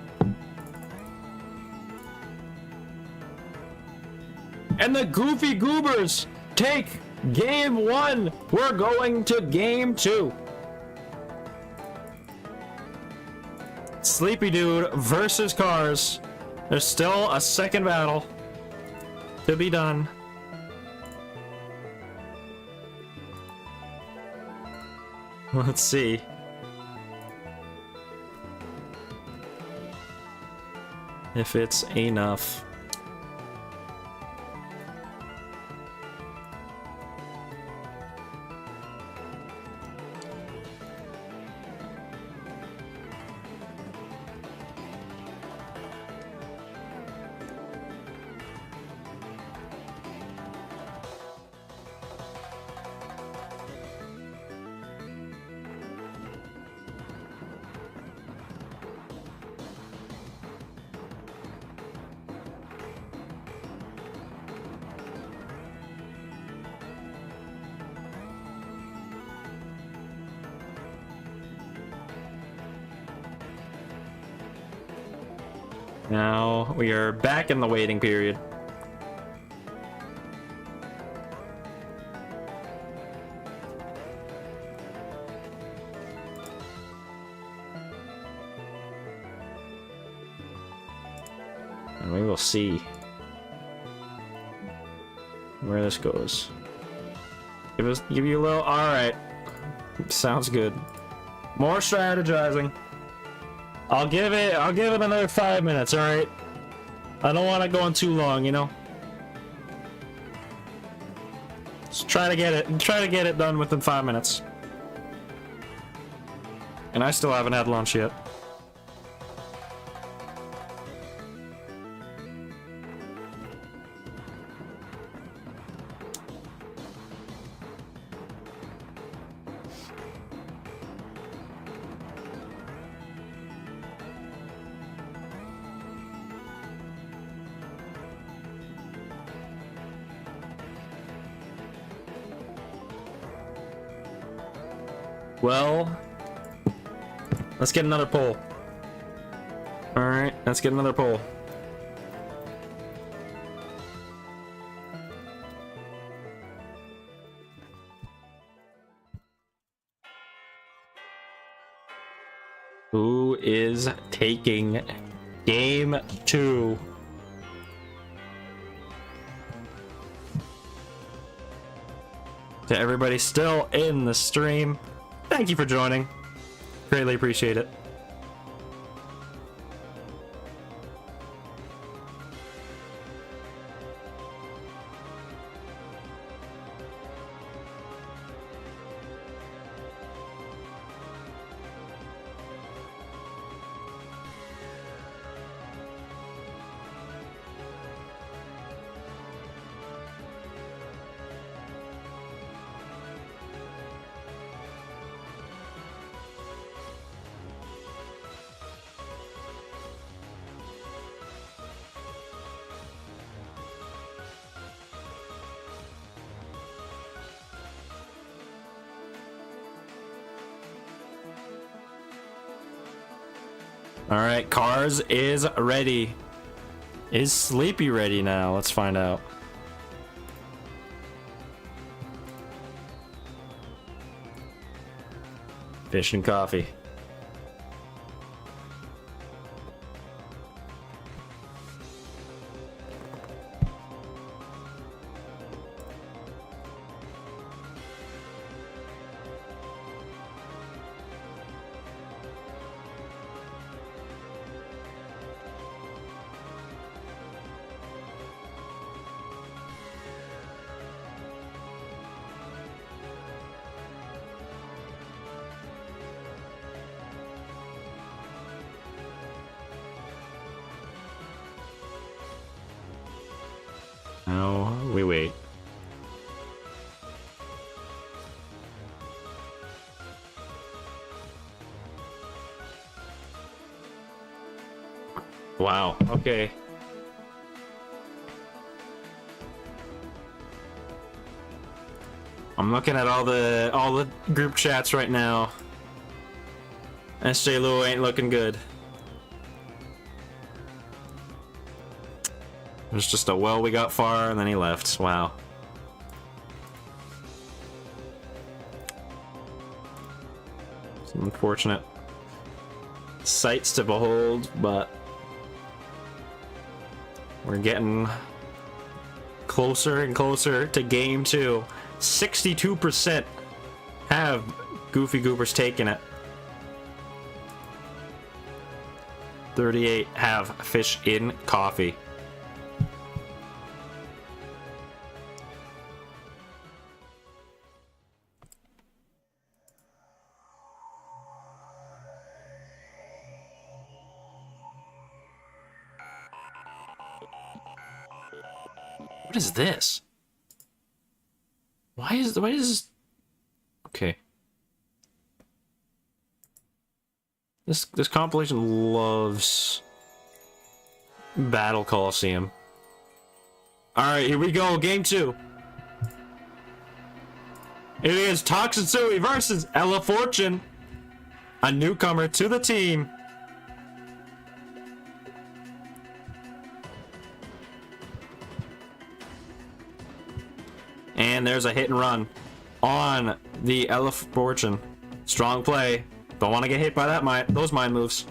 And the Goofy Goobers take game 1. We're going to game 2. Sleepy Dude versus Cars. There's still a second battle to be done. Let's see. If it's enough. Now we are back in the waiting period. And we will see where this goes. Give you a little. All right, sounds good. More strategizing. I'll give it another 5 minutes, all right? I don't want it going too long, you know? Just try to get it done within 5 minutes. And I still haven't had lunch yet. Well, let's get another poll. Alright, let's get another poll. Who is taking game 2? To everybody still in the stream, thank you for joining. Greatly appreciate it. All right, Cars is ready. Is Sleepy ready now? Let's find out. Fish and coffee. Now we wait. Wow, okay. I'm looking at all the group chats right now. SJ Lou ain't looking good. It was just a well, we got far, and then he left. Wow. Some unfortunate sights to behold, but we're getting closer and closer to game 2. 62% have Goofy Goobers taken it. 38 have fish in coffee. What is this? Why is this? Okay. This compilation loves Battle Coliseum. All right, here we go. Game 2. It is Toxitsui versus Ella Fortune, a newcomer to the team. And there's a hit and run on the Ella Fortune. Strong play. Don't want to get hit by those mine moves.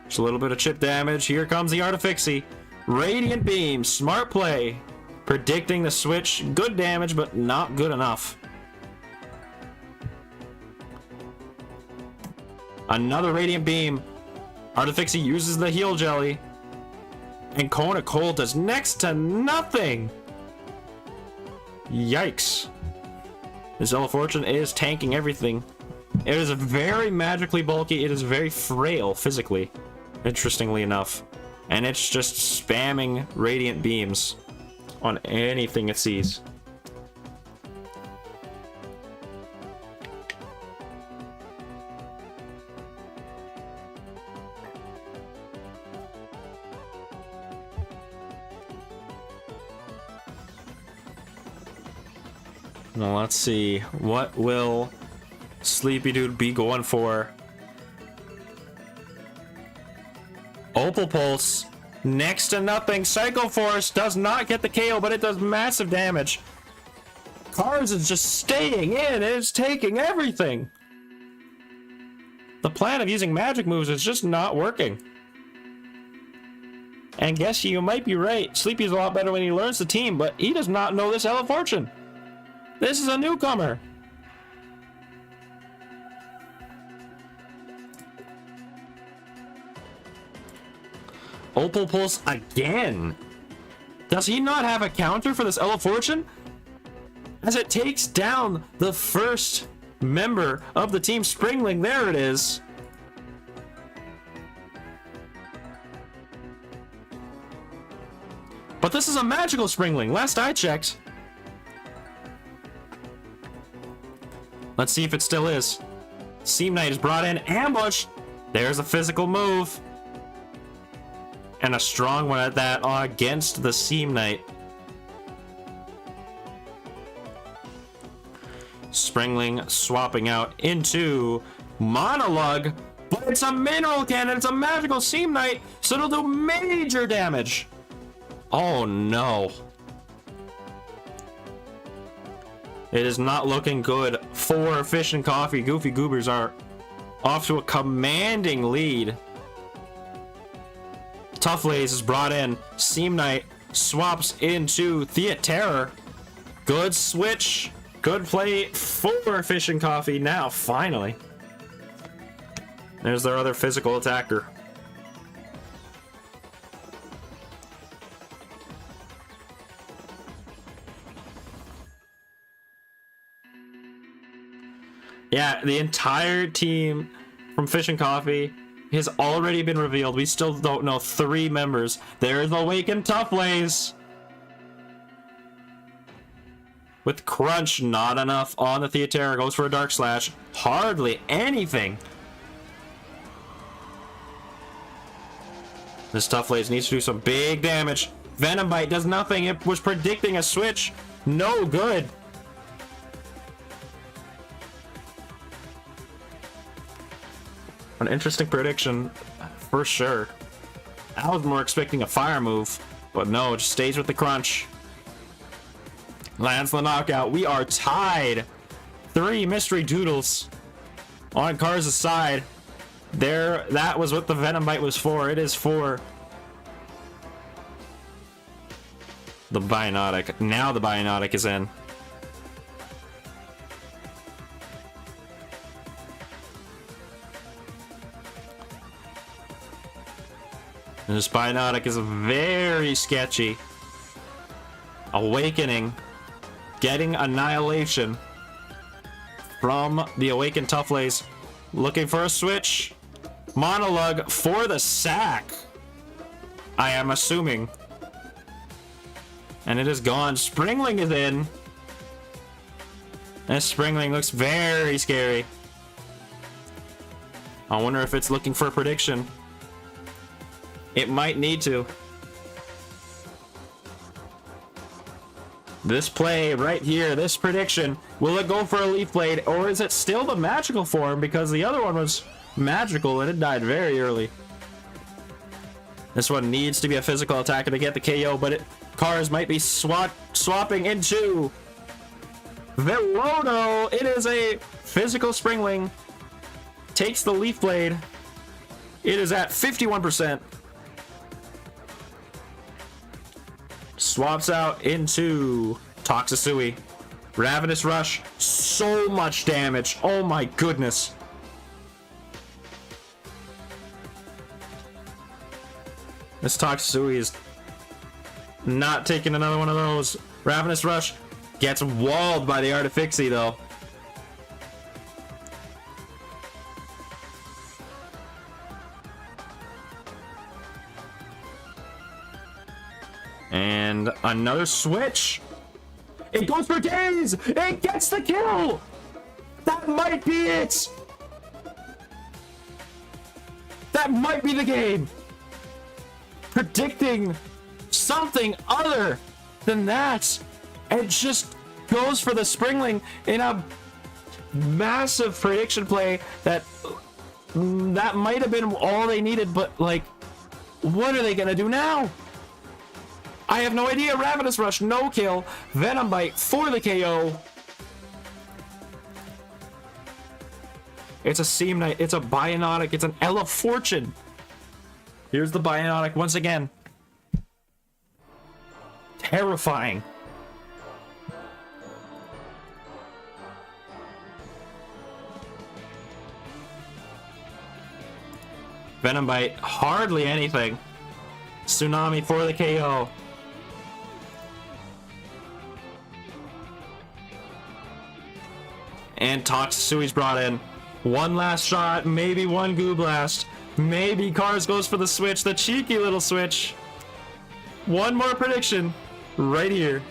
Just a little bit of chip damage. Here comes the Artifixie. Radiant Beam. Smart play. Predicting the switch. Good damage, but not good enough. Another Radiant Beam. Artifixie uses the heal jelly. And Kona Cold does next to nothing. Yikes. This Ella Fortune is tanking everything. It is very magically bulky. It is very frail physically, interestingly enough. And it's just spamming radiant beams on anything it sees. Now let's see, what will Sleepy Dude be going for? Opal Pulse, next to nothing. Psycho Force does not get the KO, but it does massive damage. Cars is just staying in, it's taking everything. The plan of using magic moves is just not working. And guess you might be right, Sleepy's a lot better when he learns the team, but he does not know this Ella Fortune. This is a newcomer. Opal Pulse again. Does he not have a counter for this Ella Fortune? As it takes down the first member of the team, Springling. There it is. But this is a magical Springling, last I checked. Let's see if it still is. Seam Knight is brought in. Ambush. There's a physical move. And a strong one at that against the Seam Knight. Springling swapping out into Monologue. But it's a mineral cannon. It's a magical seam knight, so it'll do major damage. Oh no. It is not looking good for Fish and Coffee. Goofy Goobers are off to a commanding lead. Tough Lays is brought in. Seam Knight swaps into Theaterror. Good switch. Good play for Fish and Coffee. Now, finally. There's their other physical attacker. Yeah, the entire team from Fish and Coffee has already been revealed. We still don't know 3 members. There's Awakened Toughways. With Crunch, not enough on the Theaterra. Goes for a Dark Slash. Hardly anything. This Toughways needs to do some big damage. Venom Bite does nothing. It was predicting a switch. No good. An interesting prediction, for sure. I was more expecting a fire move, but no, it just stays with the Crunch. Lands the knockout. We are tied. 3 mystery doodles on Cars' side. There, that was what the Venom Bite was for. It is for the Biotic. Now the Biotic is in. And this Biotic is very sketchy. Awakening. Getting Annihilation from the Awakened Toughways. Looking for a switch. Monologue for the sack, I am assuming. And it is gone. Springling is in. And Springling looks very scary. I wonder if it's looking for a prediction. It might need to. This play right here, this prediction, will it go for a Leaf Blade, or is it still the magical form? Because the other one was magical and it died very early. This one needs to be a physical attacker to get the KO, but Cars might be swapping into Velono. It is a physical Springling. Takes the Leaf Blade. It is at 51%. Swaps out into Toxisui. Ravenous Rush. So much damage. Oh my goodness. This Toxisui is not taking another one of those. Ravenous Rush gets walled by the Artifixie though. And another switch. It goes for days. It gets the kill. That might be it. That might be the game. Predicting something other than that. It just goes for the Springling in a massive prediction play that might have been all they needed, but like, what are they gonna do now? I have no idea. Ravenous Rush, no kill. Venom Bite for the KO. It's a Seam Knight. It's a Biotic. It's an Ella Fortune. Here's the Biotic once again. Terrifying. Venom Bite, hardly anything. Tsunami for the KO. And Toxisui's brought in. One last shot, maybe one Goo Blast. Maybe Cars goes for the switch, the cheeky little switch. One more prediction, right here.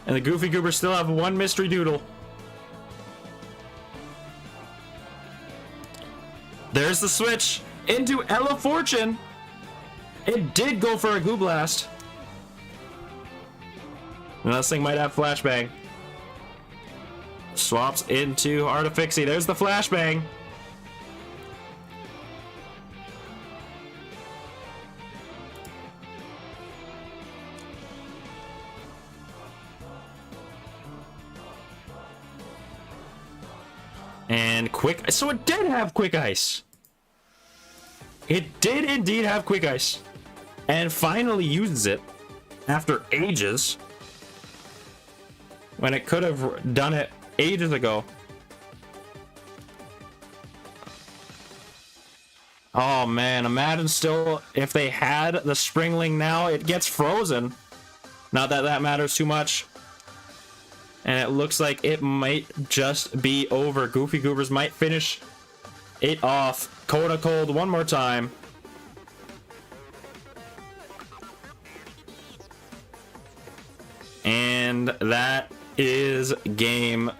And the Goofy Goobers still have one mystery doodle. There's the switch into Ella Fortune. It did go for a Goo Blast. And this thing might have Flashbang. Swaps into Artifixie. There's the flashbang. And quick, so it did have quick ice. It did indeed have quick ice. And finally uses it after ages. When it could have done it ages ago. Oh man, imagine still if they had the Springling now, it gets frozen. Not that that matters too much. And it looks like it might just be over. Goofy Goobers might finish it off. Coda Cold one more time. And that is game.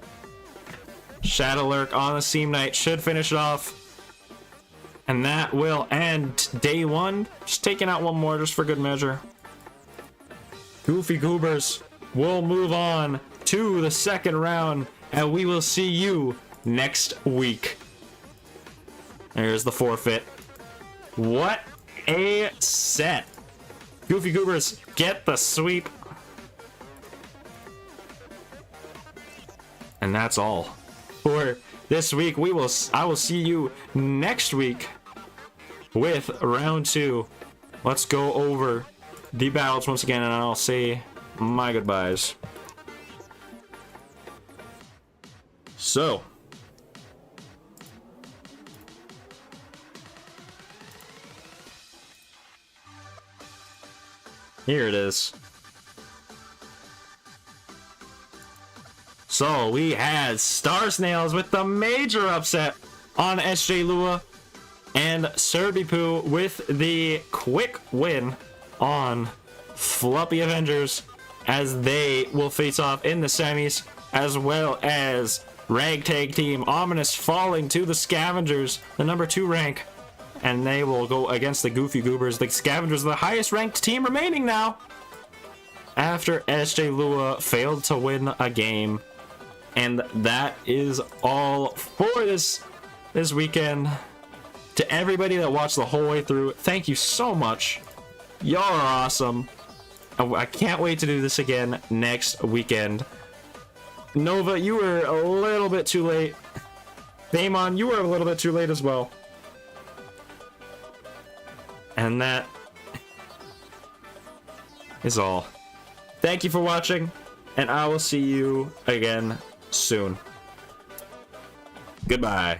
Shadowlurk on the Seam Knight should finish it off. And that will end day one. Just taking out one more just for good measure. Goofy Goobers will move on to the second round, and we will see you next week. There's the forfeit. What a set. Goofy Goobers get the sweep. And that's all for this week. I will see you next week with round 2. Let's go over the battles once again, and I'll say my goodbyes. So, here it is. So we had Star Snails with the major upset on SJ Lua, and Serbipu with the quick win on Floppy Avengers, as they will face off in the semis, as well as Ragtag Team Ominous falling to the Scavengers, the number 2 rank, and they will go against the Goofy Goobers. The Scavengers are the highest ranked team remaining now, after SJ Lua failed to win a game. And that is all for this weekend. To everybody that watched the whole way through, thank you so much. Y'all are awesome. I can't wait to do this again next weekend. Nova, you were a little bit too late. Damon, you were a little bit too late as well. And that is all. Thank you for watching, and I will see you again soon. Goodbye.